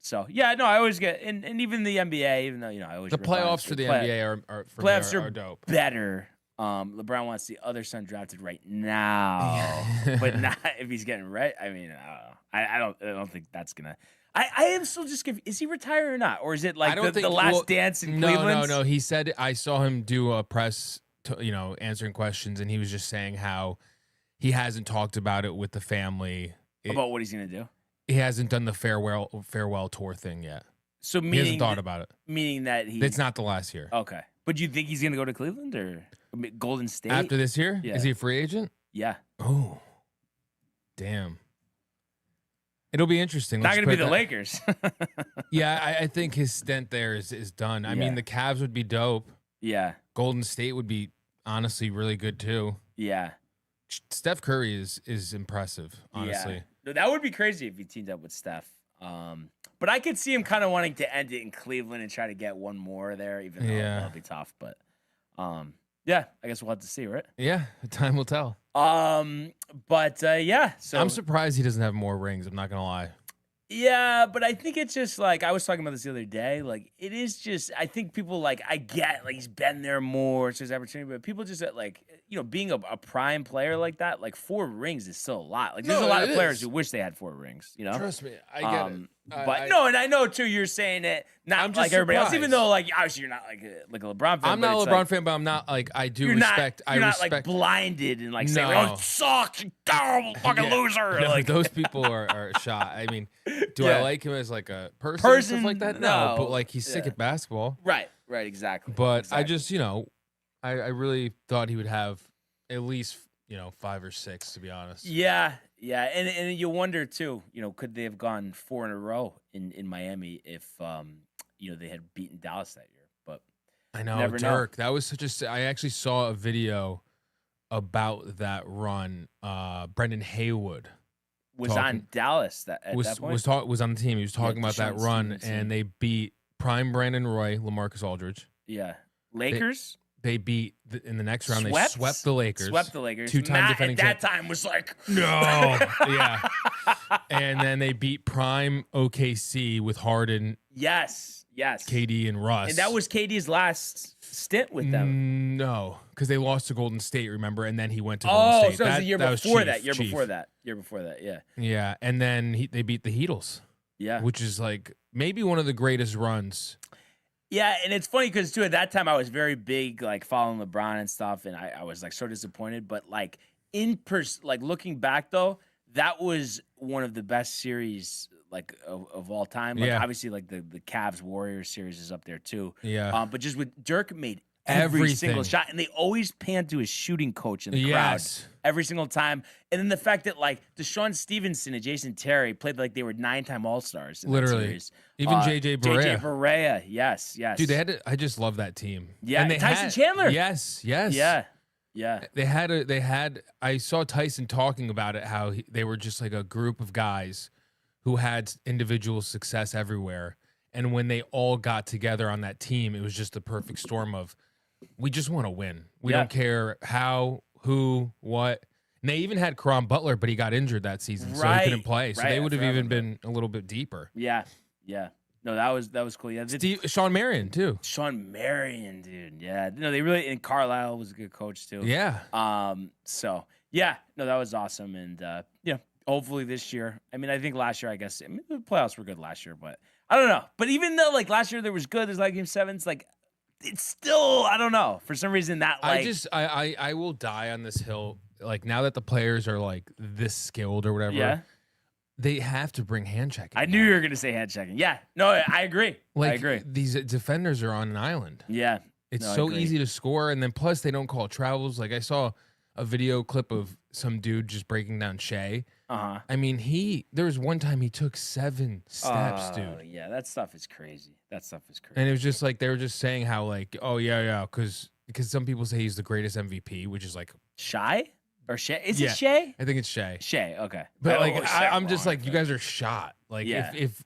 So yeah, no, I always get and even the NBA, even though I always The playoffs for the NBA playoffs are dope. Better. LeBron wants the other son drafted right now, but not if he's getting right. I mean, I don't think that's gonna. I am still just confused. Is he retiring or not, or is it like the last dance in Cleveland? No. He said I saw him do a press, answering questions, and he was just saying how he hasn't talked about it with the family about what he's gonna do. He hasn't done the farewell tour thing yet. So he hasn't thought about it. Meaning that it's not the last year. Okay. But do you think he's going to go to Cleveland or Golden State? After this year? Yeah. Is he a free agent? Yeah. Oh, damn. It'll be interesting. Not Let's going to be put the that- Lakers. Yeah, I think his stint there is done. I mean, the Cavs would be dope. Yeah. Golden State would be honestly really good too. Yeah. Steph Curry is impressive, honestly. Yeah. No, that would be crazy if he teamed up with Steph. But I could see him kind of wanting to end it in Cleveland and try to get one more there, even though that'll be tough. But yeah, I guess we'll have to see, right? Yeah, time will tell. But yeah, so I'm surprised he doesn't have more rings. I'm not gonna lie. yeah, but I think it's just like I was talking about this the other day. Like it is just I think people like I get like he's been there more, it's his opportunity, but people just like being a prime player like that, like 4 rings is still a lot. Like there's a lot of players who wish they had 4 rings. Trust me, I get it. But no, and I know too. You're saying it not I'm just like everybody else, even surprised. though like obviously you're not like a LeBron fan. I'm but not a it's LeBron like, fan, but I'm not like I do You're respect. not. You're I not respect. like blinded and like saying, No. "Oh, it sucks, you terrible fucking Yeah. loser." No, Like those people are shot. I mean, do Yeah. I like him as like a person and stuff like that? No, but like he's sick Yeah. at basketball. right, exactly. But exactly. I just, I really thought he would have at least 5 or 6, to be honest. Yeah, and you wonder too. Could they have gone 4 in a row in Miami if they had beaten Dallas that year? But I know, never know. Dirk. That was such a. I actually saw a video about that run. Brendan Haywood was talking- on Dallas at that point. was on the team. He was talking about that Deshaun run, Stevenson. and they beat prime Brandon Roy, LaMarcus Aldridge. Yeah, Lakers. They beat in the next round. Swept? They swept the Lakers. Swept the Lakers. 2-time Matt defending at that champ. time was like, No, yeah. And then they beat prime OKC with Harden, yes, KD, and Russ. and that was KD's last stint with them. No, because they lost to Golden State, remember? And then he went to Oh, Golden State. so it was the year before that. Year Chief. before that. Yeah. Yeah, and then they beat the Heatles, Yeah. which is like maybe one of the greatest runs. Yeah, and it's funny because too at that time I was very big, like following LeBron and stuff, and I was like so disappointed. But like like looking back though, that was one of the best series like of all time. Like Yeah. obviously like the Cavs Warriors series is up there too. Yeah. But just with Dirk made every single Everything. shot, and they always pan to his shooting coach in the Yes. crowd every single time. And then the fact that like Deshaun Stevenson and Jason Terry played like they were 9-time All-Stars in Literally. that series. Even JJ Barea. JJ Barea, yes. Dude, they had to, I just love that team. Yeah, and they Tyson Chandler. Yes. Yeah. They had I saw Tyson talking about it, how they were just like a group of guys who had individual success everywhere. And when they all got together on that team, it was just the perfect storm of, we just want to win. We Yeah. don't care how, who, what. And they even had Karan Butler, but he got injured that season, so he couldn't play. So right. they I would have forgot even about been a little bit deeper. Yeah. No, that was cool. Yeah, Sean Marion, too. Sean Marion, dude. Yeah. No, they really, and Carlisle was a good coach too. Yeah. So yeah, no, that was awesome. And hopefully this year. I mean, I think last year, the playoffs were good last year, but I don't know. But even though like last year there was good, there's like game 7s, like it's still, I don't know. For some reason that like I will die on this hill. Like now that the players are like this skilled or whatever, Yeah. they have to bring hand checking. I knew you were gonna say hand checking. Yeah. No, I agree. Like I agree. these defenders are on an island. Yeah. It's No, I so agree. easy to score, and then plus they don't call travels. Like I saw a video clip of some dude just breaking down Shea. Uh-huh. I mean, there was one time he took 7 steps, dude. Yeah, that stuff is crazy. And it was just like they were just saying how like, oh yeah, because some people say he's the greatest MVP, which is like Shy or Shea? Is Yeah. it Shea? I think it's Shea. Shea. Okay. But Oh, like Shea. I'm just Oh, like, you guys are shot. Like Yeah. if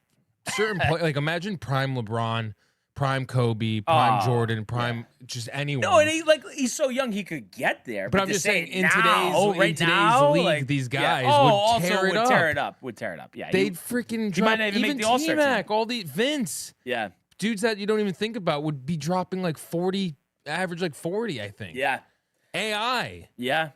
certain like imagine prime LeBron, prime Kobe, prime Oh, Jordan, prime just anyone. No, and he's so young he could get there. But I'm to just say saying, in now, today's now, league, like, these yeah. guys Oh, would tear it would up. tear it up. Would tear it up. Yeah. They'd freaking he might drop not even make even the All-Star team. T-Mac, all the Vince. Yeah. Dudes that you don't even think about would be dropping like 40, average like 40, I think. Yeah. AI. Yeah.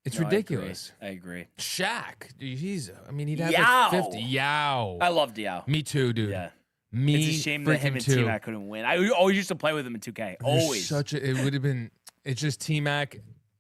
It's No, ridiculous. I agree. Shaq. Dude, he'd have Yow. like 50. Yow. I loved Diao. Me too, dude. Yeah. Me It's a shame that him freaking and too. T-Mac couldn't win. I always used to play with him in 2K. There's Always. it would have been. It's just T-Mac.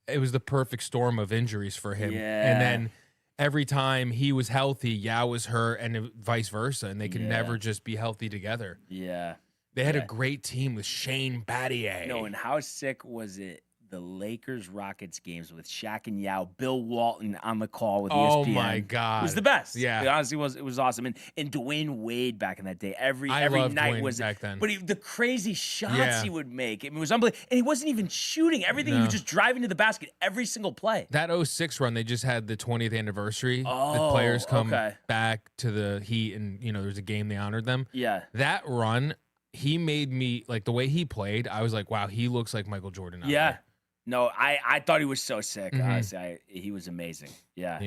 It was the perfect storm of injuries for him. Yeah. And then every time he was healthy, Yao was hurt, and vice versa, and they could Yeah. never just be healthy together. Yeah. They had a great team with Shane Battier. No, and how sick was it? The Lakers-Rockets games with Shaq and Yao, Bill Walton on the call with ESPN. Oh my God, it was the best. Yeah, it honestly was. It was awesome. And Dwayne Wade back in that day, every night Dwayne was back then. But the crazy shots he would make, it was unbelievable. And he wasn't even shooting. Everything he was just driving to the basket every single play. That 06 run, they just had the 20th anniversary. The players come back to the Heat, and there's a game they honored them. Yeah, that run, he made me like the way he played. I was like, wow, he looks like Michael Jordan. Out there. No, I thought he was so sick. Honestly, he was amazing. Yeah.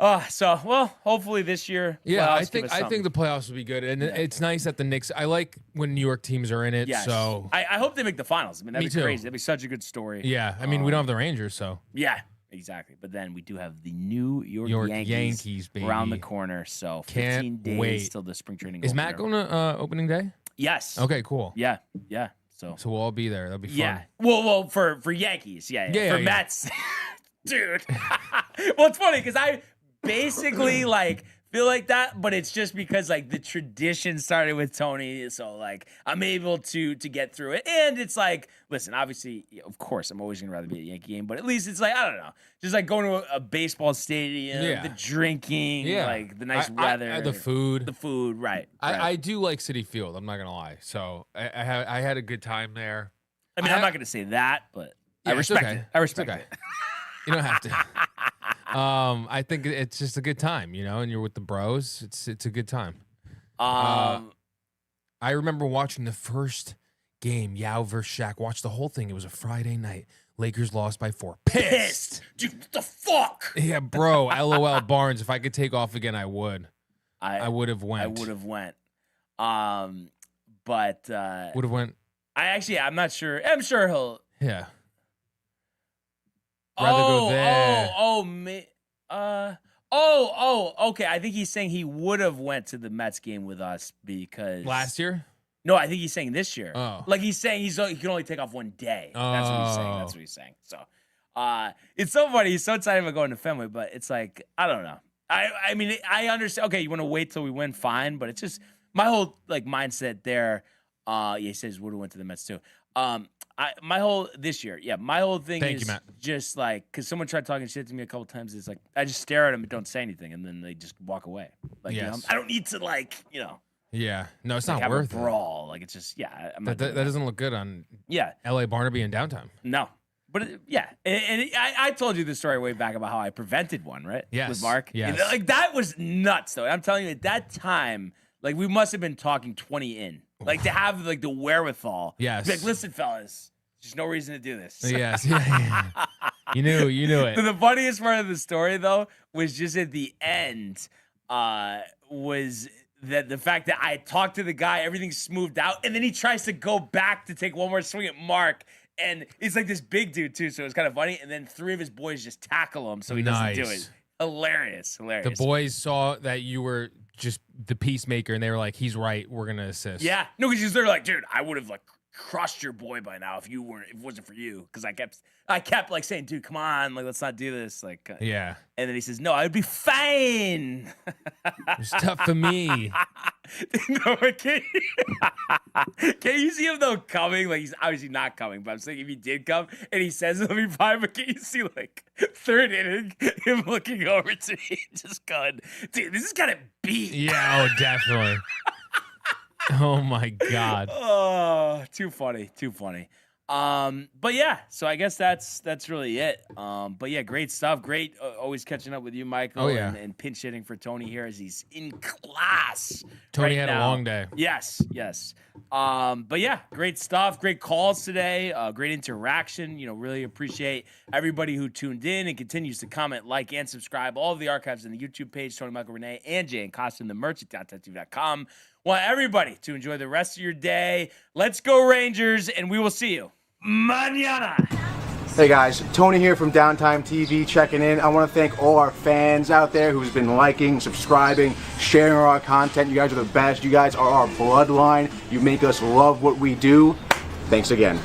Yeah. So hopefully this year. Yeah, I think the playoffs will be good, and it's nice that the Knicks. I like when New York teams are in it. Yes. So I hope they make the finals. I mean, that'd be crazy. That'd be such a good story. Yeah, I mean, we don't have the Rangers, so yeah, exactly. But then we do have the New York Yankees baby. around the corner. So 15 days till the spring training. Is Matt going to opening day? Yes. Okay, cool. Yeah. So we'll all be there. That'll be fun. Yeah. Well, for Yankees, for Mets, dude. Well, it's funny because I basically feel like that, but it's just because the tradition started with Tony, so I'm able to get through it. And it's listen, obviously, of course, I'm always gonna rather be at a Yankee game, but at least it's I don't know, just going to a baseball stadium, the drinking, the nice weather, the food, right? I do like Citi Field. I'm not gonna lie. So I had a good time there. I mean, I'm not gonna say that, but I respect it. I respect it. You don't have to. I think it's just a good time, and you're with the bros. It's a good time. I remember watching the first game, Yao versus Shaq. Watched the whole thing. It was a Friday night. Lakers lost by 4. Pissed. Dude, what the fuck? Yeah, bro. LOL Barnes. If I could take off again, I would. I would have went. I would have went. But would have went. I'm not sure. I'm sure he'll. Yeah. Rather go there. Okay. I think he's saying he would have went to the Mets game with us because last year. No, I think he's saying this year. Oh, he's saying he can only take off one day. That's what he's saying. So, it's so funny. He's so excited about going to Fenway, but it's I don't know. I mean, I understand. Okay, you want to wait till we win, fine. But it's just my whole mindset there. He says would have went to the Mets too. My whole thing is Matt. just because someone tried talking shit to me a couple times. It's I just stare at them and don't say anything, and then they just walk away. Yes. I don't need to Yeah, no, it's not have worth a brawl. It's just that doesn't look good on L.A. Barnaby and Downtime. No, but I told you the story way back about how I prevented one, right? Yes, with Mark. Yes, that was nuts though. I'm telling you, at that time, we must have been talking 20 in. To have the wherewithal. Yes. Be listen, fellas, there's no reason to do this. Yes. Yeah. You knew it. The funniest part of the story though was just at the end. Was that the fact that I talked to the guy, everything's smoothed out, and then he tries to go back to take one more swing at Mark. And he's this big dude too, so it's kind of funny. And then 3 of his boys just tackle him, so he doesn't do it. Hilarious. The boys saw that you were just the peacemaker, and they were like, "He's right. We're gonna assist." Yeah, no, because they're dude, I would have crushed your boy by now if it wasn't for you. Because I kept saying, dude, come on, let's not do this. Yeah. And then he says, no, I would be fine. It's tough for me. No, can you see him though coming? He's obviously not coming, but I'm saying if he did come and he says it'll be fine, but can you see 3rd inning him looking over to me just going, dude, this is kind of beat. Yeah, definitely. Oh my God. Oh, too funny. But yeah, so I guess that's really it. But yeah, great stuff. Great. Always catching up with you, Michael. Oh, yeah. And pinch hitting for Tony here as he's in class. Tony had a long day. Yes. But yeah, great stuff. Great calls today. Great interaction. Really appreciate everybody who tuned in and continues to comment, like, and subscribe. All of the archives on the YouTube page, Tony, Michael, Renee, and Jay and Costa, the merch at DowntimeTV.com. Want everybody to enjoy the rest of your day. Let's go Rangers, and we will see you mañana. Hey guys, Tony here from Downtime TV checking in. I want to thank all our fans out there who's been liking, subscribing, sharing our content. You guys are the best. You guys are our bloodline. You make us love what we do. Thanks again.